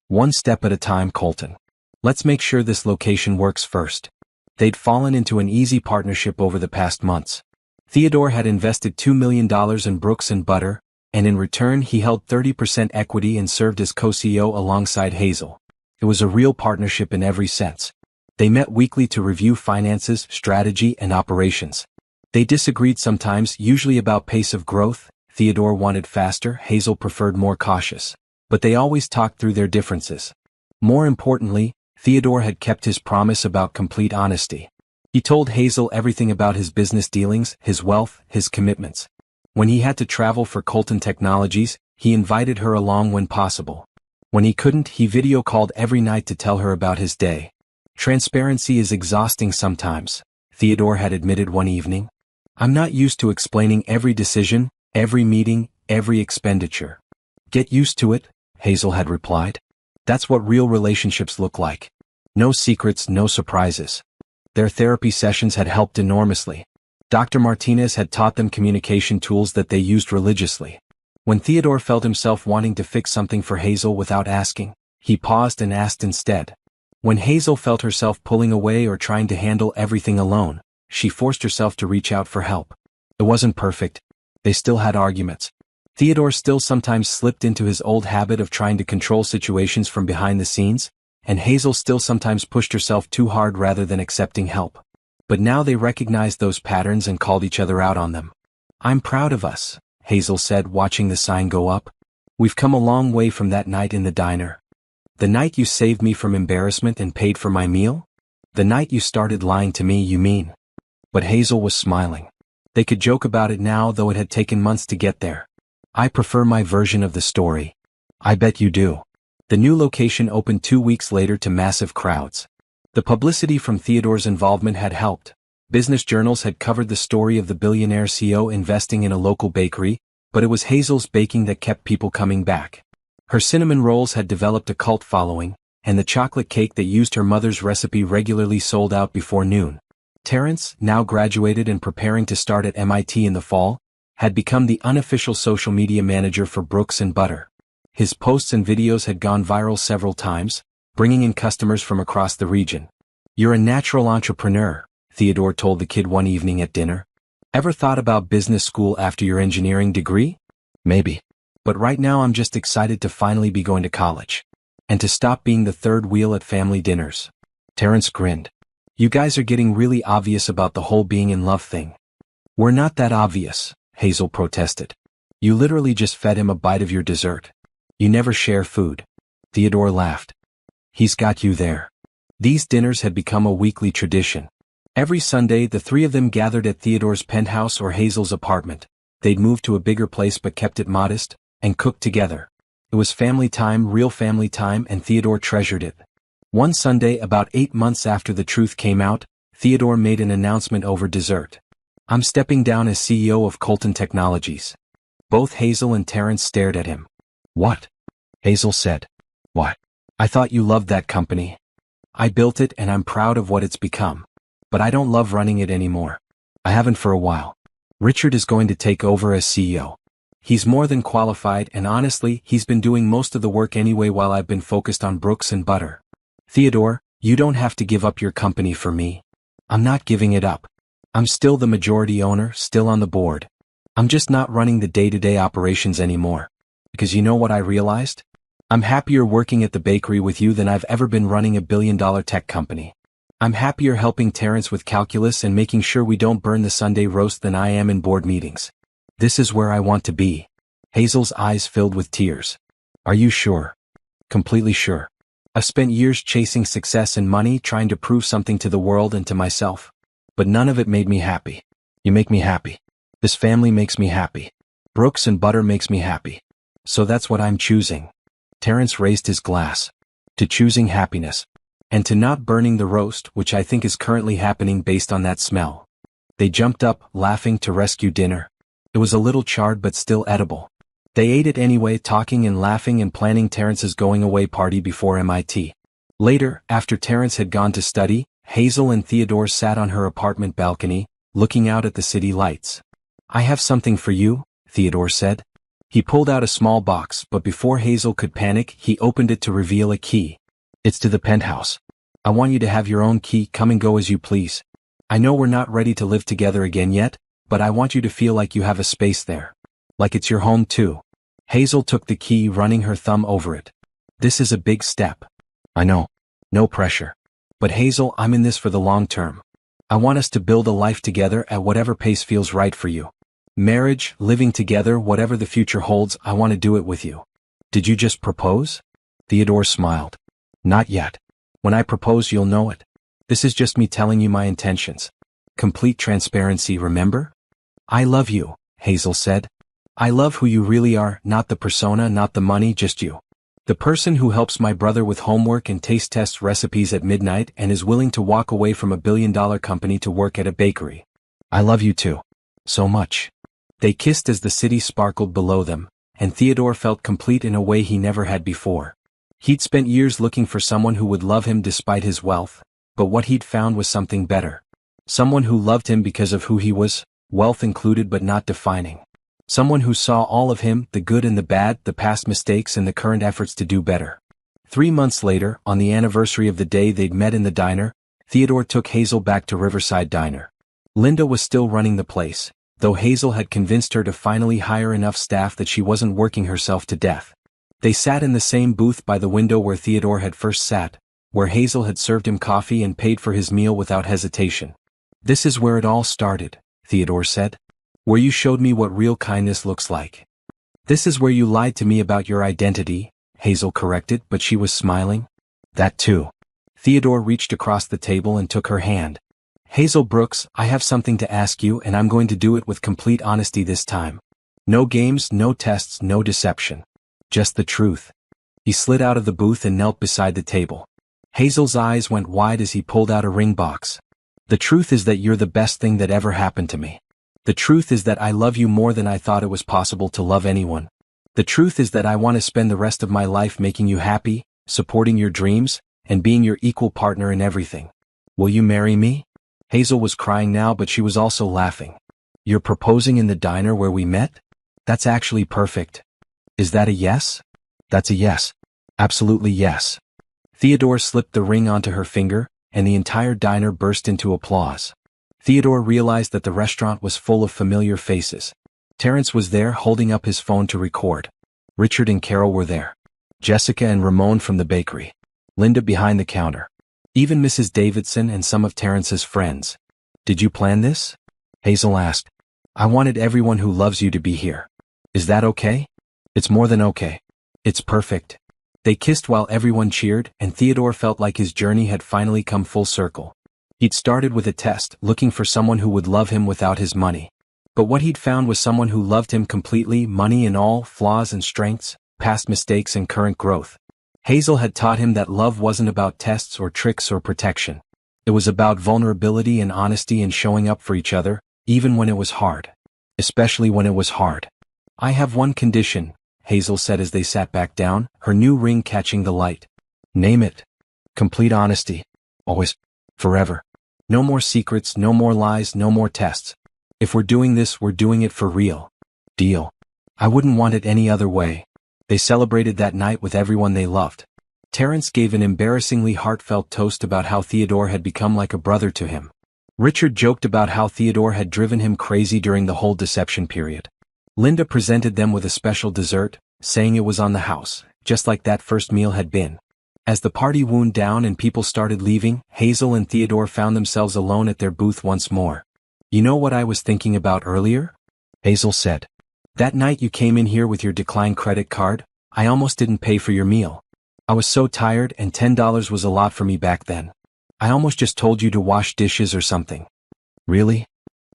One step at a time, Colton. Let's make sure this location works first. They'd fallen into an easy partnership over the past months. Theodore had invested $2 million in Brooks and Butter, and in return he held 30% equity and served as co-CEO alongside Hazel. It was a real partnership in every sense. They met weekly to review finances, strategy, and operations. They disagreed sometimes, usually about pace of growth. Theodore wanted faster, Hazel preferred more cautious. But they always talked through their differences. More importantly, Theodore had kept his promise about complete honesty. He told Hazel everything about his business dealings, his wealth, his commitments. When he had to travel for Colton Technologies, he invited her along when possible. When he couldn't, he video called every night to tell her about his day. Transparency is exhausting sometimes, Theodore had admitted one evening. I'm not used to explaining every decision, every meeting, every expenditure. Get used to it, Hazel had replied. That's what real relationships look like. No secrets, no surprises. Their therapy sessions had helped enormously. Dr. Martinez had taught them communication tools that they used religiously. When Theodore felt himself wanting to fix something for Hazel without asking, he paused and asked instead. When Hazel felt herself pulling away or trying to handle everything alone, she forced herself to reach out for help. It wasn't perfect. They still had arguments. Theodore still sometimes slipped into his old habit of trying to control situations from behind the scenes, and Hazel still sometimes pushed herself too hard rather than accepting help. But now they recognized those patterns and called each other out on them. I'm proud of us, Hazel said, watching the sign go up. We've come a long way from that night in the diner. The night you saved me from embarrassment and paid for my meal? The night you started lying to me, you mean? But Hazel was smiling. They could joke about it now, though it had taken months to get there. I prefer my version of the story. I bet you do. The new location opened 2 weeks later to massive crowds. The publicity from Theodore's involvement had helped. Business journals had covered the story of the billionaire CEO investing in a local bakery, but it was Hazel's baking that kept people coming back. Her cinnamon rolls had developed a cult following, and the chocolate cake that used her mother's recipe regularly sold out before noon. Terrence, now graduated and preparing to start at MIT in the fall, had become the unofficial social media manager for Brooks and Butter. His posts and videos had gone viral several times, bringing in customers from across the region. You're a natural entrepreneur, Theodore told the kid one evening at dinner. Ever thought about business school after your engineering degree? Maybe. But right now I'm just excited to finally be going to college. And to stop being the third wheel at family dinners. Terrence grinned. You guys are getting really obvious about the whole being in love thing. We're not that obvious, Hazel protested. You literally just fed him a bite of your dessert. You never share food. Theodore laughed. He's got you there. These dinners had become a weekly tradition. Every Sunday the three of them gathered at Theodore's penthouse or Hazel's apartment. They'd moved to a bigger place but kept it modest, and cooked together. It was family time, real family time, and Theodore treasured it. One Sunday, about 8 months after the truth came out, Theodore made an announcement over dessert. I'm stepping down as CEO of Colton Technologies. Both Hazel and Terrence stared at him. What? Hazel said. What? I thought you loved that company. I built it and I'm proud of what it's become. But I don't love running it anymore. I haven't for a while. Richard is going to take over as CEO. He's more than qualified, and honestly, he's been doing most of the work anyway while I've been focused on Brooks and Butter. Theodore, you don't have to give up your company for me. I'm not giving it up. I'm still the majority owner, still on the board. I'm just not running the day-to-day operations anymore. Because you know what I realized? I'm happier working at the bakery with you than I've ever been running a billion-dollar tech company. I'm happier helping Terrence with calculus and making sure we don't burn the Sunday roast than I am in board meetings. This is where I want to be. Hazel's eyes filled with tears. Are you sure? Completely sure. I've spent years chasing success and money, trying to prove something to the world and to myself. But none of it made me happy. You make me happy. This family makes me happy. Brooks and Butter makes me happy. So that's what I'm choosing. Terrence raised his glass. To choosing happiness. And to not burning the roast, which I think is currently happening based on that smell. They jumped up, laughing, to rescue dinner. It was a little charred but still edible. They ate it anyway, talking and laughing and planning Terrence's going-away party before MIT. Later, after Terrence had gone to study, Hazel and Theodore sat on her apartment balcony, looking out at the city lights. I have something for you, Theodore said. He pulled out a small box, but before Hazel could panic, he opened it to reveal a key. It's to the penthouse. I want you to have your own key, come and go as you please. I know we're not ready to live together again yet, but I want you to feel like you have a space there. Like it's your home too. Hazel took the key, running her thumb over it. This is a big step. I know. No pressure. But Hazel, I'm in this for the long term. I want us to build a life together at whatever pace feels right for you. Marriage, living together, whatever the future holds, I want to do it with you. Did you just propose? Theodore smiled. Not yet. When I propose, you'll know it. This is just me telling you my intentions. Complete transparency, remember? I love you, Hazel said. I love who you really are, not the persona, not the money, just you. The person who helps my brother with homework and taste tests recipes at midnight and is willing to walk away from a billion-dollar company to work at a bakery. I love you too. So much. They kissed as the city sparkled below them, and Theodore felt complete in a way he never had before. He'd spent years looking for someone who would love him despite his wealth, but what he'd found was something better. Someone who loved him because of who he was, wealth included but not defining. Someone who saw all of him, the good and the bad, the past mistakes and the current efforts to do better. 3 months later, on the anniversary of the day they'd met in the diner, Theodore took Hazel back to Riverside Diner. Linda was still running the place, though Hazel had convinced her to finally hire enough staff that she wasn't working herself to death. They sat in the same booth by the window where Theodore had first sat, where Hazel had served him coffee and paid for his meal without hesitation. This is where it all started, Theodore said. Where you showed me what real kindness looks like. This is where you lied to me about your identity, Hazel corrected, but she was smiling. That too. Theodore reached across the table and took her hand. Hazel Brooks, I have something to ask you and I'm going to do it with complete honesty this time. No games, no tests, no deception. Just the truth. He slid out of the booth and knelt beside the table. Hazel's eyes went wide as he pulled out a ring box. The truth is that you're the best thing that ever happened to me. The truth is that I love you more than I thought it was possible to love anyone. The truth is that I want to spend the rest of my life making you happy, supporting your dreams, and being your equal partner in everything. Will you marry me? Hazel was crying now, but she was also laughing. You're proposing in the diner where we met? That's actually perfect. Is that a yes? That's a yes. Absolutely yes. Theodore slipped the ring onto her finger, and the entire diner burst into applause. Theodore realized that the restaurant was full of familiar faces. Terrence was there holding up his phone to record. Richard and Carol were there. Jessica and Ramon from the bakery. Linda behind the counter. Even Mrs. Davidson and some of Terrence's friends. Did you plan this? Hazel asked. I wanted everyone who loves you to be here. Is that okay? It's more than okay. It's perfect. They kissed while everyone cheered, and Theodore felt like his journey had finally come full circle. He'd started with a test, looking for someone who would love him without his money. But what he'd found was someone who loved him completely, money and all, flaws and strengths, past mistakes and current growth. Hazel had taught him that love wasn't about tests or tricks or protection. It was about vulnerability and honesty and showing up for each other, even when it was hard. Especially when it was hard. I have one condition, Hazel said as they sat back down, her new ring catching the light. Name it. Complete honesty. Always. Forever. No more secrets, no more lies, no more tests. If we're doing this, we're doing it for real. Deal. I wouldn't want it any other way. They celebrated that night with everyone they loved. Terrence gave an embarrassingly heartfelt toast about how Theodore had become like a brother to him. Richard joked about how Theodore had driven him crazy during the whole deception period. Linda presented them with a special dessert, saying it was on the house, just like that first meal had been. As the party wound down and people started leaving, Hazel and Theodore found themselves alone at their booth once more. You know what I was thinking about earlier? Hazel said. That night you came in here with your declined credit card, I almost didn't pay for your meal. I was so tired and $10 was a lot for me back then. I almost just told you to wash dishes or something. Really?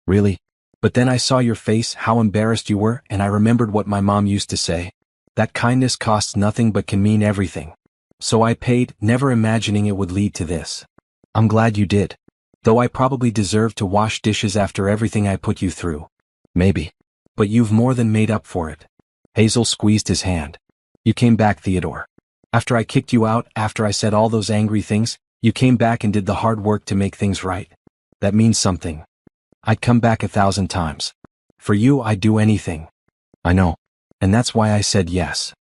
Really? But then I saw your face, how embarrassed you were, and I remembered what my mom used to say. That kindness costs nothing but can mean everything. So I paid, never imagining it would lead to this. I'm glad you did. Though I probably deserve to wash dishes after everything I put you through. Maybe. But you've more than made up for it. Hazel squeezed his hand. You came back, Theodore. After I kicked you out, after I said all those angry things, you came back and did the hard work to make things right. That means something. I'd come back 1,000 times. For you, I'd do anything. I know. And that's why I said yes.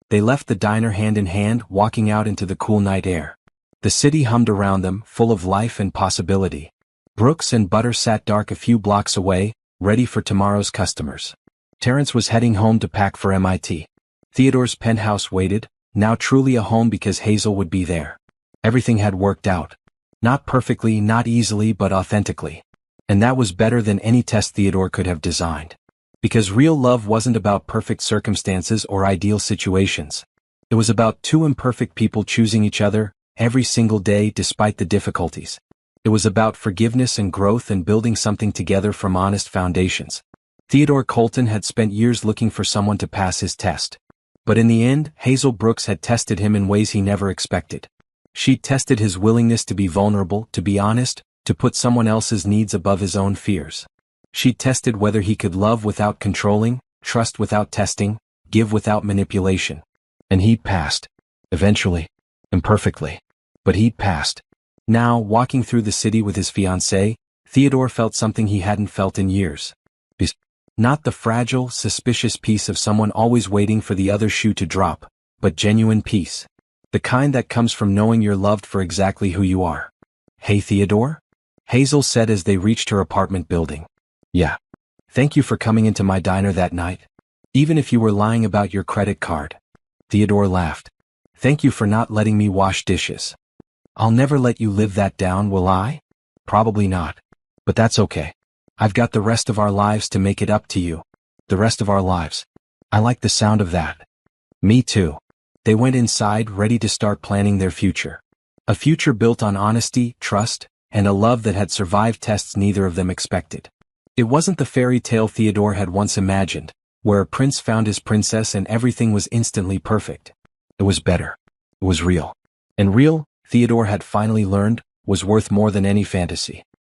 They left the diner hand in hand, walking out into the cool night air. The city hummed around them, full of life and possibility. Brooks and Butter sat dark a few blocks away, ready for tomorrow's customers. Terrence was heading home to pack for MIT. Theodore's penthouse waited, now truly a home because Hazel would be there. Everything had worked out. Not perfectly, not easily, but authentically. And that was better than any test Theodore could have designed. Because real love wasn't about perfect circumstances or ideal situations. It was about two imperfect people choosing each other, every single day despite the difficulties. It was about forgiveness and growth and building something together from honest foundations. Theodore Colton had spent years looking for someone to pass his test. But in the end, Hazel Brooks had tested him in ways he never expected. She'd tested his willingness to be vulnerable, to be honest, to put someone else's needs above his own fears. She'd tested whether he could love without controlling, trust without testing, give without manipulation. And he'd passed. Eventually. Imperfectly. But he'd passed. Now, walking through the city with his fiancée, Theodore felt something he hadn't felt in years. Peace. Not the fragile, suspicious peace of someone always waiting for the other shoe to drop, but genuine peace. The kind that comes from knowing you're loved for exactly who you are. Hey Theodore? Hazel said as they reached her apartment building. Yeah. Thank you for coming into my diner that night. Even if you were lying about your credit card. Theodore laughed. Thank you for not letting me wash dishes. I'll never let you live that down, will I? Probably not. But that's okay. I've got the rest of our lives to make it up to you. The rest of our lives. I like the sound of that. Me too. They went inside, ready to start planning their future. A future built on honesty, trust, and a love that had survived tests neither of them expected. It wasn't the fairy tale Theodore had once imagined, where a prince found his princess and everything was instantly perfect. It was better. It was real. And real, Theodore had finally learned, was worth more than any fantasy.